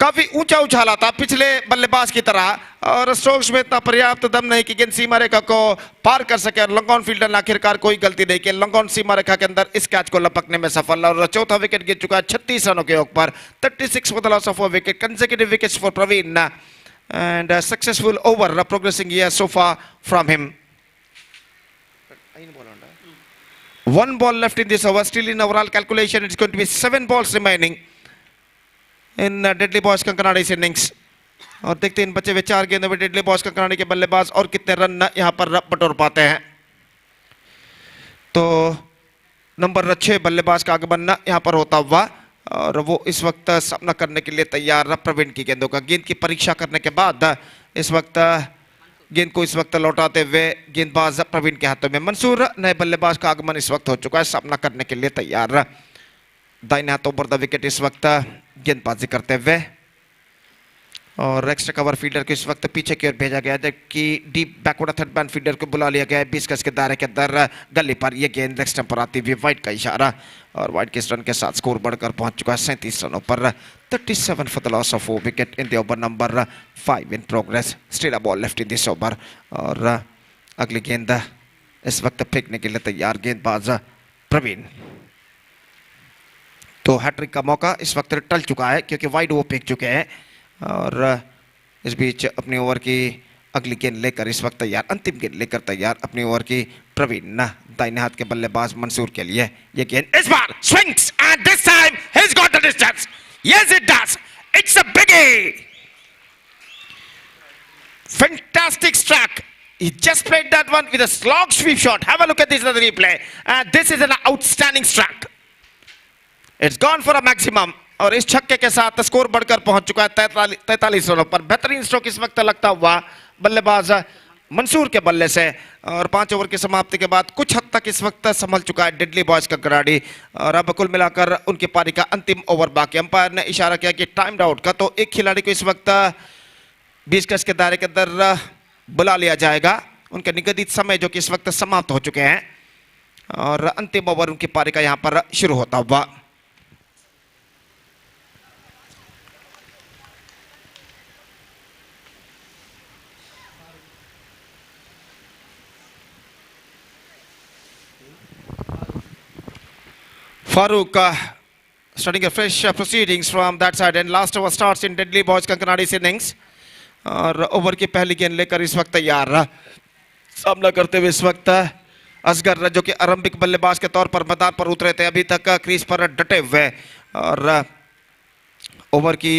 काफी ऊंचा उछाला था पिछले बल्लेबाज की तरह और स्ट्रोक्स में इतना पर्याप्त दम नहीं कि गेंद सीमा रेखा को पार कर सके और लॉन्ग ऑन फील्डर ने आखिरकार कोई गलती नहीं की, लॉन्ग ऑन सीमा रेखा के अंदर इस कैच को लपकने में सफल और चौथा विकेट गिर चुका है 36 रनों के ऊपर। 36 for the loss of 4 wicket, consecutive wickets for Praveen and successful over progressing here so far from him. 1 ball left in this over. Still in overall calculation, it's going to be 7 balls remaining in Deadly Boys Kankaradi's innings. और देखते हैं इन बचे हुए 4 गेंदों में deadly boys Kankradi के बल्लेबाज और कितने रन यहाँ पर बटोर पाते हैं। तो नंबर 6 बल्लेबाज का आगमन यहाँ पर होता हुआ और वो इस वक्त सामना करने के लिए तैयार प्रवीण की गेंदों का। गेंद की परीक्षा करने के बाद इस वक्त गेंद को इस वक्त लौटाते हुए गेंदबाज प्रवीण के हाथों में। मंसूर नए बल्लेबाज का आगमन इस वक्त हो चुका है, सामना करने के लिए तैयार। दाहिने हाथों पर द विकेट इस वक्त गेंदबाजी करते हुए और एक्स्ट्रा कवर फील्डर को इस वक्त पीछे की ओर भेजा गया, जबकि deep backward third man fielder को बुला लिया गया है 20 गज के दायरे के अंदर गली पर। यह गेंद लेग स्टंप पर आती हुई वाइड का इशारा और वाइड के इस रन के साथ स्कोर बढ़कर पहुंच चुका है 37 रनों पर। 37 for the loss of 4 wicket in the over number 5 in progress. Still a ball left in this over और अगली गेंद इस वक्त फेंकने के लिए तैयार गेंदबाज प्रवीण। तो हैट्रिक का मौका इस वक्त टल चुका है क्योंकि वाइड वो फेंक चुके हैं और इस बीच अपनी ओवर की अगली गेंद लेकर इस वक्त तैयार, अंतिम गेंद लेकर तैयार अपनी ओवर की प्रवीण दाहिने हाथ के बल्लेबाज मंसूर के लिए। ये गेंद इस बार swings and this time he has got the distance. Yes it does, it's a biggie, fantastic strike. He just played that one with a slog sweep shot. Have a look at this in the replay and this is an outstanding strike. It's gone for a maximum और इस छक्के के साथ score बढ़कर पहुंच चुका है 43 रनों पर। बेहतरीन स्ट्रोक इस वक्त लगता हुआ बल्लेबाज मंसूर के बल्ले से और 5 ओवर की समाप्ति के बाद कुछ हद तक इस वक्त संभल चुका है डेडली बॉयज का कंकराड़ी और अब कुल मिलाकर उनकी पारी का अंतिम ओवर बाकी। अंपायर ने इशारा किया कि टाइम आउट का, तो एक खिलाड़ी को इस वक्त 20 गज के दायरे के अंदर बुला लिया जाएगा। उनके निगदित समय जो कि इस वक्त समाप्त हो चुके हैं और अंतिम ओवर उनकी पारी का यहां पर शुरू होता हुआ। Farooq starting a fresh proceedings from that side, and last over starts in deadly boys Kankanadi's innings. और ओवर की पहली गेंद लेकर इस वक्त तैयार सामना करते हुए इस वक्त असगर जो कि आरंभिक बल्लेबाज के तौर पर मैदान पर उतरे थे, अभी तक क्रीज पर डटे हुए और ओवर की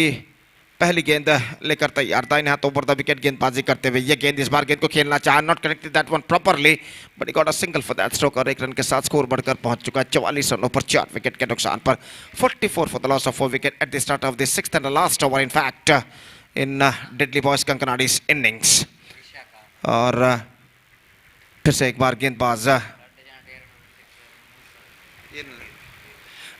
पहली गेंद लेकर तैयार दाहिने हाथ ओवर द विकेट गेंदबाजी करते हुए ये गेंद इस बार गेंद को खेलना चाहा, not connected that one properly but he got a single for that stroke और एक रन के साथ स्कोर बढ़कर पहुंच चुका है 44 रनों पर 4 विकेट के नुकसान पर 44 for the loss of 4 wicket at the start of the sixth and last over in fact in deadly boys Kankanadi's innings. और फिर से एक बार गेंदबाज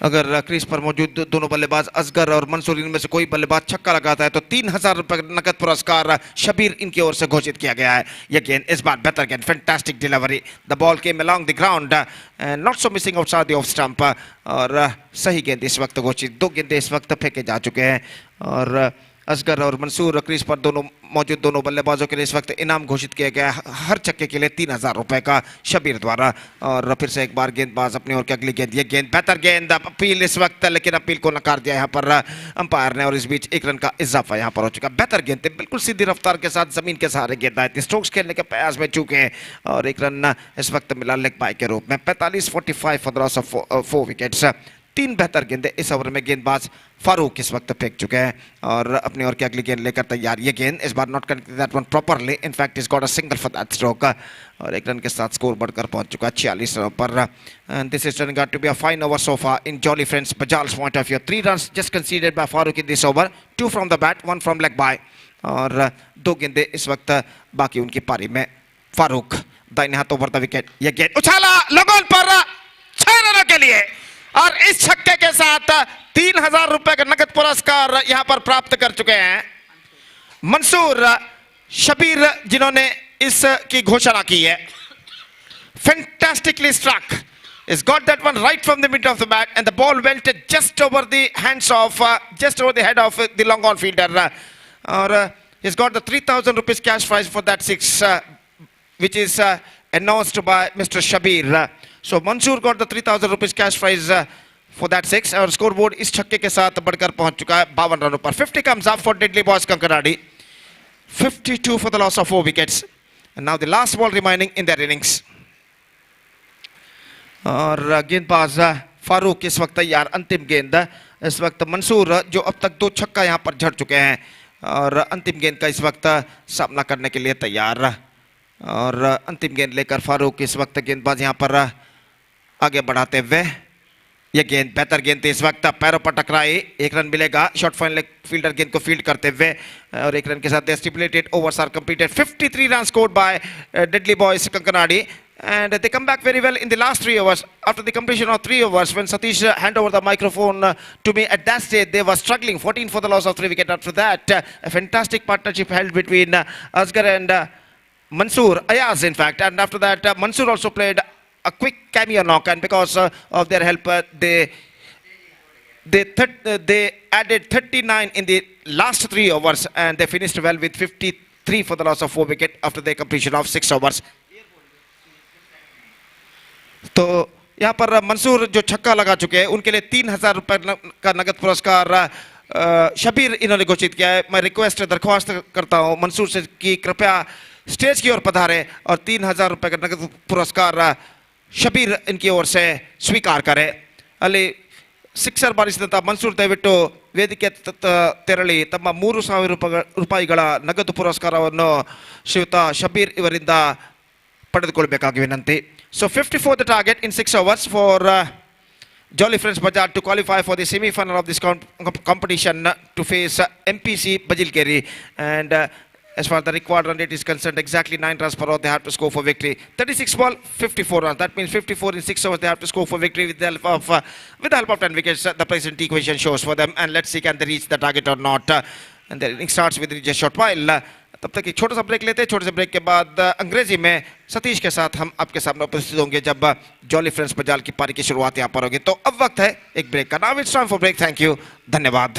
अगर क्रीज पर मौजूद दोनों बल्लेबाज असगर और मंसूर इनमें से कोई बल्लेबाज छक्का लगाता है तो 3000 रुपए नकद पुरस्कार शबीर इनकी ओर से घोषित किया गया है। यह गेंद इस बार बेहतर गेंद, fantastic delivery, the ball came along the ground and not so missing outside the off stump और सही गेंद इस वक्त घोषित। दो गेंदें इस वक्त फेंके जा चुके हैं और असगर और मंसूर क्रीज पर दोनों मौजूद दोनों बल्लेबाजों के लिए इस वक्त इनाम घोषित किया गया है हर छक्के के लिए 3000 रुपए का शबीर द्वारा। और फिर से एक बार गेंदबाज अपनी ओर की अगली गेंद, ये गेंद बेहतर गेंद, अपील इस वक्त, लेकिन अपील को नकार दिया यहाँ पर अंपायर ने और इस बीच एक रन का इजाफा यहाँ पर हो चुका। बेहतर गेंद बिल्कुल सीधी रफ्तार के साथ जमीन के सहारे गेंद आई थी, स्ट्रोक्स खेलने के प्रयास में चूके और एक रन इस वक्त मिला लेग बाय के रूप में। 45-45 for the loss of 4 wickets. तीन बेहतर गेंदें इस ओवर में गेंदबाज फारूक इस वक्त फेंक चुके हैं और अपनी ओर की अगली गेंद लेकर तैयार। ये गेंद इस बार not connected that one properly, in fact is got a single for that stroke और एक रन के साथ स्कोर बढ़कर पहुंच चुका है 46 रनों पर। And this is turning out to be a fine over so far in jolly friends Bajal's point of view. 3 runs just considered by Farooq in this over, 2 from the bat, 1 from leg bye और 2 गेंदें इस वक्त बाकी उनकी पारी में। फारूक दाहिने हाथ ओवर द विकेट, ये गेंद उछाला लगोन पर 6 रनों के लिए और इस छक्के के साथ 3000 रुपए का नकद पुरस्कार यहां पर प्राप्त कर चुके हैं मंसूर शबीर, जिन्होंने इसकी घोषणा की है। Fantastically struck, has got that one right from the mid of the bat and the ball went just over the hands of just over the head of the long on fielder or he's got the 3000 rupees cash prize for that 6 which is announced by Mr. Shabir. So Mansoor got the 3000 rupees cash prize for that 6 और scoreboard इस छक्के के साथ बढ़कर पहुंच चुका है 52 रनों पर। 50 comes up for deadly boys Kankanadi, 52 for the loss of 4 wickets and now the last ball remaining in their innings। और गेंदबाज फारूक इस वक्त तैयार, अंतिम गेंद इस वक्त मंसूर जो अब तक 2 छक्का यहां पर झड़ चुके हैं और अंतिम गेंद का इस वक्त सामना करने के लिए तैयार और अंतिम गेंद लेकर फारूक इस वक्त गेंदबाज यहां पर आगे बढ़ाते हुए। यह गेंद बेहतर गेंद थी, इस वक्त पैरों पर टकराई, 1 रन मिलेगा शॉर्ट फाइन लेग फील्डर गेंद को फील्ड करते हुए और 1 रन के साथ stipulated overs are completed. 53 run scored by deadly boys Kankanadi and they come back very well in the last 3 overs. After the completion of 3 overs, when Satish hand over the microphone to me at that stage, they were struggling, 14 for the loss of 3 wickets. After that, a fantastic partnership held between Asghar and Mansoor, Ayaz in fact, and after that Mansoor also played a quick cameo knock and because of their help they added 39 in the last 3 overs and they finished well with 53 for the loss of 4 wickets after the completion of 6 overs. तो यहाँ पर मंसूर जो छक्का लगा चुके हैं उनके लिए 3000 रुपए का नगद पुरस्कार शबीर इन्होंने घोषित किया है। मैं रिक्वेस्ट दरख्वास्त करता हूँ मंसूर से कि कृपया स्टेज की ओर पधारे और 3000 रुपए का नगद पुरस्कार शबीर इनकी ओर से स्वीकार करे। ಅಲ್ಲಿ ಸಿಕ್ಸರ್ ಬಾರಿಸಿದಂಥ ಮನ್ಸೂರ್ ದಯವಿಟ್ಟು ವೇದಿಕೆ ತೆರಳಿ ತಮ್ಮ 3000 ರೂಪಾಯಿಗಳ ನಗದು ಪುರಸ್ಕಾರವನ್ನು ಶ್ರೀಯುತ ಶಬೀರ್ ಇವರಿಂದ ಪಡೆದುಕೊಳ್ಳಬೇಕಾಗಿ ವಿನಂತಿ। So 54 the target in 6 overs for Jolly Friends Bajaj to qualify for the semi-final of this competition to face MPC Bajilkeri and as far as the required run rate is concerned, exactly 9 runs per over they have to score for victory. 36 ball, 54 runs. That means 54 in 6 overs they have to score for victory with the help of 10 wickets. The present equation shows for them and let's see can they reach the target or not. And the inning starts with just short while. तब तक एक छोटा सा break लेते हैं, छोटे से break के बाद अंग्रेजी में सतीश के साथ हम आपके सामने उपस्थित होंगे जब जॉली फ्रेंड्स बजाल की पारी की शुरुआत यहाँ पर होगी। तो अब वक्त है एक ब्रेक का। Now it's time for break. Thank you, धन्यवाद।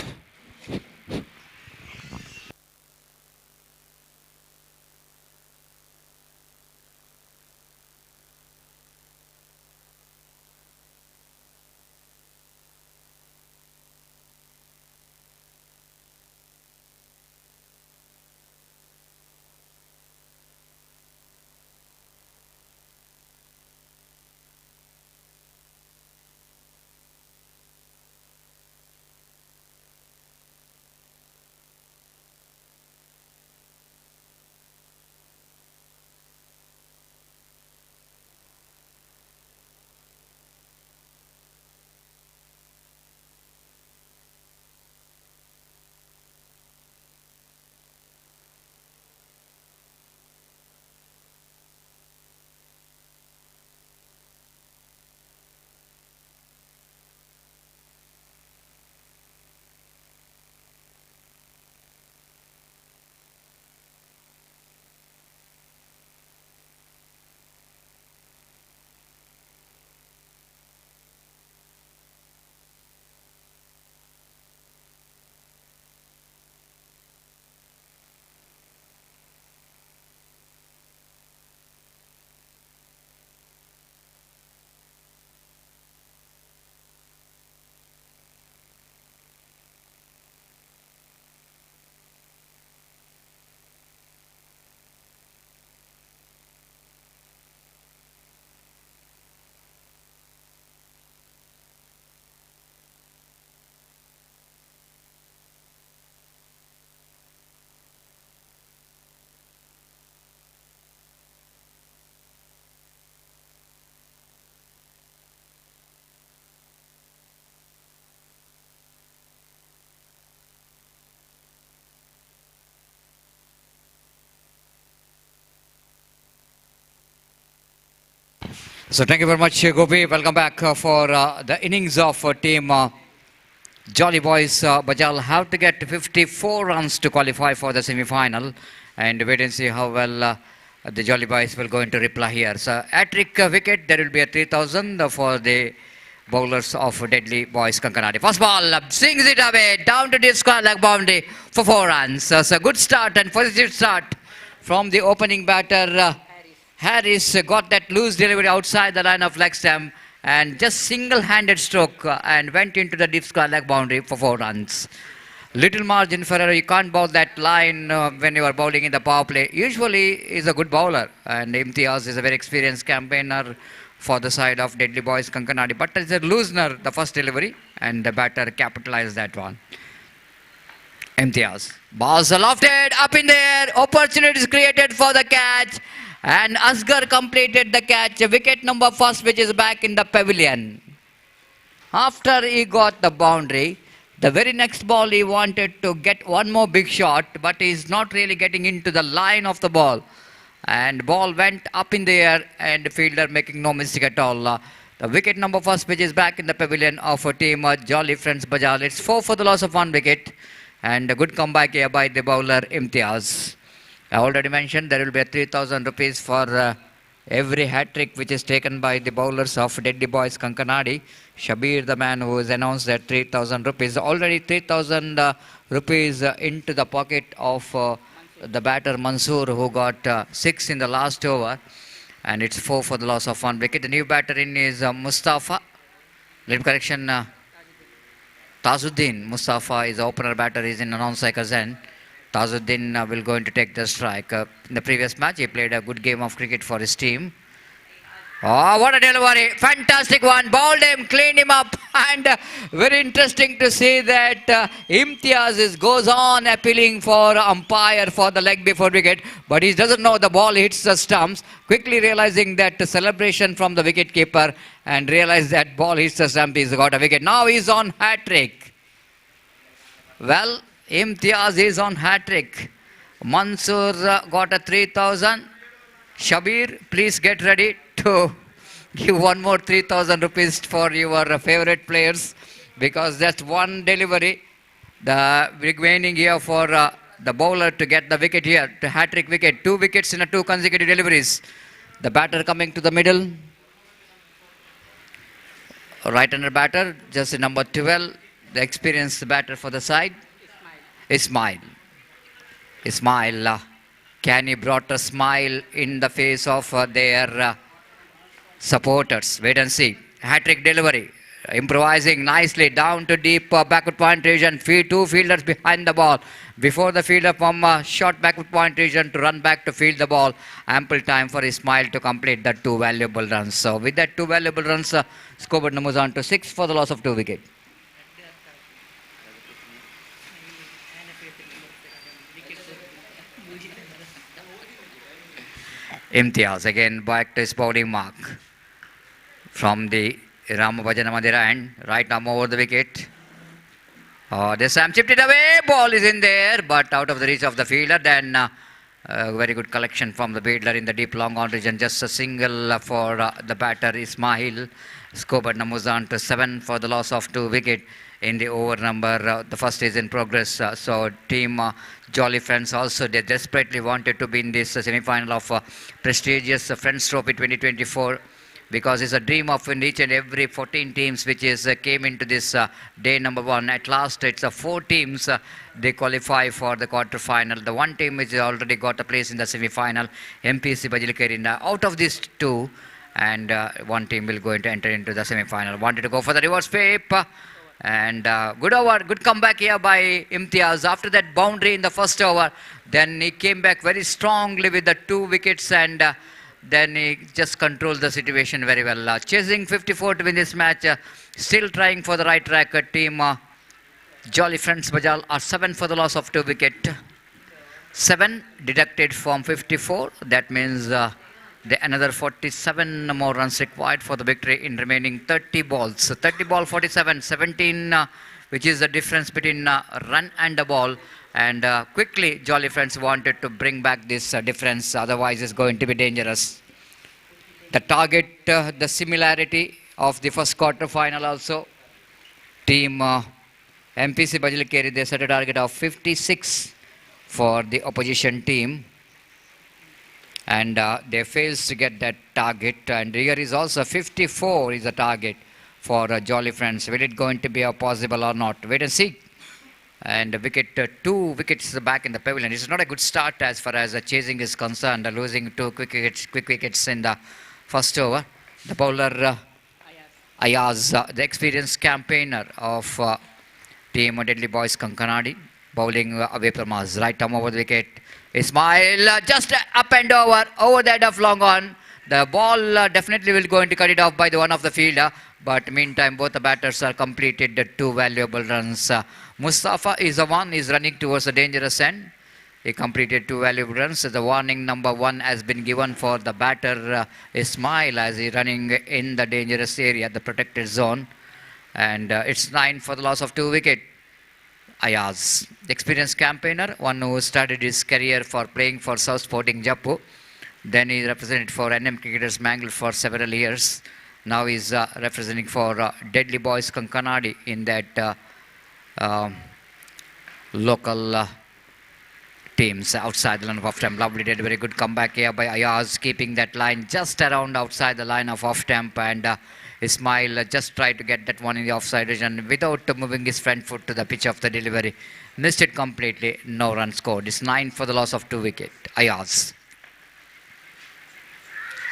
So thank you very much, Gopi. Welcome back for the innings of team Jolly Boys. Bajal have to get 54 runs to qualify for the semi-final, and wait and see how well the Jolly Boys will going to reply here. So hat-trick wicket, there will be a 3,000 for the bowlers of Deadly Boys Kankanadi. First ball, swings it away, down to the square leg boundary for 4 runs. So good start and positive start from the opening batter. Harris got that loose delivery outside the line of leg stump and just single-handed stroke and went into the deep square leg boundary for 4 runs. Little margin for error. You can't bowl that line when you are bowling in the power play. Usually is a good bowler, and Imtiaz is a very experienced campaigner for the side of Deadly Boys Kankanadi. But it's a loosener, the first delivery, and the batter capitalized that one. Imtiaz. Balls are lofted, up in the air. Opportunities created for the catch. And Asgar completed the catch. Wicket number first, which is back in the pavilion. After he got the boundary, the very next ball he wanted to get one more big shot, but he's not really getting into the line of the ball. And ball went up in the air, and the fielder making no mistake at all. The wicket number first, which is back in the pavilion of a team Jolly Friends Bajal. It's 4 for the loss of 1 wicket. And a good comeback here by the bowler Imtiaz. I already mentioned there will be a 3,000 rupees for every hat-trick which is taken by the bowlers of Deadly Boys Kankanadi. Shabir, the man who has announced that 3,000 rupees. Already 3,000 rupees into the pocket of the batter Mansoor, who got 6 in the last over. And it's 4 for the loss of 1 wicket. The new batter in is Mustafa. Little correction, Tazuddin. Mustafa is the opener batter. He is in a non-striker's end. Tazuddin will going to take the strike. In the previous match, he played a good game of cricket for his team. Oh, what a delivery. Fantastic one. Bowled him, cleaned him up. And very interesting to see that Imtiaz goes on appealing for umpire for the leg before wicket. But he doesn't know the ball hits the stumps. Quickly realizing that the celebration from the wicket keeper and realize that ball hits the stump. He's got a wicket. Now he's on hat-trick. Well, Imtiaz is on hat-trick. Mansoor got a 3,000. Shabir, please get ready to give one more 3,000 rupees for your favorite players, because that's one delivery. The remaining here for the bowler to get the wicket here, to hat-trick wicket. 2 wickets in 2 consecutive deliveries. The batter coming to the middle. Right-hander batter, just number 12. The experienced batter for the side. Ismail. Can he brought a smile in the face of their supporters? Wait and see. Hat-trick delivery. Improvising nicely down to deep backward point region. 2 fielders behind the ball. Before the fielder from short backward point region to run back to field the ball. Ample time for Ismail to complete that 2 valuable runs. So with that 2 valuable runs, scoreboard moves on to 6 for the loss of 2 wickets. Imtiaz again back to his bowling mark from the Ramabhajana Mandira end. Right arm over the wicket. This time chipped it away. Ball is in there, but out of the reach of the fielder. Then very good collection from the fielder in the deep long on region. Just a single for the batter Ismail. Scoreboard moves on to 7 for the loss of 2 wicket in the over number. The first is in progress. So team Jolly Friends also, they desperately wanted to be in this semi-final of prestigious Friends Trophy 2024, because it's a dream of each and every 14 teams which is came into this day number 1. At last, it's 4 teams they qualify for the quarter-final. The 1 team which already got a place in the semi-final, MPC Bajilkeri. Out of these 2, and 1 team will go to enter into the semi-final. Wanted to go for the reverse sweep. And good over, good comeback here by Imtiaz. After that boundary in the first over, then he came back very strongly with the 2 wickets, and then he just controlled the situation very well. Chasing 54 to win this match, still trying for the right track. Team Jolly Friends Bajal are 7 for the loss of 2 wickets. 7 deducted from 54. That means another 47 more runs required for the victory in remaining 30 balls. 30 ball, 47, 17, which is the difference between run and a ball. And quickly, Jolly Friends wanted to bring back this difference, otherwise it's going to be dangerous. The target, the similarity of the first quarter final also. Team MPC Bajalikeri, they set a target of 56 for the opposition team. And they fails to get that target. And here is also 54 is the target for Jolly Friends. Will it going to be possible or not? Wait and see. And wicket, 2 wickets back in the pavilion. It's not a good start as far as chasing is concerned. Losing 2 quick wickets in the first over. The bowler Ayaz, the experienced campaigner of team Deadly Boys Kankanadi, bowling away from us. Right arm over the wicket. Ismail just up and over the head of long on. The ball definitely will going to cut it off by the one of the fielder. But meantime, both the batters are completed the 2 valuable runs. Mustafa is the one is running towards the dangerous end. He completed 2 valuable runs. The warning number 1 has been given for the batter Ismail as he running in the dangerous area, the protected zone. And it's 9 for the loss of 2 wickets. Ayaz, the experienced campaigner, one who started his career for playing for South Sporting Jaipur. Then he represented for NM Cricketers Mangalore for several years. Now he's representing for Deadly Boys Kankanadi in that local teams outside the line of off-stump. Lovely did a very good comeback here by Ayaz, keeping that line just around outside the line of off-stump, and Ismail just tried to get that one in the offside region without moving his front foot to the pitch of the delivery. Missed it completely, no run scored. It's 9 for the loss of 2 wickets. Ayaz.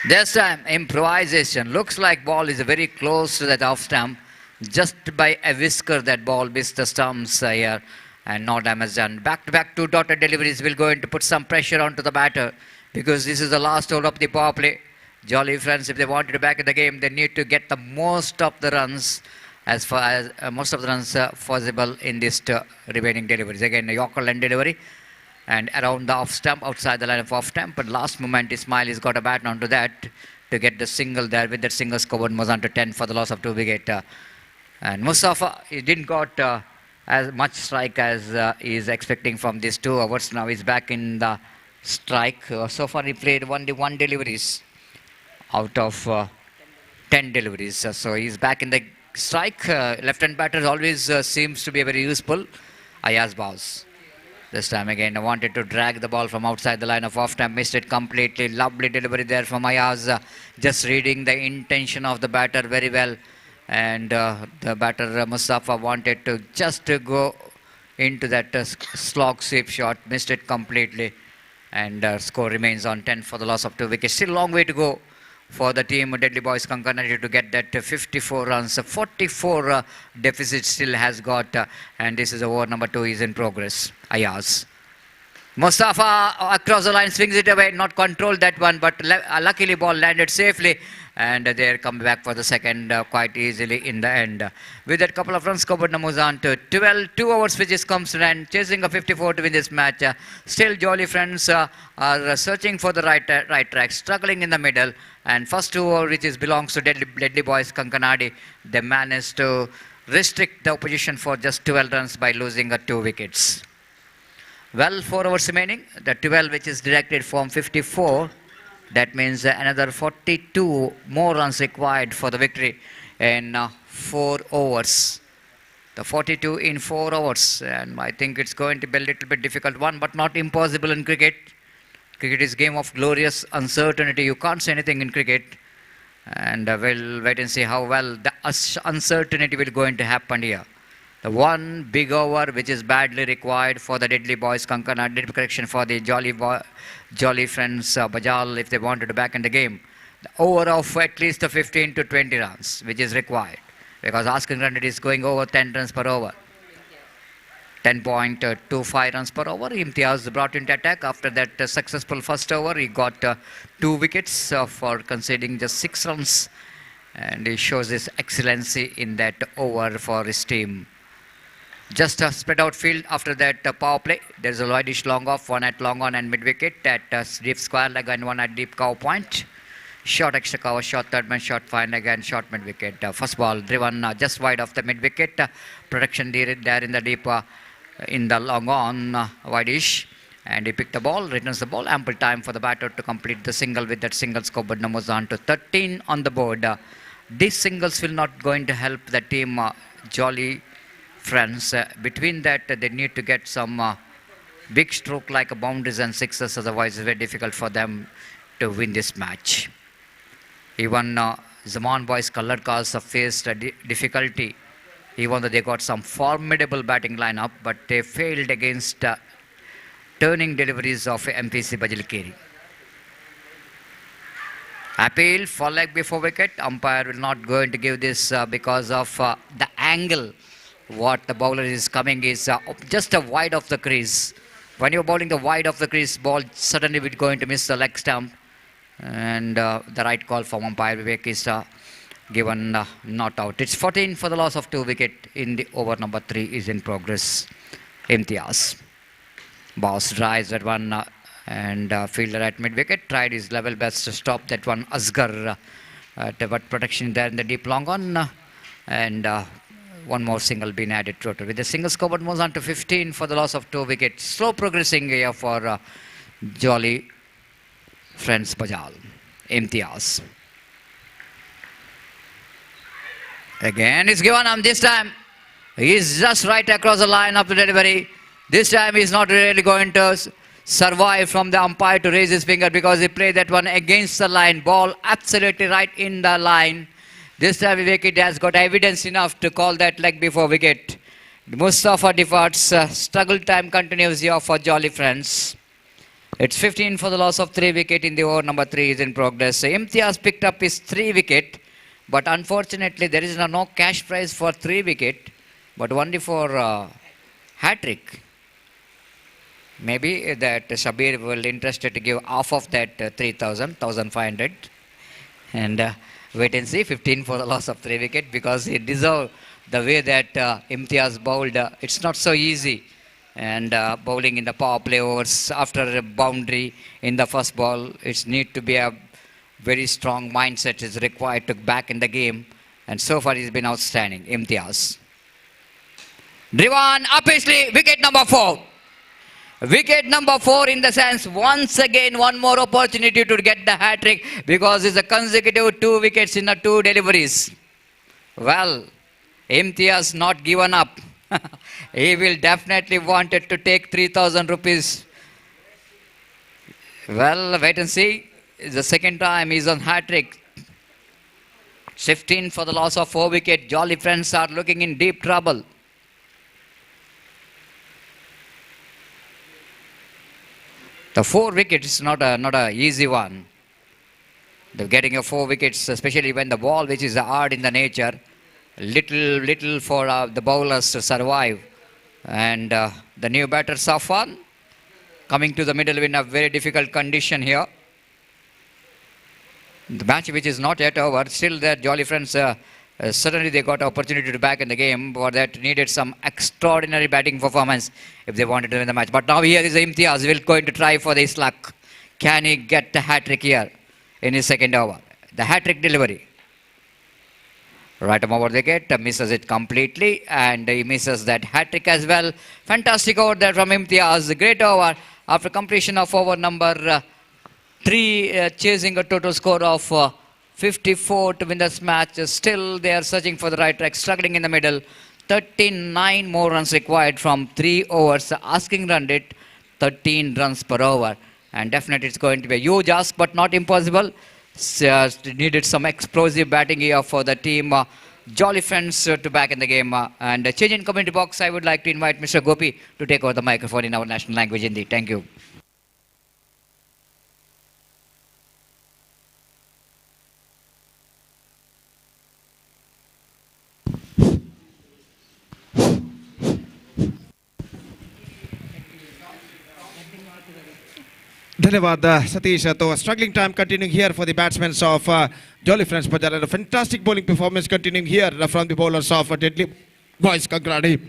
This time, improvisation. Looks like ball is very close to that off-stump. Just by a whisker, that ball missed the stumps here. And no damage done. Back-to-back 2 dotted deliveries will go in to put some pressure onto the batter, because this is the last over of the power play. Jolly Friends, if they wanted to back in the game, they need to get the most of the runs as far as most of the runs possible in this remaining deliveries. Again, a Yorker land delivery and around the off stump, outside the line of off stump. But last moment, Ismail has got a bat onto that to get the single there. With that single scored, was on to 10 for the loss of 2 wickets. And Mustafa, he didn't got as much strike as he is expecting from these 2 overs. Now he's back in the strike. So far, he played only 1 deliveries out of 10 deliveries. So he's back in the strike. Left-hand batter always seems to be very useful. Ayaz bows. This time again, I wanted to drag the ball from outside the line of off-stump. Missed it completely. Lovely delivery there from Ayaz. Just reading the intention of the batter very well. And the batter Mustafa wanted to just go into that slog sweep shot. Missed it completely. And score remains on 10 for the loss of 2 wickets. Still a long way to go for the team Deadly Boys Kankanadi to get that 54 runs. 44 deficit still has got, and this is over number 2 is in progress. Ayaz. Mustafa across the line, swings it away, not controlled that one, but luckily ball landed safely, and there come back for the second quite easily in the end. With that couple of runs scored, moves on to 12, 2 overs which comes to end, chasing a 54 to win this match. Still Jolly Friends are searching for the right track, struggling in the middle, and first 2 over which belongs to Deadly Boys Kankanadi, they managed to restrict the opposition for just 12 runs by losing 2 wickets. Well, 4 overs remaining. The 12 which is directed from 54. That means another 42 more runs required for the victory in 4 overs. The 42 in 4 overs. And I think it's going to be a little bit difficult one, but not impossible in cricket. Cricket is a game of glorious uncertainty. You can't say anything in cricket. And we'll wait and see how well the uncertainty will going to happen here. The one big over which is badly required for the Deadly Boys Kankanadi, correction for the Jolly Friends Bajal if they wanted to back in the game. The over of at least 15 to 20 runs which is required, because asking run it is going over 10 runs per over. 10.25 runs per over. Imtiaz brought into attack after that successful first over. He got 2 wickets for conceding just 6 runs, and he shows his excellency in that over for his team. Just a spread out field after that power play. There's a widish long off, 1 at long on and mid wicket, at deep square leg and 1 at deep cover point. Short extra cover, short third man, short fine leg and short mid wicket. First ball driven just wide of the mid wicket. Protection there in the deep, in the long on, widish. And he picked the ball, returns the ball, ample time for the batter to complete the single. With that single, scoreboard numbers on to 13 on the board. These singles will not going to help the team Jolly Friends. Between that, they need to get some big stroke like boundaries and sixes, otherwise it's very difficult for them to win this match. Even Zaman boys colored cars have faced a difficulty, even though they got some formidable batting lineup, but they failed against turning deliveries of MPC Bajalikeri. Appeal for leg before wicket. Umpire will not going to give this because of the angle. What the bowler is coming is just a wide of the crease. When you're bowling the wide of the crease, ball suddenly will going to miss the leg stump. And the right call from umpire Vivek is given not out. It's 14 for the loss of 2 wicket in the over number 3 is in progress. Imtiaz. Boss drives that one and fielder at mid wicket tried his level best to stop that one. Asgar but protection there in the deep long on and one more single being added total. With the single scoreboard moves on to 15 for the loss of 2 wickets. Slow progressing here for Jolly Friends Bajal. Imtiaz. Again it's given him this time. He's just right across the line of the delivery. This time he's not really going to survive from the umpire to raise his finger because he played that one against the line. Ball absolutely right in the line. This time Vivek has got evidence enough to call that leg before wicket. Mustafa departs. Struggle time continues here for Jolly Friends. It's 15 for the loss of 3 wicket in the over number 3 is in progress. Imtiaz picked up his 3 wicket, but unfortunately there is no cash prize for 3 wicket, but only for hat-trick. Maybe that Shabir will interested to give half of that 3,000, 1,500 and wait and see. 15 for the loss of 3 wicket because he deserved the way that Imtiaz bowled. It's not so easy and bowling in the power play overs after a boundary in the first ball. It's need to be a very strong mindset is required to back in the game, and so far he's been outstanding. Imtiaz. Driven up his sleeve, wicket number 4. Wicket number 4 in the sense, once again, one more opportunity to get the hat-trick because it's a consecutive 2 wickets in the 2 deliveries. Well, Imtiaz not given up. He will definitely wanted to take 3,000 rupees. Well, wait and see. It's the second time he's on hat-trick. 15 for the loss of 4 wicket. Jolly Friends are looking in deep trouble. The 4 wickets is not a easy one. The getting a 4 wickets, especially when the ball which is hard in the nature, little for the bowlers to survive. And the new batter Safwan coming to the middle in a very difficult condition here. The match which is not yet over, still there Jolly Friends certainly they got opportunity to back in the game, but that needed some extraordinary batting performance if they wanted to win the match. But now here is Imtiaz will going to try for this luck. Can he get the hat-trick here in his second over? The hat-trick delivery. Right arm over the wicket, misses it completely and he misses that hat-trick as well. Fantastic over there from Imtiaz. Great over after completion of over number 3, chasing a total score of 54 to win this match. Still they are searching for the right track, struggling in the middle. 39 more runs required from 3 overs. Asking run rate 13 runs per over. And definitely it's going to be a huge ask, but not impossible. Needed some explosive batting here for the team. Jolly Friends to back in the game. And change in community box, I would like to invite Mr. Gopi to take over the microphone in our national language, Hindi. Thank you. धन्यवाद सतीश. तो struggling time continuing here for the batsmen of Jolly Friends Bajal, and a fantastic bowling performance continuing here from the bowlers of Deadly Boys Kagradi.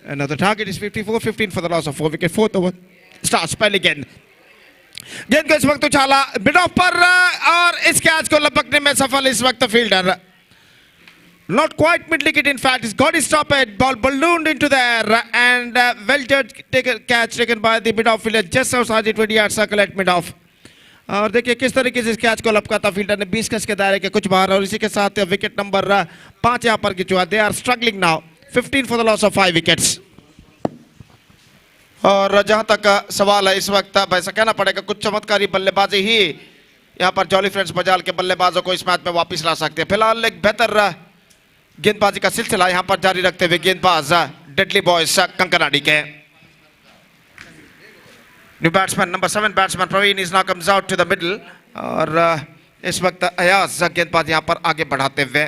And the target is 54-15 for the loss of 4 wicket. 4th over starts pehले गेंद. गेंद को इस वक्त उछाला mid of पर और इस catch को लपकने में सफल इस वक्त fielder. Not quite mid-wicket, in fact. He's got his stop at ball ballooned into the air and catch taken by the mid-off fielder just outside the 20-yard circle at mid-off. और देखिए किस तरीके से इस कैच को लपका था fielder ने 20 गज के दायरे के कुछ बाहर और इसी के साथ विकेट नंबर 5 यहाँ पर गिरा। They are struggling now 15 for the loss of 5 wickets. और जहां तक सवाल है इस वक्त वैसा कहना पड़ेगा कुछ चमत्कारी बल्लेबाजी ही यहाँ पर जॉली फ्रेंड्स बजाल के बल्लेबाजों को इस मैच में वापस ला सकते हैं। फिलहाल एक बेहतर गेंदबाजी का सिलसिला यहाँ पर जारी रखते हुए गेंदबाज डेडली बॉयज कंकनाडी के। New batsman number 7 batsman Praveen is now comes out to the middle और इस वक्त अयाज गेंदबाज यहाँ पर आगे बढ़ाते हुए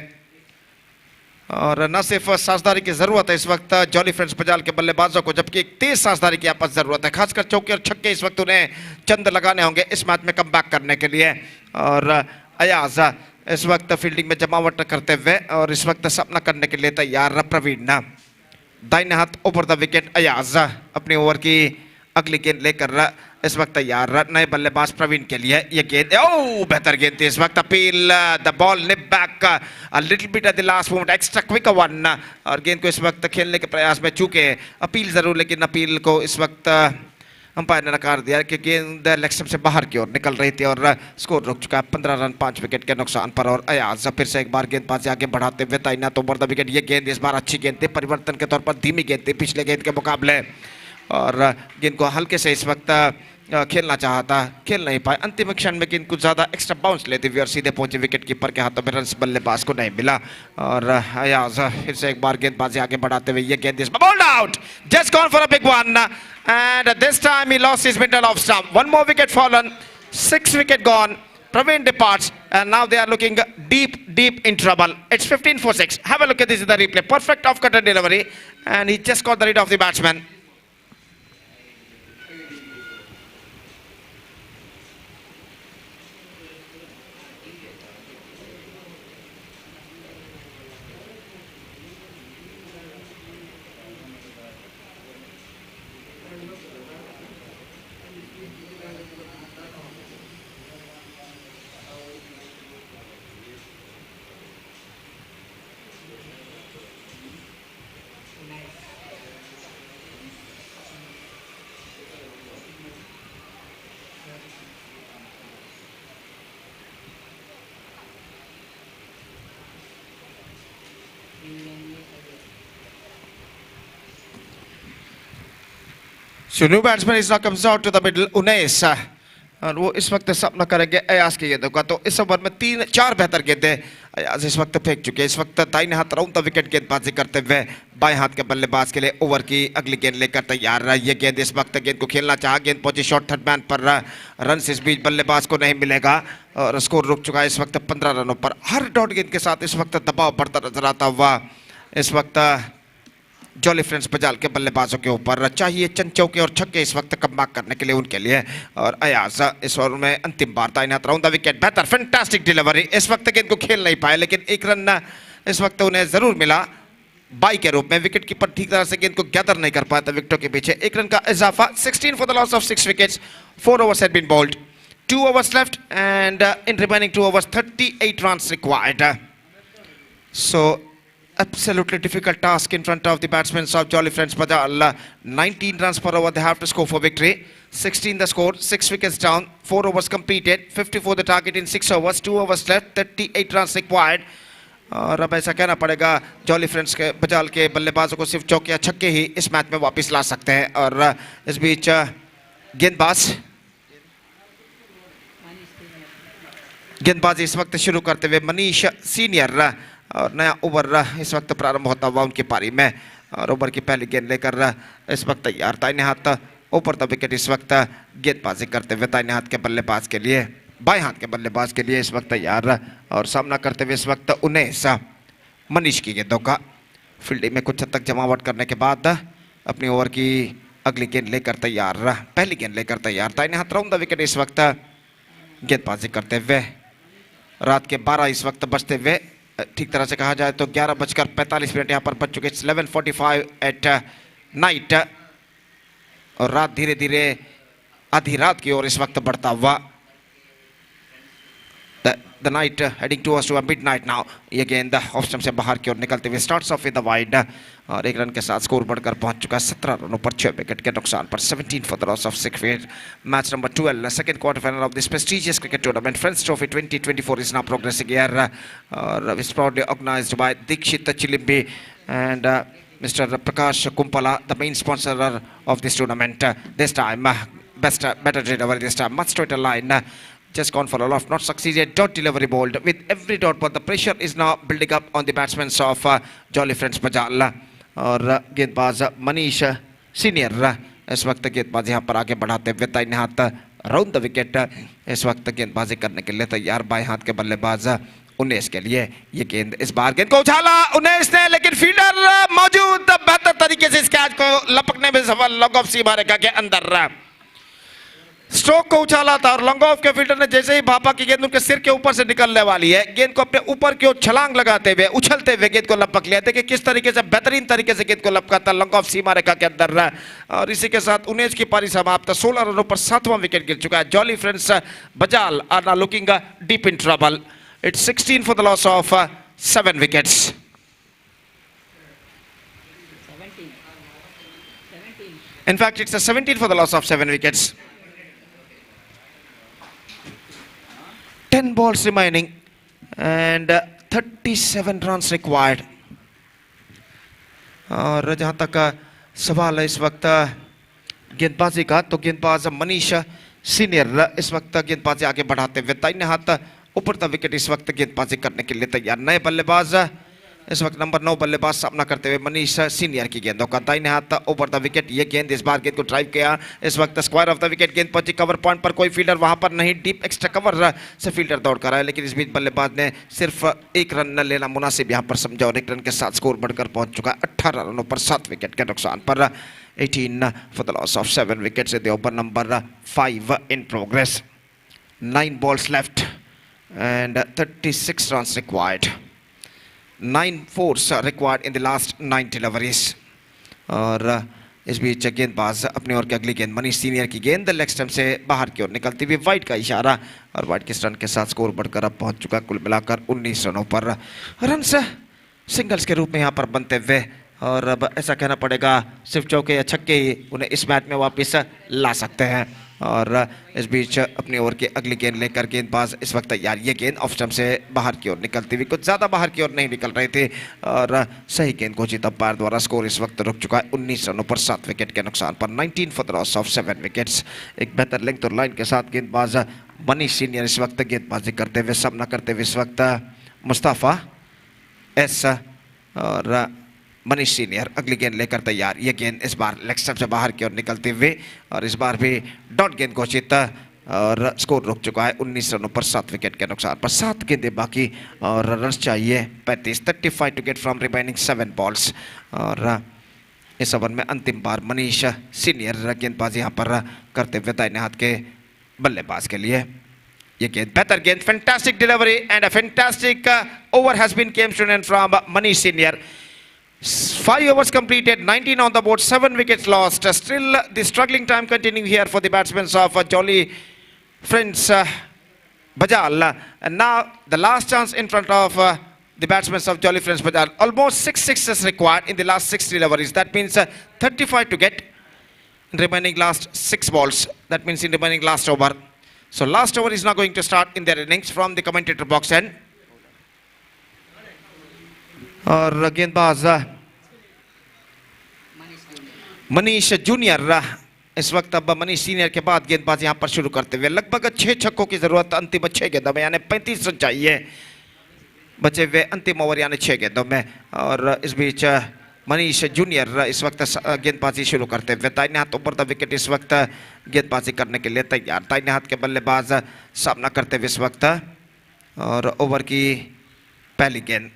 और न सिर्फ साझदारी की जरूरत है इस वक्त जॉली फ्रेंड्स बजाल के बल्लेबाजों को जबकि एक तेज साझदारी की यहाँ पर जरूरत है। खासकर चौके और छक्के इस वक्त उन्हें चंद लगाने होंगे इस मैच में कमबैक करने के लिए। और अयाज इस वक्त फील्डिंग में जमावट करते हुए और इस वक्त सामना करने के लिए तैयार प्रवीण। दाहिने हाथ ओवर द विकेट अयाज अपनी ओवर की अगली गेंद लेकर इस वक्त तैयार नए बल्लेबाज प्रवीण के लिए ये गेंद बेहतर गेंद थी इस वक्त। Appeal the ball nib back a little bit at the last moment extra quick one और गेंद को इस वक्त खेलने के प्रयास में चूके अपील जरूर लेकिन अपील को इस वक्त अंपायर ने नकार दिया कि गेंद लेग स्टंप से बाहर की ओर निकल रही थी और स्कोर रुक चुका है 15 रन 5 विकेट के नुकसान पर। और अयाज फिर से एक बार गेंदबाजी आगे बढ़ाते हुए दाहिना तो ओवर द विकेट ये गेंद इस बार अच्छी गेंद थी परिवर्तन के तौर पर धीमी गेंद थी पिछले गेंद के मुकाबले और गेंद को हल्के से इस वक्त खेलना चाहता खेल नहीं पाए अंतिम क्षण में गेंद कुछ ज्यादा एक्स्ट्रा बाउंस लेते हुए और सीधे पहुंचे विकेट कीपर के हाथों में रन बल्लेबाज को नहीं मिला। और अयाज फिर से एक बार गेंदबाजी आगे बढ़ाते हुए ये गेंद bowled out just gone for a big one and this time he lost his middle of stump. One more wicket fallen 6 wicket gone. Praveen departs and now they are looking deep in trouble. It's 15 for 6. Have a look at this in the replay. Perfect off cutter delivery and he just got the rid of the batsman. So new batsman is now comes out to the middle उन्नीस और वो इस वक्त सामना करेंगे अयाज की गेंदों का। तो इस ओवर में 3-4 बेहतर गेंदें अयाज इस वक्त फेंक चुके हैं। इस वक्त दाहिने हाथ राउंड द विकेट गेंदबाजी करते हुए बाएं हाथ के बल्लेबाज के लिए ओवर की अगली गेंद लेकर तैयार रहा। ये गेंद इस वक्त गेंद को खेलना चाहा गेंद पहुंची शॉर्ट थर्ड मैन पर रन इस बीच बल्लेबाज को नहीं मिलेगा और स्कोर रुक चुका है इस वक्त 15 रनों पर। हर डॉट गेंद के साथ इस वक्त दबाव बढ़ता नजर आता हुआ इस वक्त जॉली फ्रेंड्स बजाल के बल्लेबाजों के ऊपर चाहिए चंद चौके और छक्के इस वक्त कमबैक करने के लिए उनके लिए। और अयाज इस ओवर में अंतिम बार दाहिने हाथ राउंड द विकेट बेहतर फैंटास्टिक डिलीवरी। इस वक्त गेंद को खेल नहीं पाए लेकिन एक रन इस वक्त उन्हें जरूर मिला बाई के रूप में। विकेट कीपर ठीक तरह से गेंद को गैदर नहीं कर पाया था विकेटों के पीछे। एक रन का इजाफा 16 for the loss of 6 wickets. 4 overs had been bowled, 2 overs left and in remaining 2 overs 38 runs required. So absolutely difficult task in front of the batsmen of Jolly Friends Bajal. 19 runs per over they have to score for victory. 16 the score, 6 wickets down, 4 overs completed, 54 the target in 6 overs, 2 overs left, 38 runs required. और अब ऐसा कहना पड़ेगा jolly friends के बजाल के बल्लेबाजों को सिर्फ चौके या छक्के ही इस मैच में वापस ला सकते हैं। और इस बीच गेंदबाजी इस वक्त शुरू करते हुए मनीष सीनियर और नया ओवर इस वक्त प्रारंभ होता हुआ उनकी पारी में। और ओवर की पहली गेंद लेकर इस वक्त तैयार दाहिने हाथ ऊपर द विकेट इस वक्त गेंदबाजी करते हुए दाहिने हाथ के बल्लेबाज के लिए बाएं हाथ के बल्लेबाज के लिए इस वक्त तैयार और सामना करते हुए इस वक्त 19 मनीष की गेंदों का। फील्डिंग में कुछ हद तक जमावट करने के बाद अपनी ओवर की अगली गेंद लेकर तैयार पहली गेंद लेकर तैयार दाहिने हाथ राउंड द विकेट इस वक्त गेंदबाजी करते हुए। रात के 12 इस वक्त बजते हुए ठीक तरह से कहा जाए तो 11:45 यहाँ पर बच चुके। 11:45 एट नाइट और रात धीरे धीरे आधी रात की ओर इस वक्त बढ़ता हुआ the night heading towards to a midnight now. ये गेंद ऑफ स्टंप से बाहर की ओर निकलते हुए starts of with the wide और 1 रन के साथ स्कोर बढ़कर पहुंच चुका है 17 रनों पर 6 विकेट के नुकसान पर 17 for the loss of 6 wicket. Match number 12, second quarterfinal of this prestigious cricket tournament, Friends Trophy 2024 is now progressing here. It's proudly organized by Dikshit Chilimbi and Mr. Prakash Kumpala, the main sponsor of this tournament. This time, better delivery this time, much straighter line. Just gone for a loft, not succeeded. Dot delivery bowled with every dot, but the pressure is now building up on the batsmen of Jolly Friends Bajal. और गेंदबाज Manish senior इस वक्त गेंदबाज यहाँ पर आगे बढ़ाते हुए दाहिने हाथ राउंड द विकेट इस वक्त गेंदबाजी करने के लिए तैयार बाएं हाथ के बल्लेबाज 19 के लिए ये गेंद इस बार गेंद को उछाला 19 ने लेकिन फील्डर मौजूद बेहतर तरीके से इस कैच को लपकने में सफल लॉन्ग ऑफ सीमा रेखा के अंदर स्ट्रोक को उछाला था और लॉन्ग ऑफ के फील्डर ने जैसे ही भापा की गेंद उनके सिर के ऊपर से निकलने वाली है गेंद को अपने ऊपर की ओर छलांग लगाते हुए उछलते हुए गेंद को लपक लिया देखिए किस तरीके से बेहतरीन तरीके से गेंद को लपकाता लॉन्ग ऑफ सीमा रेखा के अंदर और इसी के साथ 19 की पारी समाप्त 16 रनों पर 7वां विकेट गिर चुका है jolly friends Bajal are now looking deep in trouble it's 16 for the loss of 7 wickets in fact it's a 17 for the loss of 7 wickets 10 balls remaining and 37 runs required. और जहाँ तक सवाल है इस वक्त गेंदबाजी का तो गेंदबाज मनीष सीनियर इस वक्त गेंदबाजी आगे बढ़ाते हुए दाहिने हाथ ऊपर द विकेट इस वक्त गेंदबाजी करने के लिए तैयार नए बल्लेबाज इस वक्त नंबर 9 बल्लेबाज सामना करते हुए मनीष सीनियर की गेंदों का दाहिने हाथ ओवर द विकेट ये गेंद इस बार गेंद को ड्राइव किया इस वक्त स्क्वायर ऑफ द विकेट गेंद पहुंची कवर पॉइंट पर कोई फील्डर वहां पर नहीं डीप एक्स्ट्रा कवर से फील्डर दौड़ कर आया लेकिन इस बीच बल्लेबाज ने सिर्फ 1 रन न लेना मुनासिब यहां पर समझा और 1 रन के साथ स्कोर बढ़कर पहुंच चुका है 18 रनों पर 7 विकेट के नुकसान पर 18 for the loss of 7 wickets in the over number 5 in progress 9 balls left and 36 runs required 9 fours required in the last 9 deliveries और इस बीच गेंदबाज अपने ओर की अगली गेंद मनीष सीनियर की गेंद लेग स्टंप से बाहर की ओर निकलती हुई वाइड का इशारा और वाइड के रन के साथ स्कोर बढ़कर अब पहुंच चुका कुल मिलाकर 19 रनों पर रन्स सिंगल्स के रूप में यहां पर बनते हुए और अब ऐसा कहना पड़ेगा सिर्फ चौके या छक्के ही उन्हें इस मैच में वापस ला सकते हैं और इस बीच अपनी ओर की अगली गेंद लेकर गेंदबाज इस वक्त तैयार ये गेंद ऑफ स्टंप से बाहर की ओर निकलती हुई कुछ ज़्यादा बाहर की ओर नहीं निकल रही थी और सही गेंद घोषित अंपायर द्वारा स्कोर इस वक्त रुक चुका है 19 रनों पर 7 विकेट के नुकसान पर 19 for the loss of 7 wickets एक बेहतर लेंथ और लाइन के साथ गेंदबाज मनीष सीनियर इस वक्त गेंदबाजी करते हुए सामना करते हुए इस वक्त मुस्ताफा एस और मनीष सीनियर अगली गेंद लेकर तैयार ये गेंद इस बार लेग स्टंप से बाहर की ओर निकलते हुए और इस बार भी डॉट गेंद घोषित और स्कोर रुक चुका है 19 रनों पर 7 विकेट के नुकसान पर 7 गेंदें बाकी और रन्स चाहिए 35 to get from remaining 7 balls और इस ओवर में अंतिम बार मनीष सीनियर गेंदबाजी यहाँ पर करते हुए दाहिने हाथ के बल्लेबाज के लिए ये गेंद बेहतर गेंद fantastic delivery and a fantastic over has been came student from Manish senior 5 overs completed, 19 on the board, 7 wickets lost. Still the struggling time continuing here for the batsmen of Jolly Friends Bajal. And now the last chance in front of the batsmen of Jolly Friends Bajal. Almost 6 sixes required in the last 6 deliveries. That means 35 to get in remaining last 6 balls. That means in remaining last over. So last over is now going to start in their innings from the commentator box end. और गेंदबाज Manish junior इस वक्त अब Manish senior के बाद गेंदबाज यहां पर शुरू करते हुए लगभग 6 छक्कों की जरूरत अंतिम 6 गेंदों में यानी 35 रन चाहिए बचे हुए अंतिम ओवर यानी 6 गेंदों में और इस बीच मनीष जूनियर इस वक्त गेंदबाजी शुरू करते हुए दाहिने हाथ ऊपर द विकेट इस वक्त गेंदबाजी करने के लिए तैयार दाहिने हाथ के बल्लेबाज सामना करते हुए इस वक्त और ओवर की पहली गेंद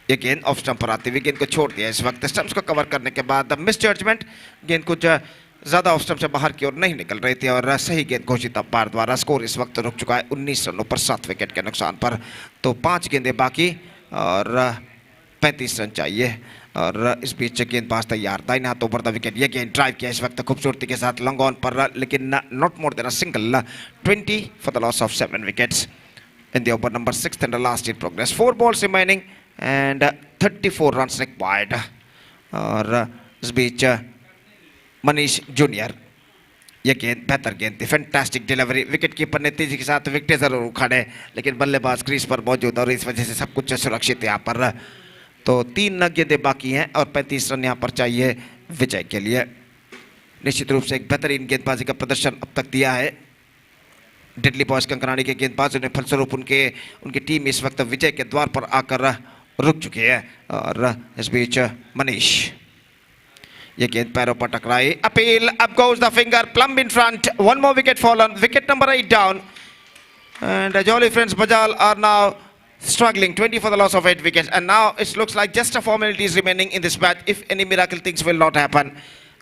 ये गेंद ऑफ स्टंप पर आती हुई गेंद को छोड़ दिया इस वक्त स्टंप्स को कवर करने के बाद मिस जजमेंट गेंद कुछ ज़्यादा ऑफ स्टंप से बाहर की ओर नहीं निकल रही थी और सही गेंद घोषित अंपायर द्वारा स्कोर इस वक्त रुक चुका है 19 रनों पर 7 विकेट के नुकसान पर तो 5 गेंदें बाकी और 35 रन चाहिए और इस बीच गेंदबाज तैयार दाहिने हाथ ओवर द विकेट ये गेंद ड्राइव किया इस वक्त खूबसूरती के साथ लॉन्ग ऑन पर लेकिन not more than a single 20 for the loss of 7 wickets in the over number 6th and the last in progress. 4 balls remaining and 34 runs required. और इस बीच मनीष जूनियर ये गेंद बेहतर गेंद थी, फैंटास्टिक डिलीवरी, विकेट कीपर ने तेजी के साथ विकेट जरूर उखाड़े लेकिन बल्लेबाज क्रीज पर मौजूद और इस वजह से सब कुछ सुरक्षित यहाँ पर। तो 3 गेंदें बाकी हैं और 35 रन यहाँ पर चाहिए विजय के लिए। निश्चित रूप से एक बेहतरीन गेंदबाजी का प्रदर्शन अब तक दिया है डेडली बॉयज कंकराड़ी के गेंदबाजों ने, फलस्वरूप उनकी टीम इस वक्त विजय के द्वार पर आकर रुक चुकी है। और इस बीच मनीष ये गेंद पैरों पर टकराई, appeal, up goes the finger, plum in front, 1 more wicket fallen, wicket number 8 down and Jolly Friends Bajal are now struggling, 20 for the loss of 8 wickets and now it looks like just a formality is remaining in this match if any miracle things will not happen.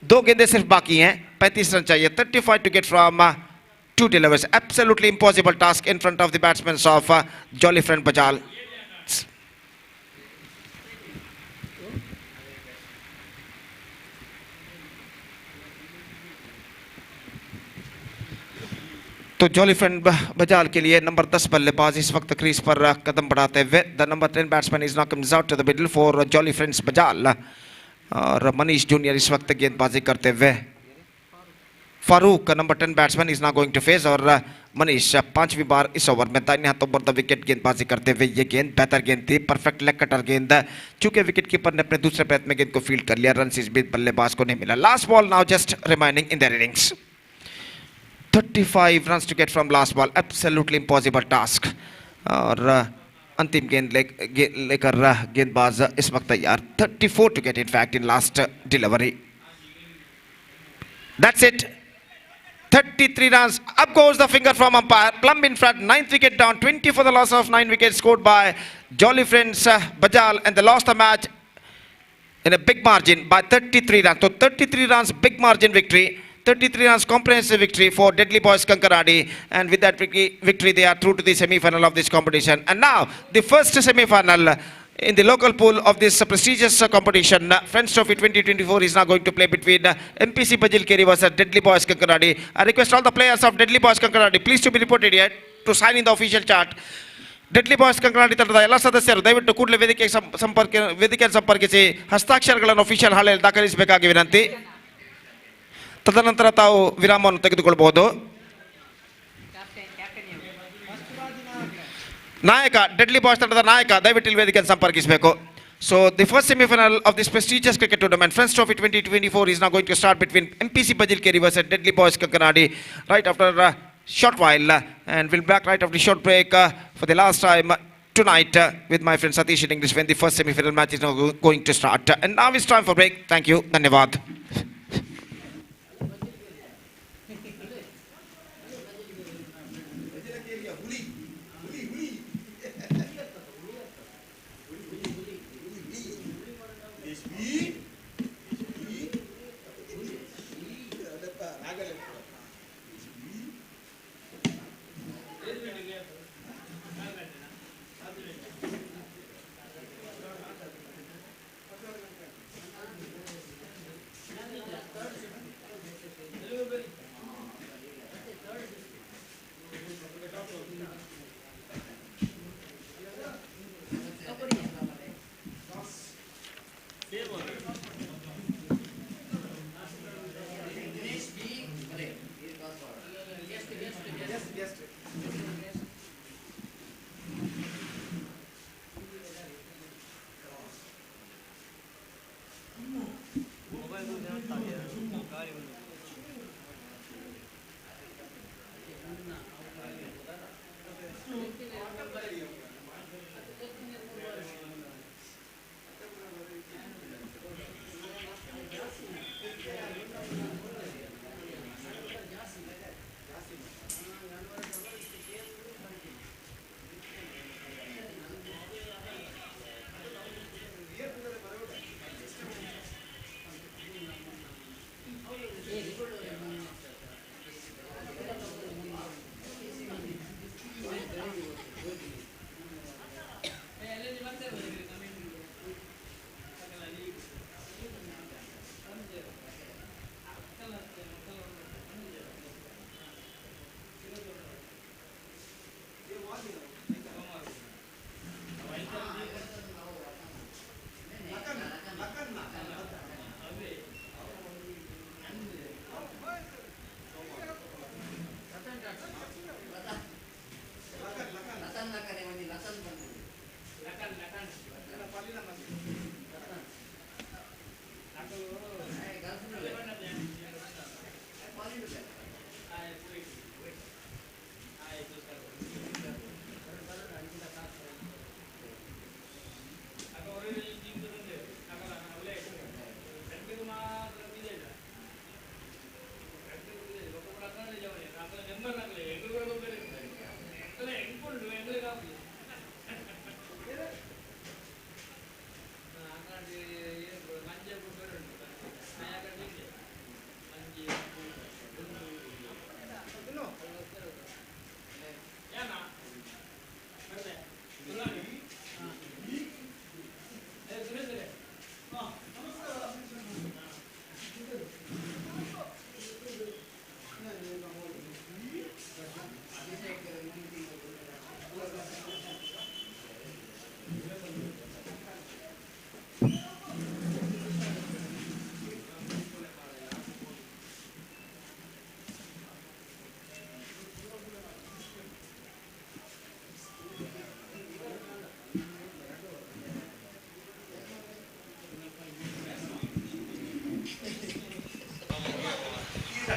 2 गेंदें सिर्फ बाकी हैं, 35 run चाहिए, 35 to get from 2 deliveries, absolutely impossible task in front of the batsmen of Jolly Friend Bajal. तो jolly friend बजाल के लिए number 10 बल्लेबाज इस वक्त क्रीज पर कदम बढ़ाते हुए, the number 10 batsman is now comes out to the middle for jolly friends Bajal और मनीष जूनियर इस वक्त गेंदबाजी करते हुए। Farooq number 10 batsman is now going to face और मनीष 5वीं बार इस ओवर में दाहिने हाथों पर द विकेट गेंदबाजी करते हुए। ये गेंद बेहतर गेंद थी, परफेक्ट लेग कटर गेंद, चूंकि विकेट कीपर ने अपने दूसरे प्रयत्न में गेंद को फील्ड कर लिया, रन इस बीच बल्लेबाज को नहीं मिला। Last ball now just remaining in their innings, 35 runs to get from last ball, absolutely impossible task और अंतिम गेंद लेकर गेंदबाज इस वक्त तैयार, 34 to get in fact in last delivery. That's it, 33 runs, up goes the finger from umpire, plumb in front, 9th wicket down, 20 for the loss of 9 wickets scored by Jolly Friends Bajal and they lost the match in a big margin by 33 runs. So 33 runs, big margin victory. 33 runs comprehensive victory for Deadly Boys Kankaradi and with that victory they are through to the semi-final of this competition. And now the first semi-final in the local pool of this prestigious competition, Friends Trophy 2024 is now going to play between MPC Bajilkeri versus Deadly Boys Kankaradi. I request all the players of Deadly Boys Kankaradi please to be reported here to sign in the official chart. Deadly boys Kankanadi ತಂಡದ ಎಲ್ಲ ಸದಸ್ಯರು ದಯವಿಟ್ಟು ಕೂಡಲೇ ವೇದಿಕೆ ಸಂಪರ್ಕಿಸಿ ಹಸ್ತಾಕ್ಷರಗಳನ್ನು official ಹಾಳೆಯಲ್ಲಿ ದಾಖಲಿಸಬೇಕಾಗಿ ವಿನಂತಿ. ತದನಂತರ ತಾವು ವಿರಾಮವನ್ನು ತೆಗೆದುಕೊಳ್ಳಬಹುದು. ನಾಯಕ ಡೆಡ್ಲಿ ಬಾಯ್ಸ್ ತಂಡದ ನಾಯಕ ದಯವಿಟ್ಟು ಇಲ್ಲಿ ವೇದಿಕೆಯನ್ನು ಸಂಪರ್ಕಿಸಬೇಕು. So the first semi-final of this prestigious cricket tournament, Friends Trophy 2024, is now going to start between MPC Bajilkeri versus Deadly Boys Kankaradi right after a short while, and we'll be back right after a short break for the last time tonight with my friend Satish in English when the first semi-final match is now going to start. And now it's time for break. Thank you. Dhanyavad.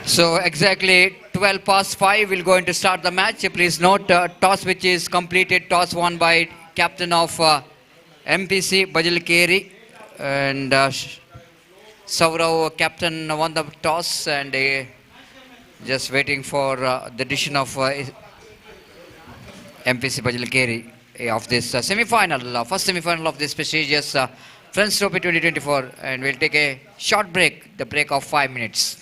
So exactly 12 past 5 we're going to start the match. Please note toss which is completed, toss won by captain of MPC Bajalkeri, and Saurav captain won the toss, and just waiting for the decision of MPC Bajalkeri of this semi-final, first semi-final of this prestigious Friends Trophy 2024, and we'll take a short break, the break of 5 minutes.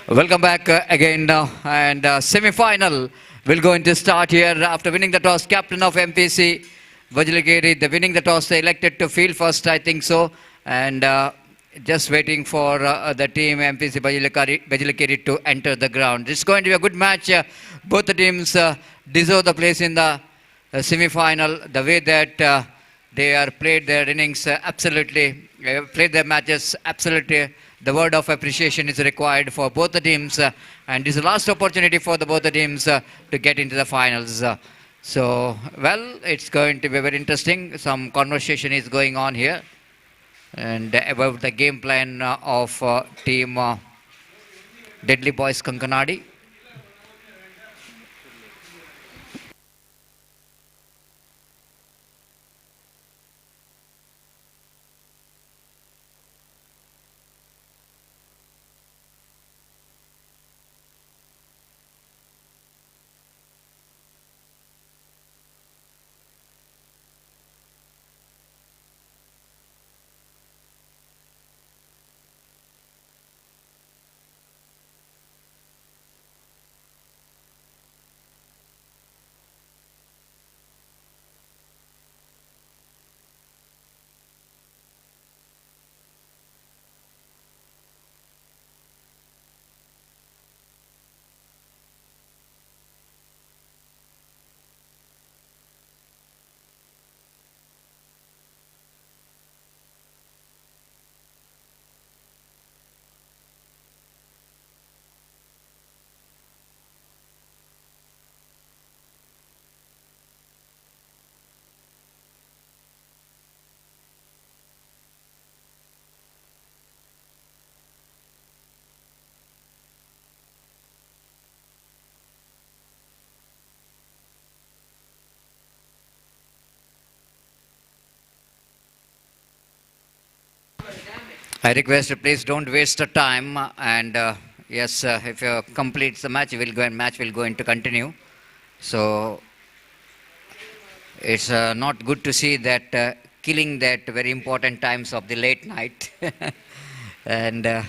Welcome back again now, and semi-final will going to start here after winning the toss. Captain of MPC, Vajilagiri, the winning the toss, they elected to field first, I think so, and just waiting for the team MPC Vajilagiri to enter the ground. It's going to be a good match. Both the teams deserve the place in the semi-final. The way that they are played their innings absolutely, played their matches absolutely. The word of appreciation is required for both the teams, and this is the last opportunity for both the teams to get into the finals. So, well, it's going to be very interesting. Some conversation is going on here, and about the game plan of team Deadly Boys Kankanadi. I request you please don't waste the time, and yes, if you complete the match, match will go into continue. So it's not good to see that killing that very important times of the late night, and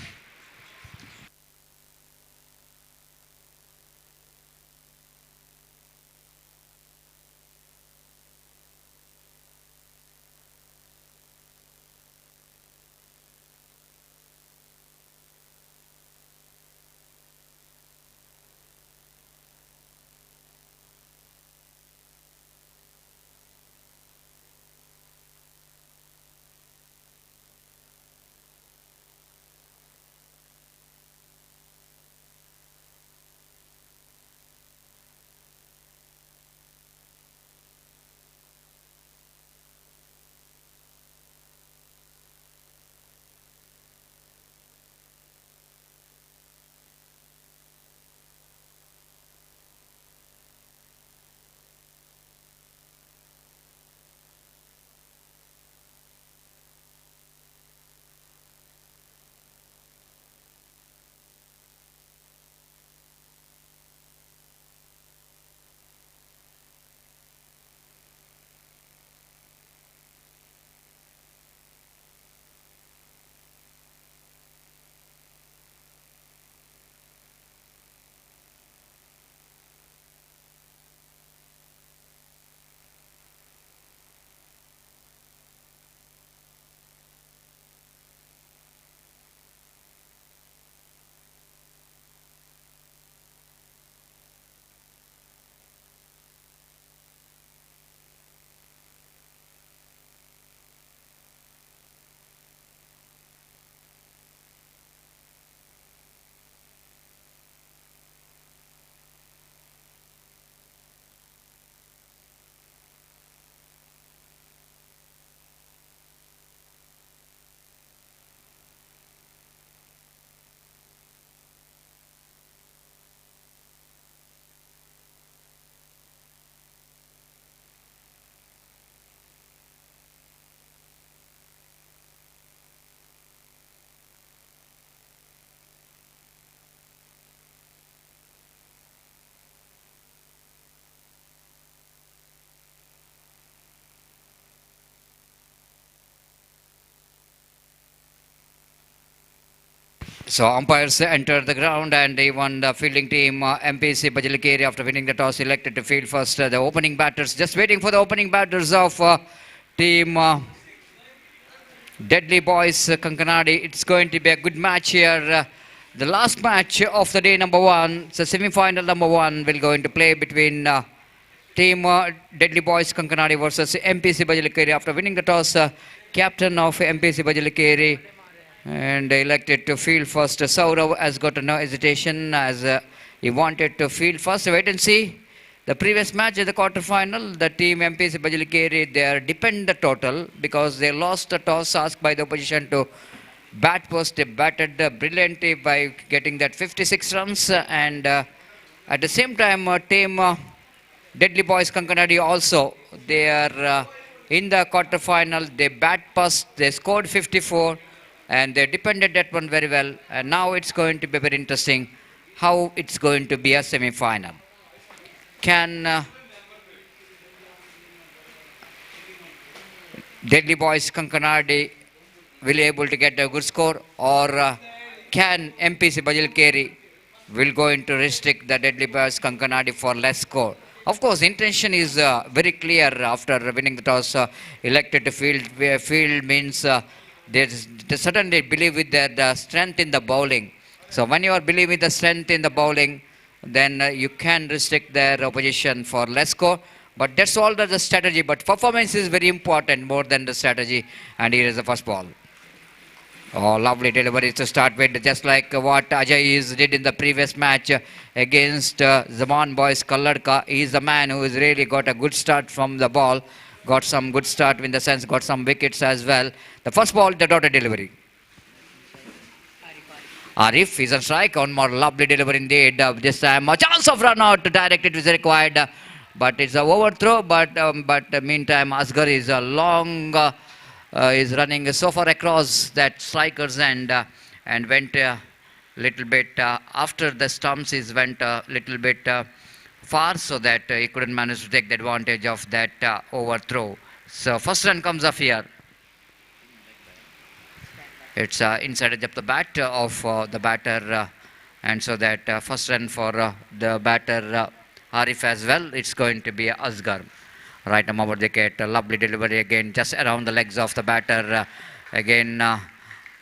So umpires enter the ground, and even the fielding team MPC Bajalikeri, after winning the toss, elected to field first. The opening batters, just waiting for the opening batters of team Deadly Boys Kankanadi. It's going to be a good match here. The last match of the day, number one, so semi-final number one, will go into play between team Deadly Boys Kankanadi versus MPC Bajalikeri. After winning the toss, captain of MPC Bajalikeri and elected to field first. Saurav has got no hesitation as he wanted to field first. Wait and see. The previous match in the quarterfinal, the team MPC Bajalikeri, they are depend the total because they lost the toss asked by the opposition to bat first. They batted brilliantly by getting that 56 runs, and at the same time team Deadly Boys Kankanadi also, they are in the quarterfinal. They bat first, they scored 54 and they defended that one very well, and now it's going to be very interesting how it's going to be a semi-final. Can Deadly Boys Kankanadi will able to get a good score, or can MPC Bajalikeri will going to restrict the Deadly Boys Kankanadi for less score? Of course, intention is very clear after winning the toss, elected to field. Field means they certainly believe with the strength in the bowling. So when you are believing the strength in the bowling, then you can restrict their opposition for less score. But that's all the strategy. But performance is very important more than the strategy. And here is the first ball. Oh, lovely delivery to start with, just like what Ajay did in the previous match against Zaman Boys Kalladka. He is the man who has really got a good start from the ball. Got some good start in the sense, got some wickets as well. The first ball, the dotted delivery. Arif is on strike. One more lovely delivery indeed. This time a chance of run out. Direct it is required. But it's a overthrow. But meantime Asghar is a long is running so far across that striker's end and went a little bit after the stumps. He went a little bit far, so that he couldn't manage to take the advantage of that overthrow. So first run comes off here. It's inside edge of the bat of the batter, and so that first run for the batter Arif as well. It's going to be Asghar. Right arm over the wicket, a lovely delivery again, just around the legs of the batter. Again,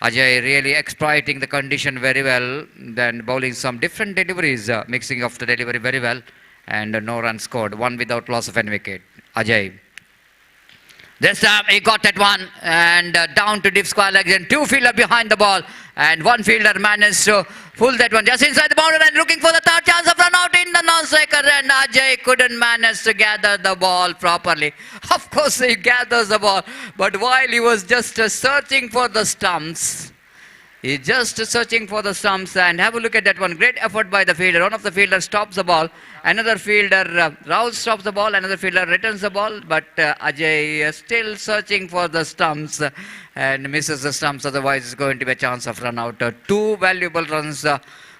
Ajay really exploiting the condition very well, then bowling some different deliveries, mixing of the delivery very well, and no run scored, one without loss of any wicket. Ajay. This time he got that one, and down to deep square legs, and two fielder behind the ball, and one fielder managed to pull that one just inside the boundary and looking for the third chance of run out in the non-striker, and Ajay couldn't manage to gather the ball properly. Of course he gathers the ball, but while he was just searching for the stumps, he's just searching for the stumps, and have a look at that one. Great effort by the fielder. One of the fielders stops the ball. Another fielder, Rahul stops the ball. Another fielder returns the ball. But Ajay is still searching for the stumps and misses the stumps. Otherwise, it's going to be a chance of run out. Two valuable runs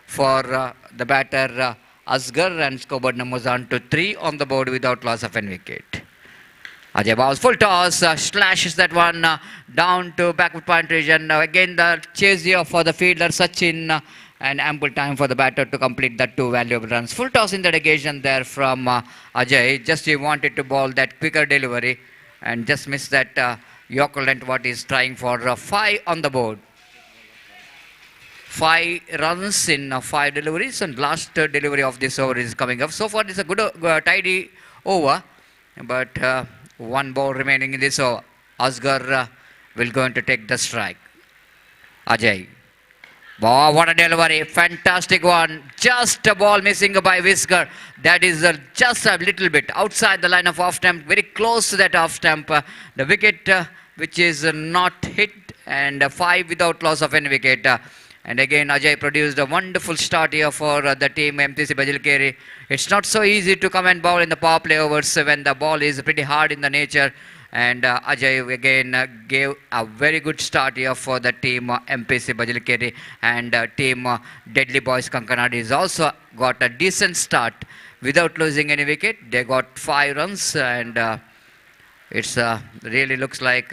for the batter Asghar, and scoreboard numbers on to 3 on the board without loss of any wicket. Ajay bowls full toss, slashes that one down to backward point region. Again the chase here for the fielder Sachin, and ample time for the batter to complete that 2 valuable runs. Full toss in that occasion there from Ajay. Just he wanted to bowl that quicker delivery and just missed that Yorker length what he's trying for. 5 on the board. 5 runs in 5 deliveries, and last delivery of this over is coming up. So far it's a good tidy over, but one ball remaining in this over. Asghar will going to take the strike. Ajay. Wow, what a delivery. Fantastic one. Just a ball missing by Whisker. That is just a little bit outside the line of off stump. Very close to that off stump. The wicket which is not hit, and 5 without loss of any wicket. And again Ajay produced a wonderful start here for the team MPC Bajalikeri. It's not so easy to come and bowl in the power play overs when the ball is pretty hard in the nature. And Ajay again gave a very good start here for the team MPC Bajalikeri, and team Deadly Boys Kankanadi has also got a decent start without losing any wicket. They got 5 runs, and it's really looks like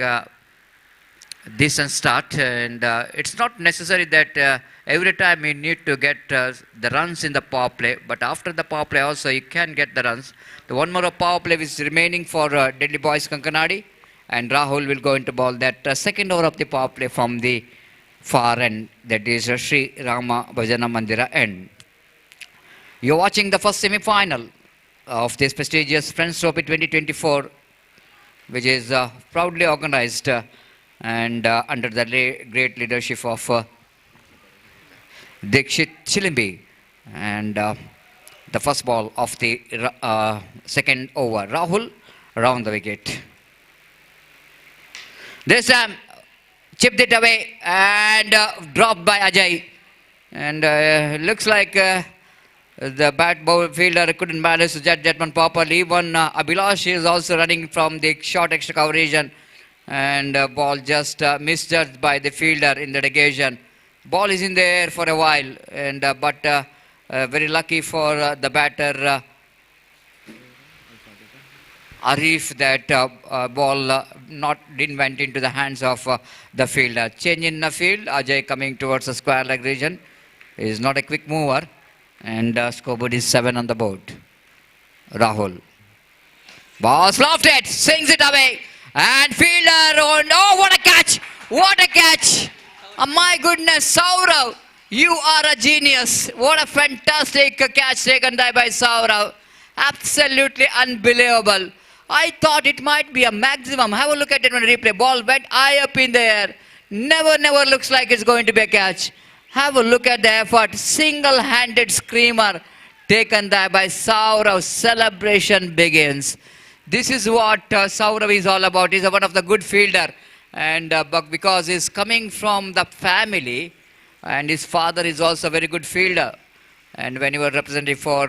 decent start, and it's not necessary that Every time you need to get the runs in the power play, but after the power play also you can get the runs. The one more of power play is remaining for Deadly Boys Kankanadi, and Rahul will go into ball that second over of the power play from the far end, that is Sri Rama Bhajana Mandira end. You're watching the first semi-final of this prestigious Friends Trophy 2024, which is proudly organized and under the great leadership of Dikshit Chilimbi. And the first ball of the second over, Rahul around the wicket. This time chipped it away and dropped by Ajay. And looks like the bat ball fielder couldn't manage to judge that one properly. Even Abhilash is also running from the short extra coverage, and ball just misjudged by the fielder in the occasion. Ball is in the air for a while, and but very lucky for the batter Arif that ball didn't went into the hands of the fielder. Change in the field. Ajay coming towards the square leg region is not a quick mover, and scoreboard is 7 on the board. Rahul. Ball lofted, swings it away, and fielder. Oh, what a catch! What a catch! Oh, my goodness, Saurav, you are a genius. What a fantastic catch taken there by Saurav. Absolutely unbelievable. I thought it might be a maximum. Have a look at it on replay. Ball went high up in the air. Never looks like it's going to be a catch. Have a look at the effort. Single-handed screamer taken there by Saurav. Celebration begins. This is what Saurav is all about. He's one of the good fielder. And because he's coming from the family, and his father is also a very good fielder. And when you were representing for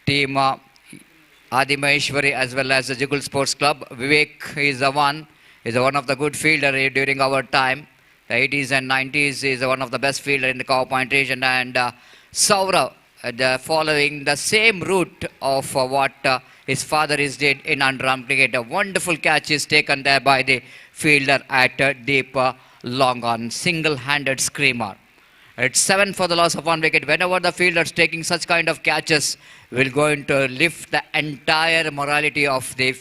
team Adi Maheshwari as well as the Jugul Sports Club, Vivek is one of the good fielder during our time. The 80s and 90s is one of the best fielder in the Cow Point region. And Saurav, following the same route of what his father is did in Underarm cricket. A wonderful catch is taken there by the fielder at deep long on. Single-handed screamer. It's 7 for the loss of 1 wicket. Whenever the fielder is taking such kind of catches, will going to lift the entire morality of the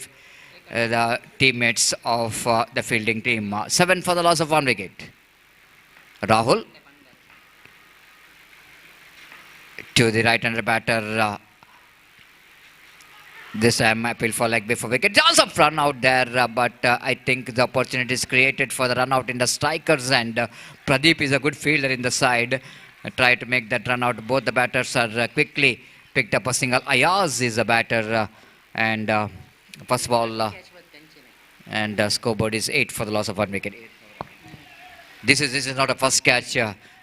teammates of the fielding team. 7 for the loss of 1 wicket. Rahul to the right-hander batter. This time appeal for leg before wicket. Joseph run out there, but I think the opportunity is created for the run out in the strikers, and Pradeep is a good fielder in the side. Try to make that run out. Both the batters are quickly picked up a single. Ayaz is a batter, and first ball, and scoreboard is 8 for the loss of 1 wicket. This is not a first catch.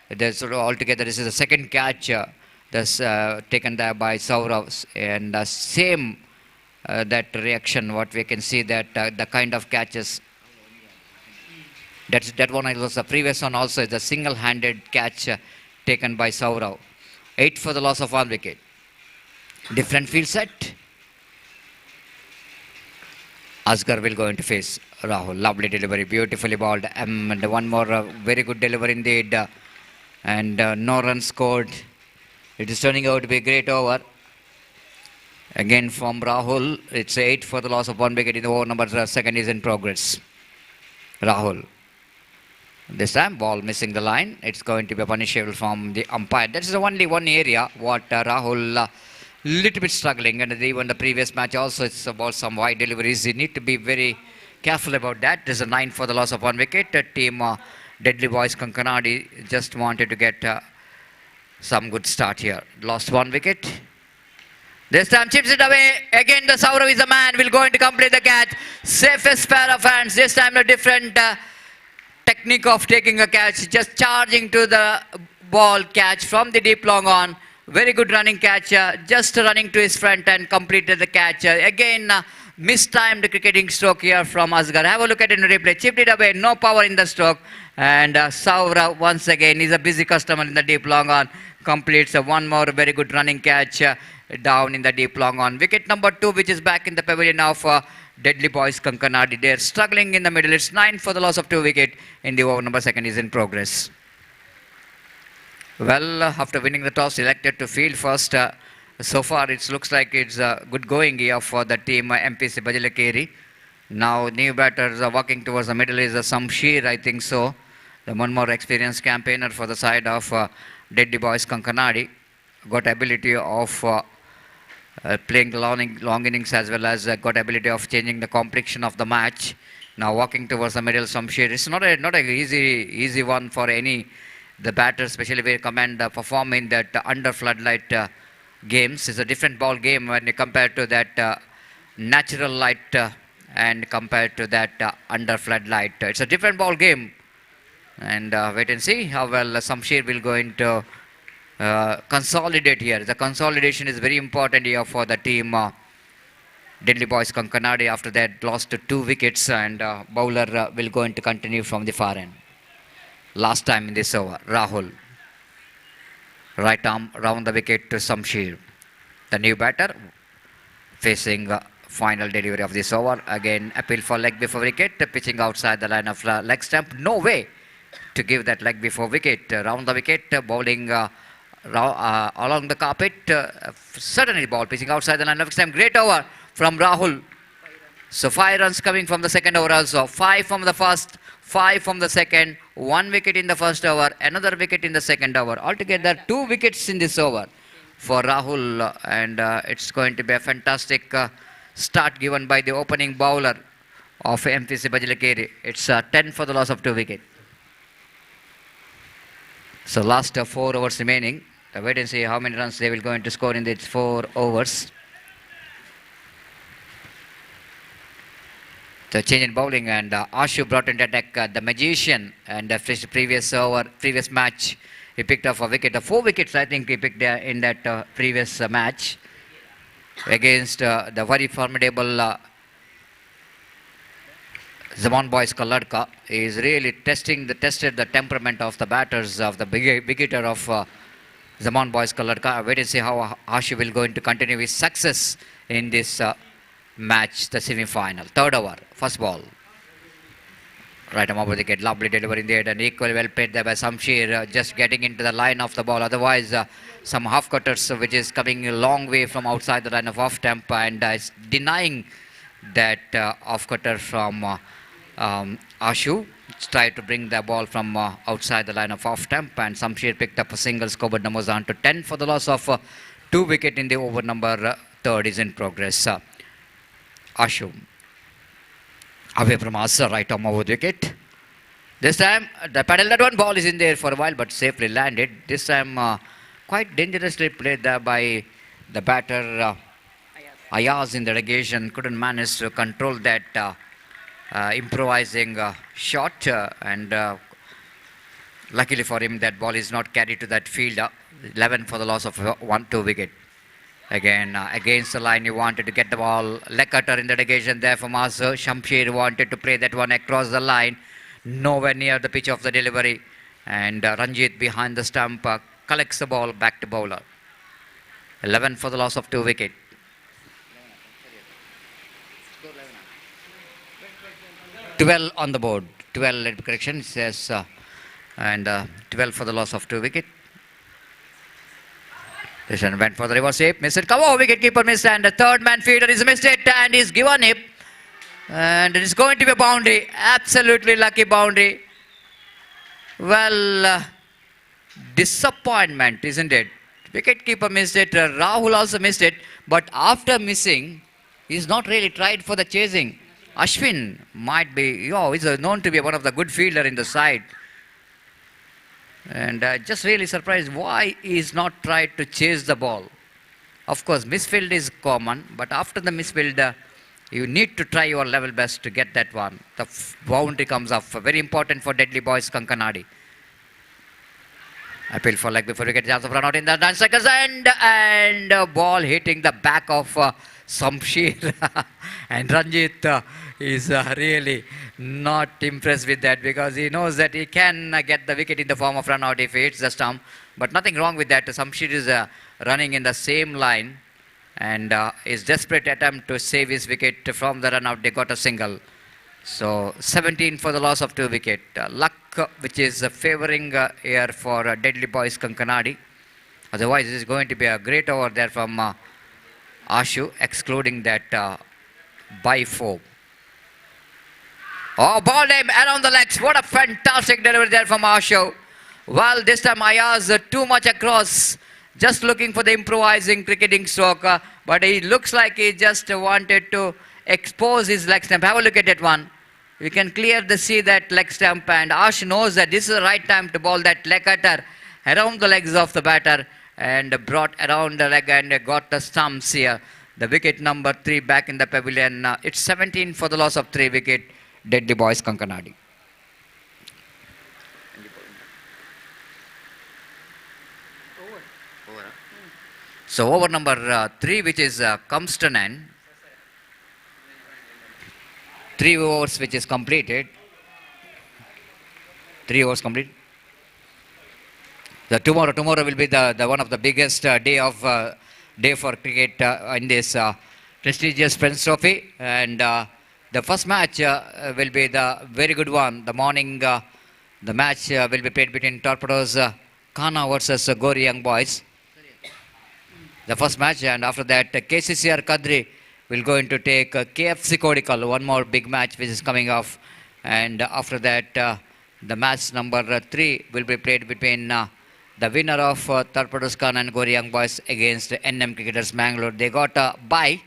There's altogether this is the second catch that's taken there by Saurav, and same that reaction. What we can see that the kind of catches. That one was the previous one also is a single-handed catch taken by Saurav. 8 for the loss of 1 wicket. Different field set. Asghar will go into face Rahul. Lovely delivery, beautifully balled. And one more very good delivery indeed. And no run scored. It is turning out to be a great over. Again from Rahul. It's 8 for the loss of 1 wicket in the over number second is in progress. Rahul. This time ball missing the line. It's going to be punishable from the umpire. That is only one area what Rahul little bit struggling, and even the previous match also it's about some wide deliveries. You need to be very careful about that. There's a 9 for the loss of 1 wicket. Team Deadly Boys Kankanadi just wanted to get some good start here. Lost 1 wicket. This time chips it away. Again the Saurav is a man. Will go into complete the catch. Safest pair of hands. This time a different technique of taking a catch. Just charging to the ball catch from the deep long on. Very good running catch, just running to his front and completed the catch. Again, mistimed cricketing stroke here from Asghar. Have a look at it in replay. Chipped it away, no power in the stroke. And Saurav once again is a busy customer in the deep long on. Completes one more very good running catch down in the deep long on. Wicket number 2, which is back in the pavilion of Deadly Boys Kankanadi. They're struggling in the middle. It's 9 for the loss of 2 wicket in the over number second is in progress. Well, after winning the toss, elected to field first. So far, it looks like it's good going here for the team MPC Bajalakeri. Now, new batters are walking towards the middle is Samshir, I think so. The one more experienced campaigner for the side of Deadly Boys Kankanadi. Got ability of playing the long innings as well as got ability of changing the complexion of the match. Now walking towards the middle, Samshir. It's not a easy one for any the batter, especially where command perform in that under floodlight games. It's a different ball game when you compare to that natural light and compared to that under floodlight. It's a different ball game, and wait and see how well Samshir will going to consolidate here. The consolidation is very important here for the team. Deadly Boys Kankanadi after that lost to 2 wickets, and bowler will going to continue from the far end. Last time in this over, Rahul. Right arm round the wicket to Samshir. The new batter facing final delivery of this over. Again, appeal for leg before wicket, pitching outside the line of leg stump. No way to give that leg before wicket. Round the wicket, bowling along the carpet. Certainly ball pitching outside the line of leg stump. Great over from Rahul. So 5 runs coming from the second over also. 5 from the first, 5 from the second. 1 wicket in the first over, another wicket in the second over. Altogether 2 wickets in this over for Rahul, and it's going to be a fantastic start given by the opening bowler of MPC Bajalakeri. It's 10 for the loss of 2 wickets. So last 4 overs remaining. Wait and see how many runs they will going to score in these 4 overs. The change in bowling, and Ashu brought into attack the magician, and previous match he picked up a wicket. 4 wickets I think he picked in that previous match against the very formidable Zaman Boys Kaladka. He is really tested the temperament of the batters of the big hitter of Zaman Boys Kaladka. Wait and see how Ashu will going to continue his success in this match, the semi-final. Third over, first ball. Right arm over the wicket, lovely delivery in the head, and equally well played there by Samshir, just getting into the line of the ball. Otherwise, some half cutters which is coming a long way from outside the line of off stump, and is denying that off cutter from Ashu. Tried to bring the ball from outside the line of off stump, and Samshir picked up a single, scored numbers down to 10 for the loss of 2 wicket in the over number 3rd is in progress. Ashu away from us, right arm over the wicket. This time the paddle, that one ball is in there for a while but safely landed. This time quite dangerously played there by the batter Ayaz in the relegation. Couldn't manage to control that improvising shot, and luckily for him that ball is not carried to that field. 11 for the loss of 2 wicket. Again, against the line, he wanted to get the ball. Leg cutter in the negation there from us. Shamshir wanted to play that one across the line. Nowhere near the pitch of the delivery. And Ranjit behind the stump collects the ball back to bowler. 11 for the loss of 2 wicket. 12 on the board. 12 correction says, and 12 for the loss of 2 wicket. This one went for the reverse hip, missed it. Come on, wicket keeper missed, and the third man fielder is missed it, and he's given hip. And it is going to be a boundary, absolutely lucky boundary. Well, disappointment, isn't it? Wicket keeper missed it, Rahul also missed it, but after missing, he's not really tried for the chasing. Ashwin might be, he's known to be one of the good fielder in the side. And just really surprised why he is not tried to chase the ball. Of course, misfield is common, but after the misfield, you need to try your level best to get that one. The boundary comes up, very important for Deadly Boys Kankanadi. Appeal for leg before we get chance of run out in the 9 seconds, and ball hitting the back of Samshir. And Ranjit is really not impressed with that, because he knows that he can get the wicket in the form of run out if he hits the stump. But nothing wrong with that. Samshir is running in the same line, and his desperate attempt to save his wicket from the run out. They got a single. So 17 for the loss of 2 wicket. Luck which is favoring here for Deadly Boys Kankanadi. Otherwise, it is going to be a great over there from Ashu, excluding that by 4. Oh, ball aim around the legs. What a fantastic delivery there from Ashu. Well, this time Ayaz too much across. Just looking for the improvising cricketing stroke. But he looks like he just wanted to expose his leg stump. Have a look at that one. You can clearly see that leg stump, and Ash knows that this is the right time to ball that leg cutter around the legs of the batter, and brought around the leg and got the stumps here. The wicket number 3 back in the pavilion. It's 17 for the loss of 3 wicket. Deadly Boys Kankanadi. So over number 3, which is comes to an end. 3 overs which is completed. 3 overs complete. Tomorrow will be the one of the biggest day for cricket in this prestigious Friends Trophy, and the first match will be the very good one. The morning, the match will be played between Torpedoes Kana versus Gori Young Boys. The first match, and after that KCCR Kadri will going to take KFC Kodikal, one more big match which is coming off, and after that the match number 3 will be played between the winner of Torpedoes Kana and Gori Young Boys against NM Cricketers Mangalore. They got a bye,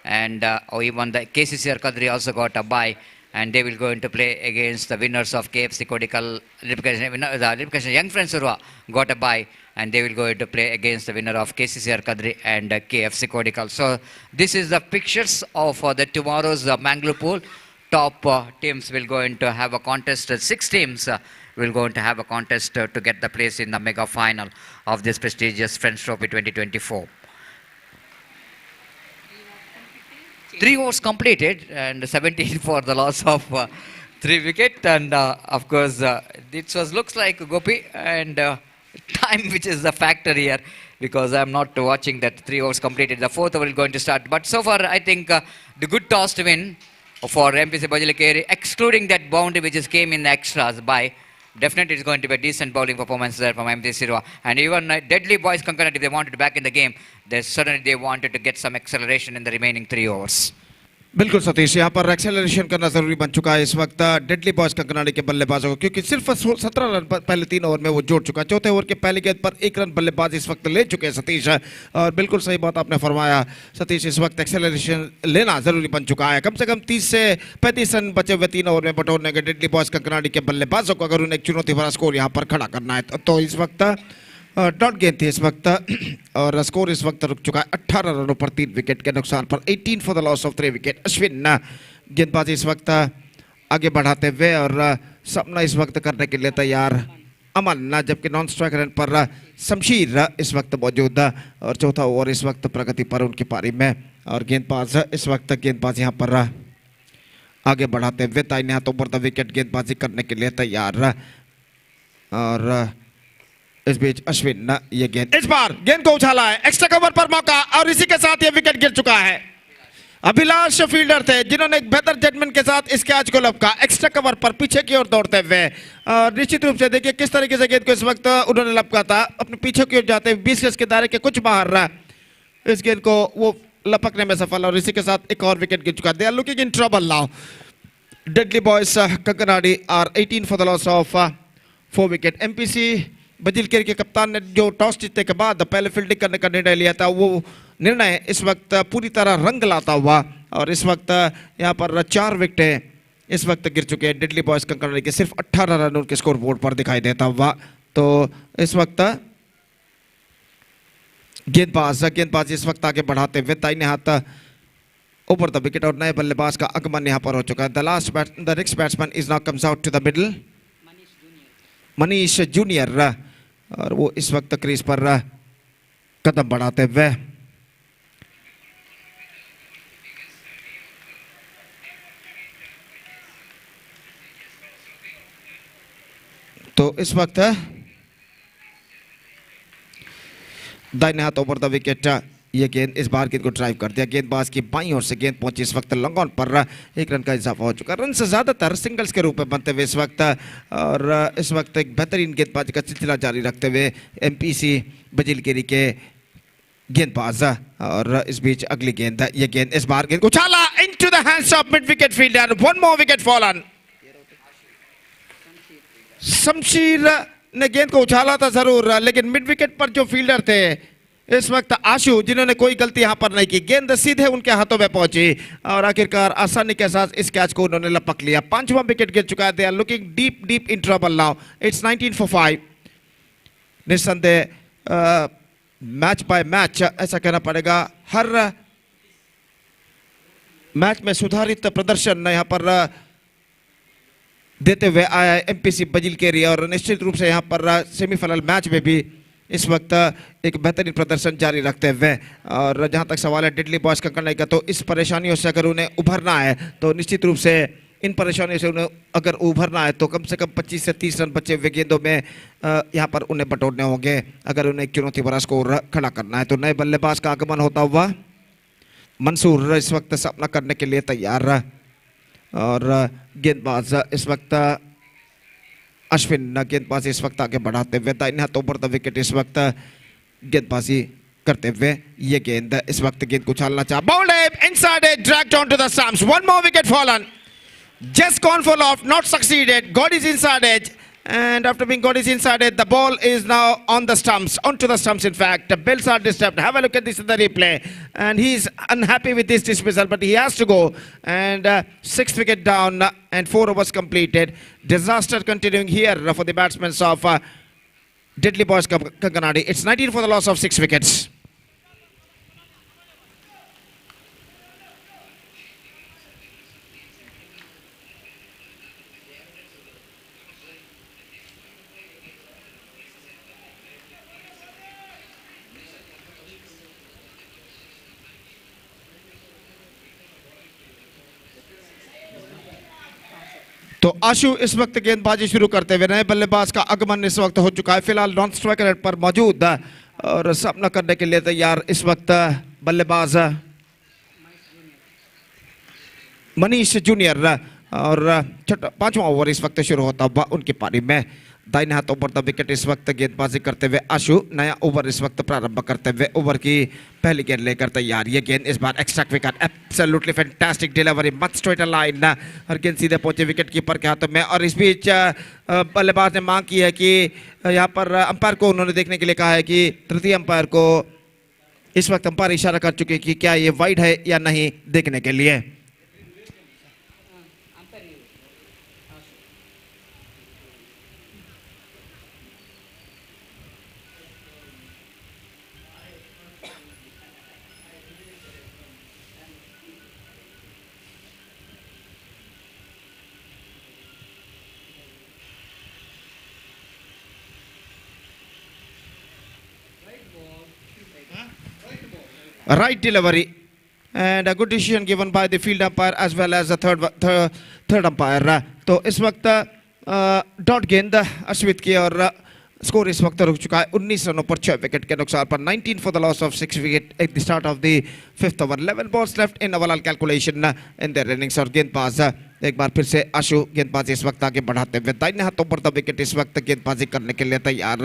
and even the KCCR Kadri also got a bye, and they will go into play against the winners of KFC Kodikal. The Young Friends Urwa got a bye, and they will go into play against the winner of KCCR Kadri and KFC Kodikal. So this is the pictures of the tomorrow's Mangalore pool. Top teams will go into have a contest. 6 teams will go into have a contest to get the place in the mega final of this prestigious Friends Trophy 2024. 3 overs completed and 17 for the loss of 3 wicket, and of course it looks like Gopi, and time which is the factor here, because I am not watching that 3 overs completed. The 4th over is going to start, but so far I think the good toss to win for MPC Bajalakere, excluding that boundary which is came in the extras by. Definitely it's going to be a decent bowling performance there from MPC Urwa. And even Deadly Boys Kankanadi, if they wanted to back in the game, they wanted to get some acceleration in the remaining 3 overs. बिल्कुल सतीश, यहाँ पर acceleration करना जरूरी बन चुका है इस वक्त डेडली बॉयज कंकनाडी के बल्लेबाजों को, क्योंकि सिर्फ 17 रन पहले 3 ओवर में वो जोड़ चुका है। चौथे ओवर के पहले गेंद पर 1 रन बल्लेबाज इस वक्त ले चुके हैं सतीश, और बिल्कुल सही बात आपने फरमाया सतीश, इस वक्त एक्सेलरेशन लेना जरूरी बन चुका है। कम से कम 30 से 35 रन बचे हुए 3 ओवर में बटोरने के डेडली बॉयज कंकनाडी के बल्लेबाजों को अगर उन्हें एक चुनौती भरा स्कोर यहाँ पर खड़ा करना है तो इस वक्त डॉट गेंद थी इस वक्त, और स्कोर इस वक्त रुक चुका है 18 रनों पर 3 विकेट के नुकसान पर। 18 for the loss of 3 wicket. Ashwin गेंदबाजी इस वक्त आगे बढ़ाते हुए और सपना इस वक्त करने के लिए तैयार अमन, जबकि नॉन स्ट्राइक रन पर शमशीर इस वक्त मौजूद, और चौथा ओवर इस वक्त प्रगति पर उनकी पारी में, और गेंदबाज इस वक्त गेंदबाज यहाँ पर आगे बढ़ाते हुए दाहिने हाथों पर द विकेट गेंदबाजी करने के लिए तैयार, और इस बीच अश्विन ये गेंद इस बार गेंद को उछाला है, एक्स्ट्रा कवर पर मौका, और इसी के साथ ये विकेट गिर चुका है। अभिलाष फील्डर थे जिन्होंने एक बेहतर जजमेंट के साथ इस कैच को लपका, एक्स्ट्रा कवर पर पीछे की ओर दौड़ते हुए, निश्चित रूप से देखिए किस तरीके से गेंद को इस वक्त उन्होंने लपका था, अपने पीछे की ओर जाते हुए 20 गज के दायरे के कुछ बाहर इस गेंद को वो लपकने में सफल, और इसी के साथ एक और विकेट गिर चुका है। They are looking in trouble now. Deadly boys Kankanadi are 18 for the loss of 4 wicket. MPC Bajilkeri के कप्तान ने जो टॉस जीतने के बाद पहले फील्डिंग करने का निर्णय लिया था, वो निर्णय इस वक्त पूरी तरह रंग लाता हुआ, और इस वक्त यहाँ पर 4 विकेटें इस वक्त गिर चुके हैं डेडली बॉयज कंकनाडी के, सिर्फ 18 रन उनके स्कोर बोर्ड पर दिखाई देता हुआ। तो इस वक्त गेंदबाज इस वक्त आगे बढ़ाते हुए दाहिने हाथ ओवर द विकेट, और नए बल्लेबाज का आगमन यहाँ पर हो चुका है। The next batsman is now comes out to the middle, Manish junior, और वो इस वक्त क्रीज पर कदम बढ़ाते हुए तो इस वक्त दाहिने हाथ ओवर द विकेट ये गेंद इस बार गेंद को ड्राइव कर दिया, गेंदबाज की बाईं ओर से गेंद पहुंची इस वक्त लॉन्ग ऑन पर, 1 रन का इजाफा हो चुका। रन से ज्यादातर सिंगल्स के रूप में बनते हुए इस वक्त, और इस वक्त एक बेहतरीन गेंदबाजी का सिलसिला जारी रखते हुए एमपीसी बजिलकेरी के गेंदबाज। और इस बीच अगली गेंद, ये गेंद इस बार गेंद को उछाला into the hands of mid wicket fielder, one more wicket fallen. Shamsheer ने गेंद को उछाला था जरूर, लेकिन मिड विकेट पर जो फील्डर थे इस वक्त आशु, जिन्होंने कोई गलती यहां पर नहीं की, गेंद सीधे उनके हाथों में पहुंची और आखिरकार आसानी के साथ इस कैच को उन्होंने लपक लिया। 5वां विकेट गिर चुका है। They are looking deep deep in trouble now. It's 19 for 5। निस्संदेह मैच बाय मैच ऐसा कहना पड़ेगा, हर मैच में सुधारित प्रदर्शन यहां पर देते हुए आया है एमपीसी बजिलकेरी, और निश्चित रूप से यहां पर सेमीफाइनल मैच में भी इस वक्त एक बेहतरीन प्रदर्शन जारी रखते हुए। और जहां तक सवाल है डिडली बॉयज का करने का, तो इस परेशानियों से अगर उन्हें उभरना है तो निश्चित रूप से इन परेशानियों से उन्हें अगर उभरना है तो कम से कम 25 से 30 रन बचे हुए गेंदों में यहां पर उन्हें बटोरने होंगे अगर उन्हें एक चुनौती भरा स्कोर खड़ा करना है। तो नए बल्लेबाज का आगमन होता हुआ मंसूर इस वक्त सामना करने के लिए तैयार, और गेंदबाज इस वक्त अश्विन गेंदबाजी इस वक्त आगे बढ़ाते हुए दाहिने हाथों पर द विकेट इस वक्त गेंदबाजी करते हुए, ये गेंद इस वक्त गेंद को उछालना चाहा, bowled inside edge, dragged on to the stumps, one more wicket fallen. Just gone for loft, not succeeded. God is inside edge, and after being God is inside edge, the ball is now on the stumps, onto the stumps. In fact, the bells are disturbed. Have a look at this in the replay, and he's unhappy with this dismissal, but he has to go. And 6th wicket down, and 4 overs completed. Disaster continuing here for the batsmen of Deadly Boys Kankanadi. It's 19 for the loss of 6 wickets. तो आशु इस वक्त गेंदबाजी शुरू करते हुए, नए बल्लेबाज का आगमन इस वक्त हो चुका है। फिलहाल नॉन स्ट्राइकर पर मौजूद और सामना करने के लिए तैयार इस वक्त बल्लेबाज मनीष जूनियर, और 5वां ओवर इस वक्त शुरू होता हुआ उनकी पारी में। दाहिने हाथों पर द विकेट इस वक्त गेंदबाजी करते हुए आशु नया ओवर इस वक्त प्रारंभ करते हुए ओवर की पहली गेंद लेकर तैयार। ये गेंद इस बार extra wicket, absolutely fantastic delivery, much straight line, और गेंद सीधे पहुंचे विकेट कीपर के हाथों में। और इस बीच बल्लेबाज ने मांग की है कि यहाँ पर अंपायर को उन्होंने देखने के लिए कहा है कि तृतीय अंपायर को इस वक्त अंपायर इशारा कर चुके कि क्या ये वाइड है या नहीं देखने के लिए। Right delivery, and a good decision given by the field umpire as well as the third umpire. तो इस वक्त डॉट गेंद अश्वित की, और स्कोर इस वक्त रुक चुका है 19 रनों पर 6 विकेट के नुकसान पर। 19 for the loss of 6 wicket at the start of the 5th over. 11 balls left in overall calculation in their innings. और गेंदबाज एक बार फिर से आशु गेंदबाजी इस वक्त आगे बढ़ाते हुए दाहिने हाथों पर द विकेट इस वक्त गेंदबाजी करने के लिए तैयार।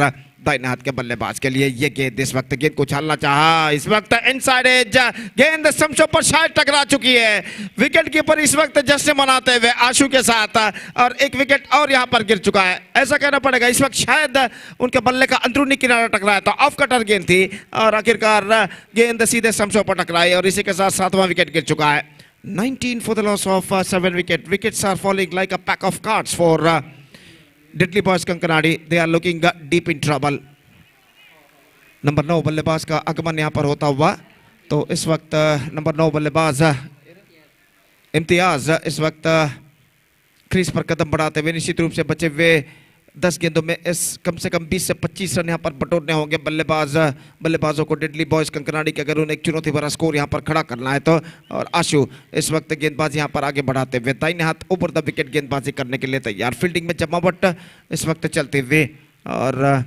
दाहिने हाथ के बल्लेबाज के लिए ये गेंद इस वक्त गेंद को उछालना चाहा, इस वक्त इनसाइड एज, गेंद स्टंप्स पर शायद टकरा चुकी है। विकेट कीपर इस वक्त जश्न मनाते हुए आशु के साथ, और एक विकेट और यहां पर गिर चुका है। ऐसा कहना पड़ेगा इस वक्त शायद उनके बल्ले का अंदरूनी किनारा टकराया था, ऑफ कटर गेंद थी, और आखिरकार गेंद सीधे स्टंप्स पर टकराई, और इसी के साथ 7वां विकेट गिर चुका है। 19 for the loss of 7 wicket. Wickets are falling like a pack of cards for Deadly Boys Kankanadi. They are looking deep in trouble. Number 9 बल्लेबाज का आगमन यहाँ पर होता हुआ, तो इस वक्त नंबर 9 बल्लेबाज इम्तियाज इस वक्त क्रीज पर कदम बढ़ाते हुए निश्चित रूप से बचे हुए 10 गेंदों में इस कम से कम 20 से 25 रन यहाँ पर बटोरने होंगे बल्लेबाजों को डेडली बॉयज कंकनाडी के, अगर उन्हें एक चुनौती भरा स्कोर यहाँ पर खड़ा करना है तो। और आशु इस वक्त गेंदबाजी यहाँ पर आगे बढ़ाते हुए दाहिने हाथ ऊपर द विकेट गेंदबाजी करने के लिए तैयार। फील्डिंग में जमावट इस वक्त चलते हुए, और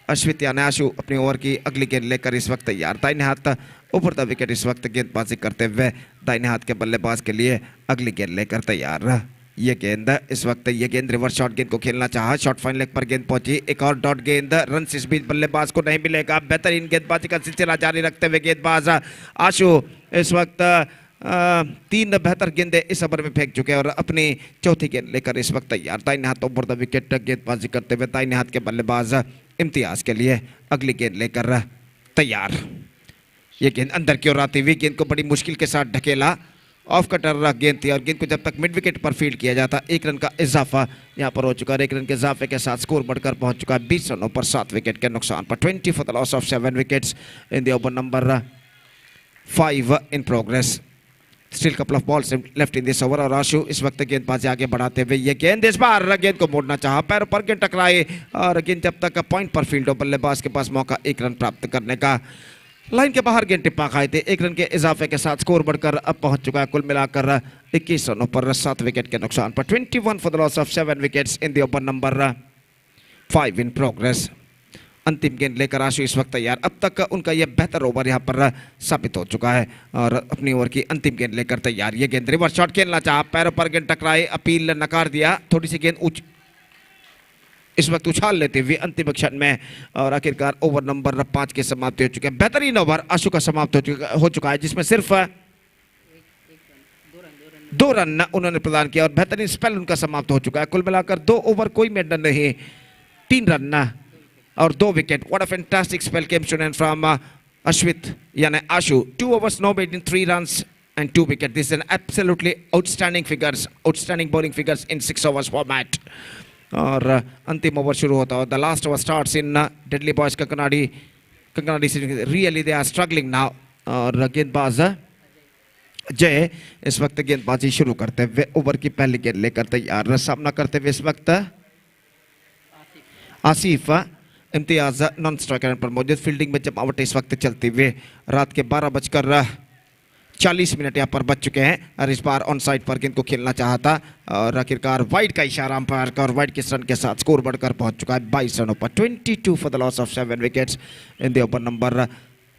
अश्वित यानी आशु अपनी ओवर की अगली गेंद लेकर इस वक्त तैयार। दाहिने हाथ ऊपर द विकेट इस वक्त गेंदबाजी करते हुए दाहिने हाथ के बल्लेबाज के लिए अगली गेंद लेकर तैयार। ये गेंद इस वक्त ये गेंद रिवर्स शॉट गेंद को खेलना चाहा, शॉर्ट फाइन लेग पर गेंद पहुंची, एक और डॉट गेंद, रन इस बीच बल्लेबाज को नहीं मिलेगा। बेहतरीन गेंदबाजी का सिलसिला जारी रखते हुए गेंदबाज आशु इस वक्त 3 बेहतर गेंदें इस ओवर में फेंक चुके हैं और अपनी चौथी गेंद लेकर इस वक्त तैयार। दाहिने हाथ ओवर द विकेट गेंदबाजी करते हुए दाहिने हाथ के बल्लेबाज इम्तियाज के लिए अगली गेंद लेकर तैयार। ये गेंद अंदर की ओर आती हुई गेंद को बड़ी मुश्किल के साथ ढकेला, ऑफ कटर गेंद थी और गेंद को जब तक मिड विकेट पर फील्ड किया जाता 1 रन का इजाफा यहाँ पर हो चुका है। 1 रन के इजाफे के साथ स्कोर बढ़कर पहुंच चुका है 20 रनों पर 7 विकेट के नुकसान पर। 20 for the loss of 7 wickets in the over number 5 in progress. Still couple of balls left in this over और आशु इस वक्त गेंदबाजी आगे बढ़ाते हुए ये गेंद इस बार गेंद को मोड़ना चाहा, पैरों पर गेंद टकराए और गेंद जब तक पॉइंट पर फील्ड हो बल्लेबाज के पास मौका 1 रन प्राप्त करने का। लाइन के बाहर गेंद टिप्पा खाए थे। 1 रन के इजाफे के साथ स्कोर बढ़कर अब पहुंच चुका है कुल मिलाकर 21 रनों पर 7 विकेट के नुकसान पर। 21 for the loss of 7 wickets in the over number 5 in progress. अंतिम गेंद लेकर आशु इस वक्त तैयार। अब तक उनका यह बेहतर ओवर यहाँ पर साबित हो चुका है और अपनी ओवर की अंतिम गेंद लेकर तैयार। ये गेंद रिवर्स शॉट खेलना चाहा, पैरों पर गेंद टकराए, अपील नकार दिया, थोड़ी सी गेंद इस वक्त उछाल लेते हुए अंतिम क्षण में और आखिरकार ओवर नंबर 5 की समाप्ति हो चुकी है। बेहतरीन ओवर आशु का समाप्त हो चुका है जिसमें सिर्फ 2 रन उन्होंने प्रदान किया और बेहतरीन स्पेल उनका समाप्त हो चुका है। कुल मिलाकर 2 ओवर कोई मेडन नहीं, 3 रन और 2 wicket. What a fantastic spell came to end from Ashwith यानी Ashu. 2 overs no ball in 3 runs and 2 wickets. This is an absolutely outstanding figures, outstanding bowling figures in 6 overs format. और अंतिम over शुरू होता है। The last over starts in deadly boys Kankanadi really they are struggling now और गेंदबाज जय इस वक्त गेंदबाजी शुरू करते हुए ओवर की पहली गेंद लेकर तैयार। सामना करते हुए इस वक्त आसिफ इम्तियाज नॉन स्ट्राइकर पर मौजूद। फील्डिंग में जमावट इस वक्त चलते हुए रात के 12:40 यहाँ पर बच चुके हैं और इस बार ऑन साइड पर गेंद को खेलना चाहता और आखिरकार वाइड का इशारा अंपायर का और वाइड के रन के साथ स्कोर बढ़कर पहुंच चुका है 22 रनों पर। 22 for the loss of 7 wickets in the over number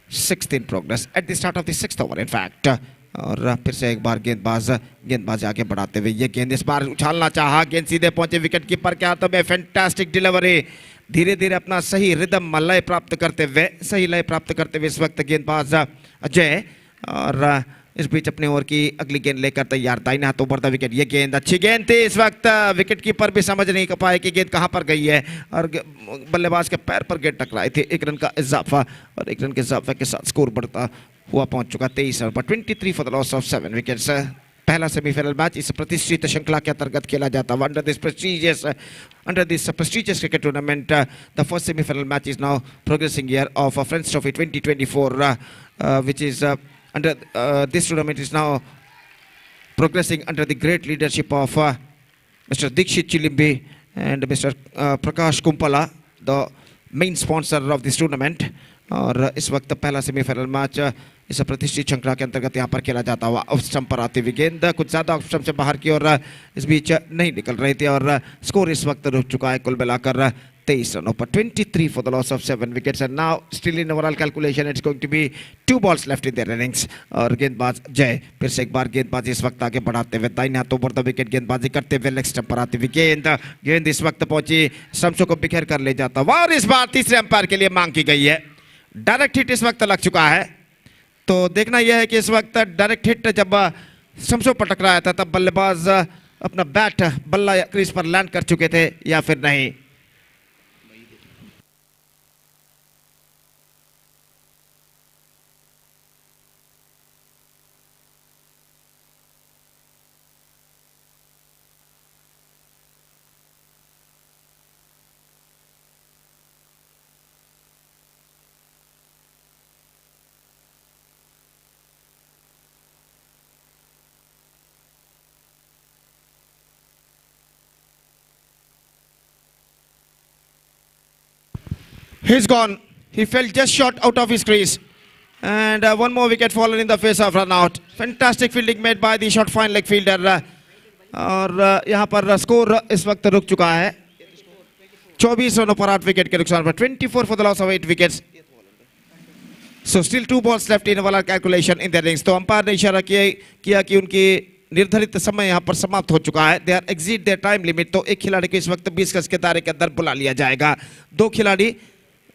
6 in progress eight the start of the 6th over in fact. और फिर से एक बार गेंदबाज आगे बढ़ाते हुए ये गेंद इस बार उछालना चाहा, गेंद सीधे पहुंचे विकेट कीपर के हाथों में। फैंटास्टिक डिलीवरी, धीरे धीरे अपना सही रिदम लय प्राप्त करते हुए इस वक्त गेंदबाज अजय और इस बीच अपने ओवर की अगली गेंद लेकर तैयार। दाहिने हाथ ओवर द विकेट। ये गेंद अच्छी गेंद थी, इस वक्त विकेट कीपर भी समझ नहीं पाए कि गेंद कहां पर गई है और बल्लेबाज के पैर पर गेंद टकराई थी। 1 रन का इजाफा और 1 रन के इजाफे के साथ स्कोर बढ़ता हुआ पहुंच चुका 23 रन पर। 23 for the loss of 7 wickets. पहला सेमीफाइनल मैच इस प्रतिष्ठित श्रृंखला के अंतर्गत खेला जाता है under this prestigious cricket tournament. The first semi-final match is now progressing here of Friends Trophy 2024, which is under this tournament is now progressing under the great leadership of Mr. Dikshit Chilimbi and Mr. Prakash Kumpala, the main sponsor of this tournament. और इस वक्त पहला semifinal match इस प्रतिष्ठित श्रृंखला के अंतर्गत यहाँ पर खेला जाता हुआ ऑफ स्टंप पर आती हुई गेंद कुछ ज़्यादा ऑफ स्टंप से बाहर की और इस बीच नहीं निकल रही थी और स्कोर इस वक्त रुक चुका है कुल मिलाकर 23 रनों पर। 23 for the loss of 7 wickets and now still in overall calculation it's going to be 2 balls left in their innings. और गेंदबाज जय फिर से एक बार गेंदबाजी इस वक्त आगे बढ़ाते हुए दाहिने हाथों पर द विकेट गेंदबाजी करते हुए लेग स्टंप पर आती हुई गेंद इस वक्त पहुंची स्टंप्सों को बिखेर कर ले जाता हुआ और इस बार तीसरे अंपायर के लिए मांग की गई है। डायरेक्ट हिट इस वक्त लग चुका है, तो देखना यह है कि इस वक्त डायरेक्ट हिट जब स्टंप्सों पर टकराया था तब बल्लेबाज अपना बैट बल्ला क्रीज पर लैंड कर चुके थे या फिर नहीं। He's gone. He fell just short out of his crease. And one more wicket fallen in the face of run out. Fantastic fielding made by the short fine leg fielder. और यहाँ पर score इस वक्त रुक चुका है 24 रनों पर 8 विकेट के नुकसान पर 24 for the loss of 8 wickets. So still 2 balls left in वाला calculation in the innings. तो अंपायर ने इशारा किया कि उनकी निर्धारित समय यहाँ पर समाप्त हो चुका है. They are exceed their time limit. तो एक खिलाड़ी को इस वक्त 20 गज के दायरे के अंदर बुला लिया जाएगा. दो खिलाड़ी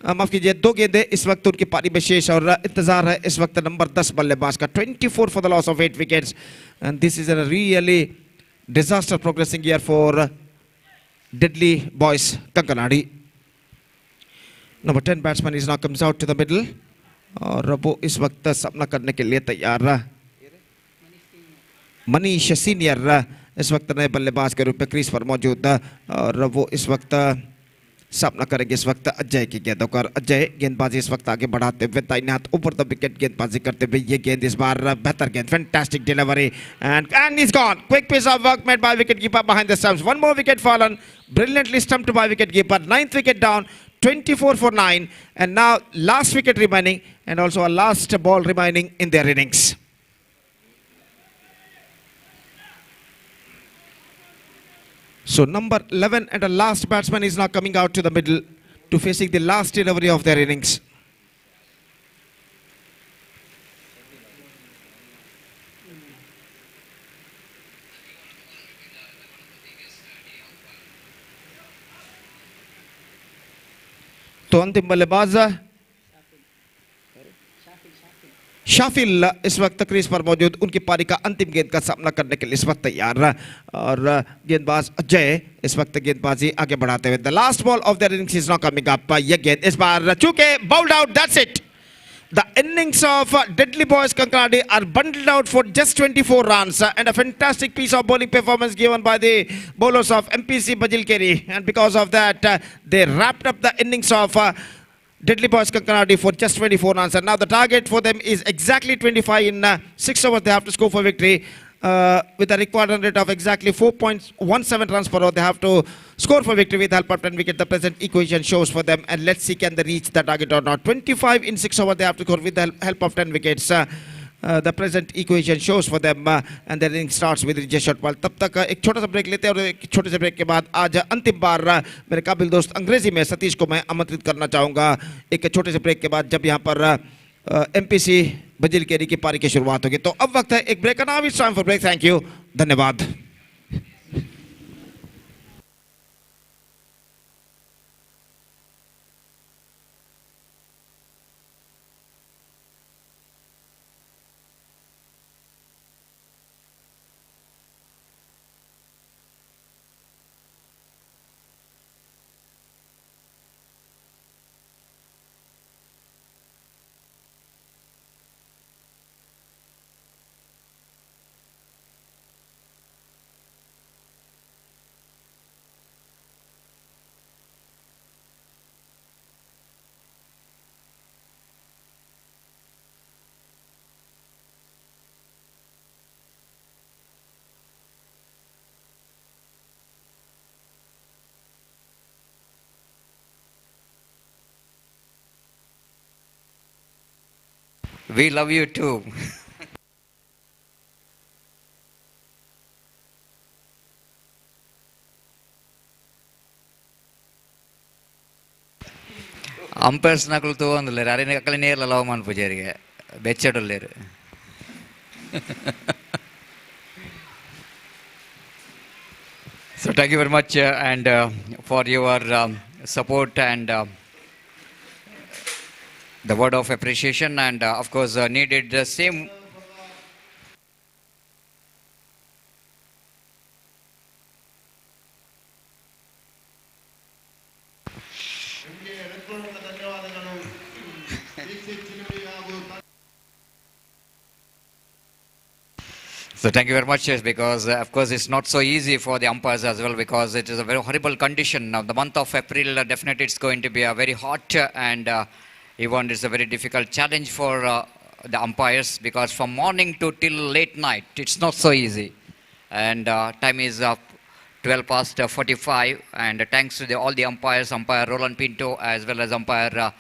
माफ कीजिए, दो गेंदें इस वक्त उनकी पारी में शेष और इंतजार है इस वक्त नंबर 10 बल्लेबाज का. 24 for the loss of 8 wickets. And this is a really disaster progressing year for Deadly Boys Kankanadi. Number 10 batsman is now comes out to the middle. और वो इस वक्त सामना करने के लिए तैयार रहा. मनीष सीनियर इस वक्त नए बल्लेबाज के रूप में क्रीज पर मौजूद है और वो इस वक्त सामना करेंगे इस वक्त अजय की गेंदों पर. अजय गेंदबाजी इस वक्त आगे बढ़ाते हुए दाहिने हाथ ऊपर द विकेट गेंदबाजी करते हुए ये गेंद इस बार बेहतर गेंद. Fantastic delivery and he's gone. Quick piece of work made by wicketkeeper behind the stumps. One more wicket fallen. Brilliantly stumped by wicketkeeper. 9th wicket down. 24 for 9, and now last wicket remaining and also a last ball remaining in their innings. So number 11 and the last batsman is now coming out to the middle to facing the last delivery of their innings. तो अंतिम बल्लेबाज शाफिल इस वक्त crease पर मौजूद, उनकी पारी का अंतिम गेंद का सामना करने के लिए इस वक्त तैयार और गेंदबाज अजय इस वक्त गेंदबाजी आगे बढ़ाते हुए. The last ball of the innings is not coming up. ये गेंद इस बार चूके bowled out. That's it. The innings of Deadly Boys Kankanadi are bundled out for just 24 runs and a fantastic piece of bowling performance given by the bowlers of MPC Bajilkeri, and because of that they wrapped up the innings of Deadly Boys Kankanadi for just 24 runs, and now the target for them is exactly 25 in 6 overs. They have to score for victory with a required run rate of exactly 4.17 runs per over. They have to score for victory with the help of 10 wickets. The present equation shows for them, and let's see can they reach the target or not. 25 in 6 overs they have to score with the help of 10 wickets. The present equation shows for them, and the inning starts with Rija Shotwal. तब तक एक छोटा सा break लेते हैं और एक छोटे से ब्रेक के बाद आज अंतिम बार मेरे काबिल दोस्त अंग्रेजी में सतीश को मैं आमंत्रित करना चाहूँगा एक छोटे से ब्रेक के बाद, जब यहाँ पर एमपीसी बजिलकेरी की पारी की शुरुआत होगी. तो अब वक्त है एक ब्रेक का. Now it's time for break. Thank you, धन्यवाद. We love you too. Umpires ನಕಲು ತಗೊಂಡಿಲ್ಲ ಅರೆ ಅಕ್ಕಲೆ ನೇರ್ಲ ಲವ್ ಮಾನ್ ಪೂಜಾರಿಗೆ ಬೆಚ್ಚಡಲ್ಲೇರು. So thank you very much and for your support and the word of appreciation, and of course needed the same. So thank you very much, because of course it's not so easy for the umpires as well, because it is a very horrible condition. Now the month of April definitely it's going to be a very hot and even it's a very difficult challenge for the umpires, because from morning to till late night it's not so easy. And time is 12 past 45, and thanks to all the umpires, umpire Roland Pinto as well as umpire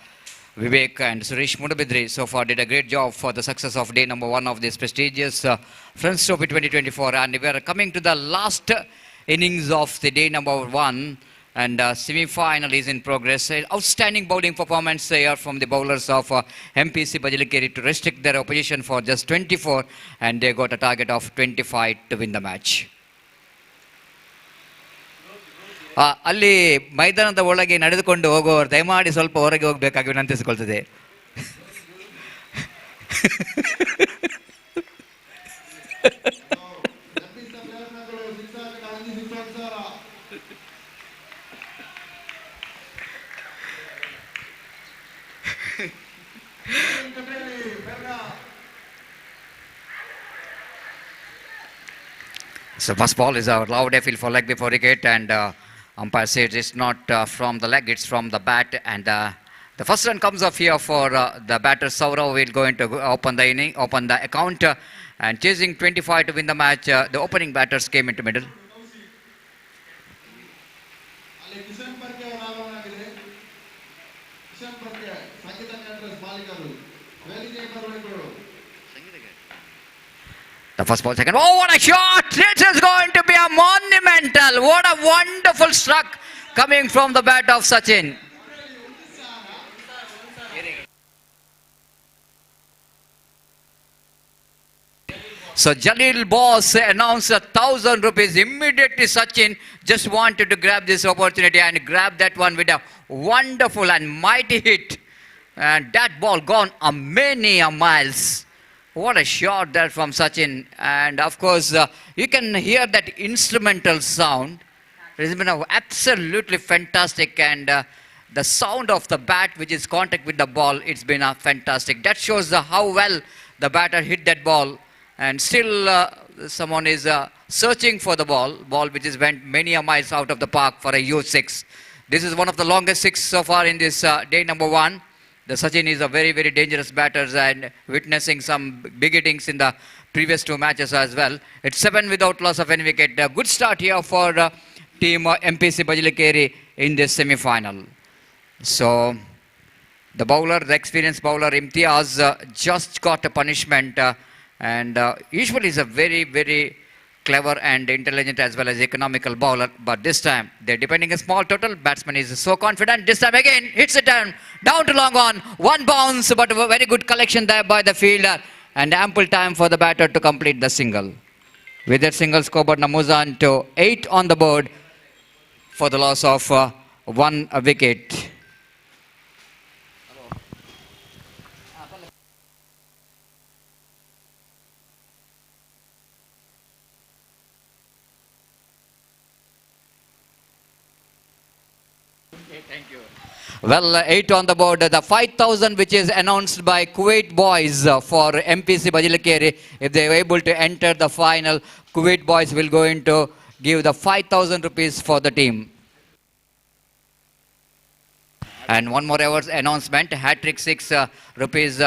Vivek and Suresh Mudabidri so far did a great job for the success of day number 1 of this prestigious Friends Trophy 2024. And we are coming to the last innings of the day number 1. and semi-final is in progress. Outstanding bowling performance here from the bowlers of MPC Bajalikeri to restrict their opposition for just 24, and they got a target of 25 to win the match. ಅಲ್ಲಿ ಮೈದಾನದ ಒಳಗೆ ನಡೆದುಕೊಂಡು ಹೋಗುವವರು ದಯಮಾಡಿ ಸ್ವಲ್ಪ ಹೊರಗೆ ಹೋಗಬೇಕಾಗಿ ವಿನಂತಿಸಿಕೊಳ್ತದೆ. So first ball is a loud field for leg before wicket, and umpire says it's not from the leg, it's from the bat, and the first run comes off here for the batter Saurav. Will going to open the inning, open the account, and chasing 25 to win the match. The opening batters came into middle. The first ball, second. Oh, what a shot! This is going to be a monumental. What a wonderful struck coming from the bat of Sachin. So Jalil Boss announced 1,000 rupees. Immediately Sachin just wanted to grab this opportunity and grab that one with a wonderful and mighty hit. And that ball gone a many miles. What a shot there from Sachin. And of course, you can hear that instrumental sound. It's been absolutely fantastic. And the sound of the bat, which is contact with the ball, it's been fantastic. That shows how well the batter hit that ball. And still, someone is searching for the ball which is went many miles out of the park for a huge six. This is one of the longest six so far in this day number 1. The Sachin is a very, very dangerous batter and witnessing some big innings in the previous 2 matches as well. It's 7 without loss of any wicket. A good start here for team MPC Bajalikeri in this semi-final. So the bowler, the experienced bowler Imtiaz just got a punishment, and usually is a very, very clever and intelligent as well as economical bowler, but this time they're defending a small total. Batsman is so confident. This time again hits it down to long on. One bounce, but a very good collection there by the fielder, and ample time for the batter to complete the single. With that single, scoreboard moves on to 8 on the board for the loss of 1 wicket. Well, 8 on the board. The 5,000 which is announced by Kuwait boys for MPC Bajalikeri. If they are able to enter the final, Kuwait boys will going to give the 5,000 rupees for the team. And one more announcement, hat-trick 6 rupees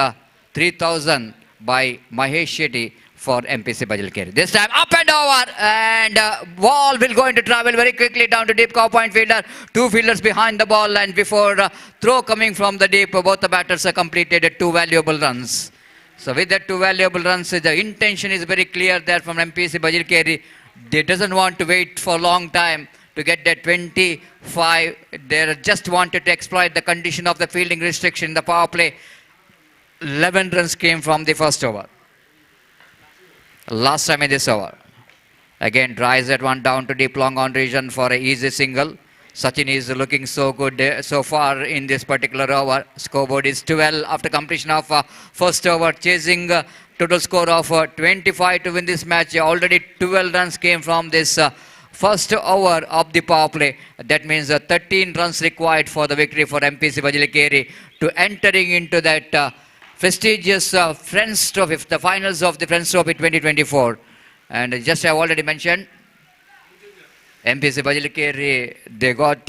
3,000 by Mahesh Shetty for MPC Bajalikeri. This time up and over, and ball will going to travel very quickly down to deep cow point fielder. 2 fielders behind the ball, and before throw coming from the deep, both the batters have completed 2 valuable runs. So with that 2 valuable runs, the intention is very clear there from MPC Bajalikeri. They doesn't want to wait for a long time to get that 25. They just wanted to exploit the condition of the fielding restriction in the power play. 11 runs came from the first over. Last time in this over. Again drives that one down to deep long on region for an easy single. Sachin is looking so good so far in this particular over. Scoreboard is 12 after completion of first over, chasing total score of 25 to win this match. Already 12 runs came from this first over of the power play. That means 13 runs required for the victory for MPC Bajalikeri to entering into that prestigious Friends Trophy, the finals of the Friends Trophy 2024. And just I have already mentioned, MPC Bajalikeri, they got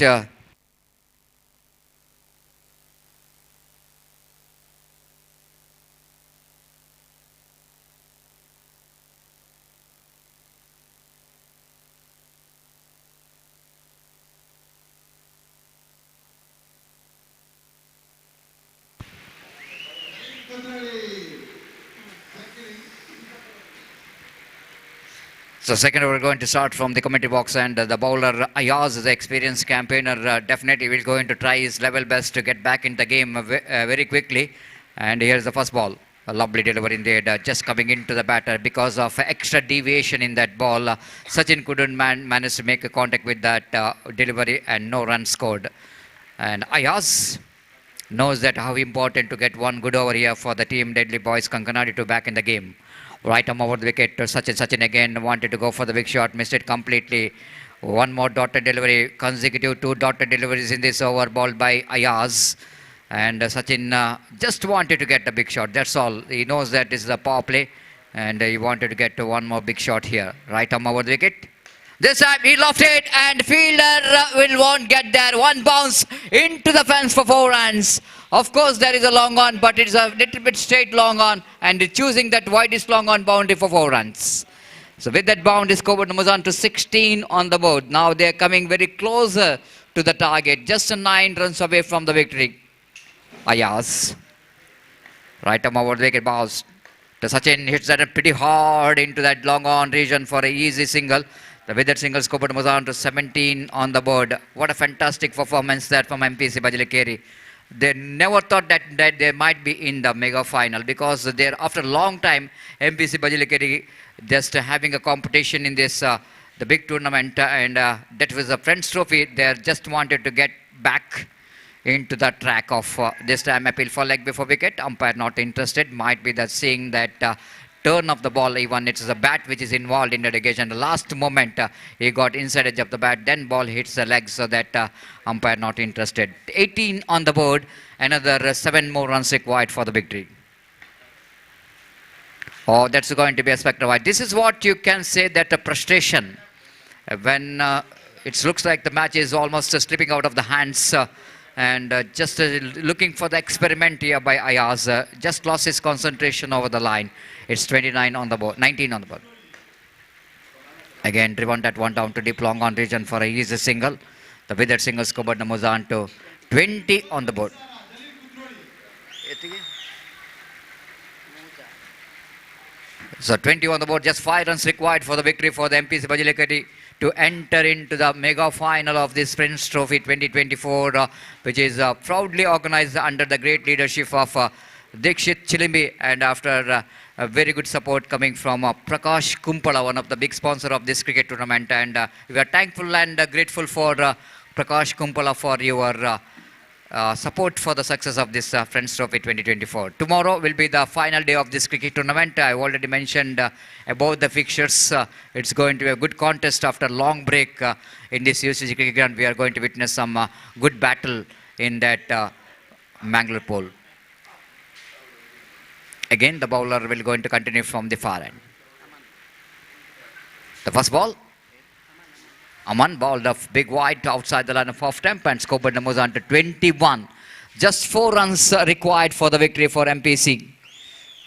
So second over going to start from the commentary box, and the bowler Ayaz, the experienced campaigner, definitely will going to try his level best to get back in the game very quickly. And here's the first ball. A lovely delivery indeed, just coming into the batter because of extra deviation in that ball. Sachin couldn't manage to make a contact with that delivery, and no run scored. And Ayaz knows that how important to get one good over here for the team Deadly Boys Kankanadi to back in the game. Right arm over the wicket to Sachin. Sachin again wanted to go for the big shot, missed it completely. One more dotted delivery, consecutive 2 dotted deliveries in this over, ball by Ayaz. And Sachin just wanted to get a big shot, that's all. He knows that this is a power play, and he wanted to get one more big shot here. Right arm over the wicket. This time he lofted it, and fielder won't get there. One bounce into the fence for 4 runs. Of course, there is a long on, but it's a little bit straight long on, and choosing that widest long on boundary for 4 runs. So with that boundary, scored moves on to 16 on the board. Now they are coming very closer to the target, just 9 runs away from the victory. Ayaz, right arm over the wicket, bounce to Sachin, hits that pretty hard into that long on region for an easy single. With that single, scored moves on to 17 on the board. What a fantastic performance there from MPC Bajalikeri. They never thought that they might be in the mega final, because they're after a long time MPC Bajalikeri just having a competition in this the big tournament, and that was a Friends Trophy. They just wanted to get back into the track of this time appeal for leg before wicket. Umpire not interested. Might be that seeing that turn of the ball, even it's the bat which is involved in the occasion. The last moment he got inside edge of the bat, then ball hits the leg, so that umpire not interested. 18 on the board, another 7 more runs required for the victory. Oh, that's going to be a spectre wide. This is what you can say, that a frustration when it looks like the match is almost slipping out of the hands. And just looking for the experiment here by Ayaz, just lost his concentration over the line. It's 29 on the board, 19 on the board. Again, driven that one down to deep long on region for a easy single. The with that single, scored moves on to 20 on the board. So 20 on the board, just 5 runs required for the victory for the MPC Bajalikeri to enter into the mega final of this Friends Trophy 2024, which is proudly organized under the great leadership of Dikshit Chilimbi, and after a very good support coming from Prakash Kumpala, one of the big sponsor of this cricket tournament. And we are thankful and grateful for Prakash Kumpala for your support for the success of this Friends Trophy 2024. Tomorrow will be the final day of this cricket tournament. I already mentioned about the fixtures. It's going to be a good contest after a long break in this UCG cricket ground. We are going to witness some good battle in that Manglore pole. Again, the bowler will going to continue from the far end. The first ball. Aman bowled a big wide outside the line of off temp, and scored moves on to 21. Just 4 runs required for the victory for MPC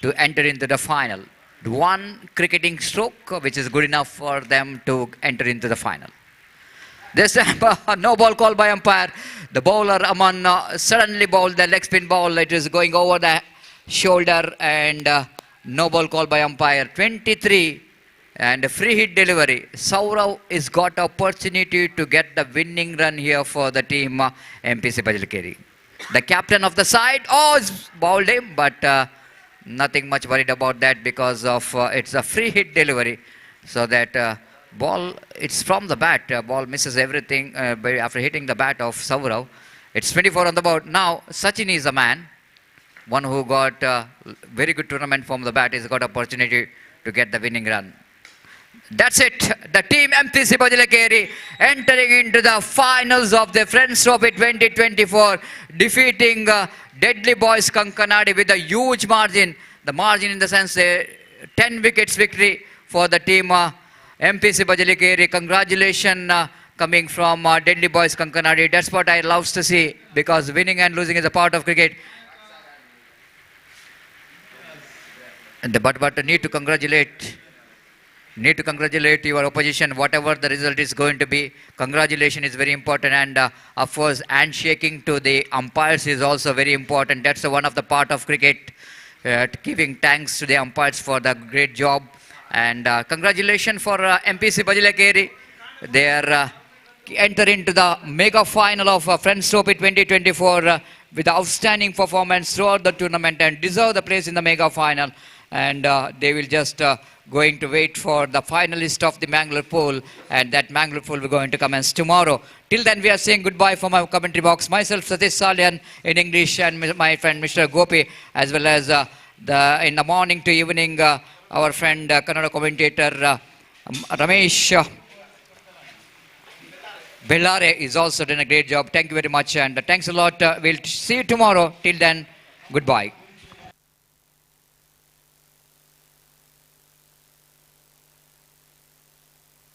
to enter into the final. 1 cricketing stroke, which is good enough for them to enter into the final. This time, no ball called by umpire. The bowler Aman suddenly bowled the leg spin ball. It is going over the shoulder, and no ball called by umpire. 23. And a free hit delivery. Saurav is got opportunity to get the winning run here for the team MPC Bajalikeri. The captain of the side, it's bowled him, but nothing much worried about that, because of it's a free hit delivery. So that ball, it's from the bat. Ball misses everything after hitting the bat of Saurav. It's 24 on the board. Now Sachin is a man, one who got very good tournament from the bat. He's got opportunity to get the winning run. That's it. The team MPC Bajalikeri entering into the finals of the Friends Trophy 2024, defeating Deadly Boys Kankanadi with a huge margin. The margin in the sense 10 wickets victory for the team MPC Bajalikeri. Congratulations coming from Deadly Boys Kankanadi. That's what I love to see, because winning and losing is a part of cricket. But need to congratulate your opposition, whatever the result is going to be. Congratulations is very important, and of course handshaking to the umpires is also very important. That's one of the part of cricket, giving thanks to the umpires for the great job, And congratulations for MPC Bajilakeri. They are enter into the mega final of Friends Trophy 2024 with outstanding performance throughout the tournament and deserve the place in the mega final. And they will just going to wait for the finalist of the Mangalore pool, and that Mangalore pool will going to commence tomorrow. Till then, we are saying goodbye from my commentary box. Myself, Satish Salyan in English, and my friend Mr. Gopi, as well as in the morning to evening, our friend Kannada commentator Ramesh Bellare is also done a great job. Thank you very much, and thanks a lot. We'll see you tomorrow. Till then, goodbye.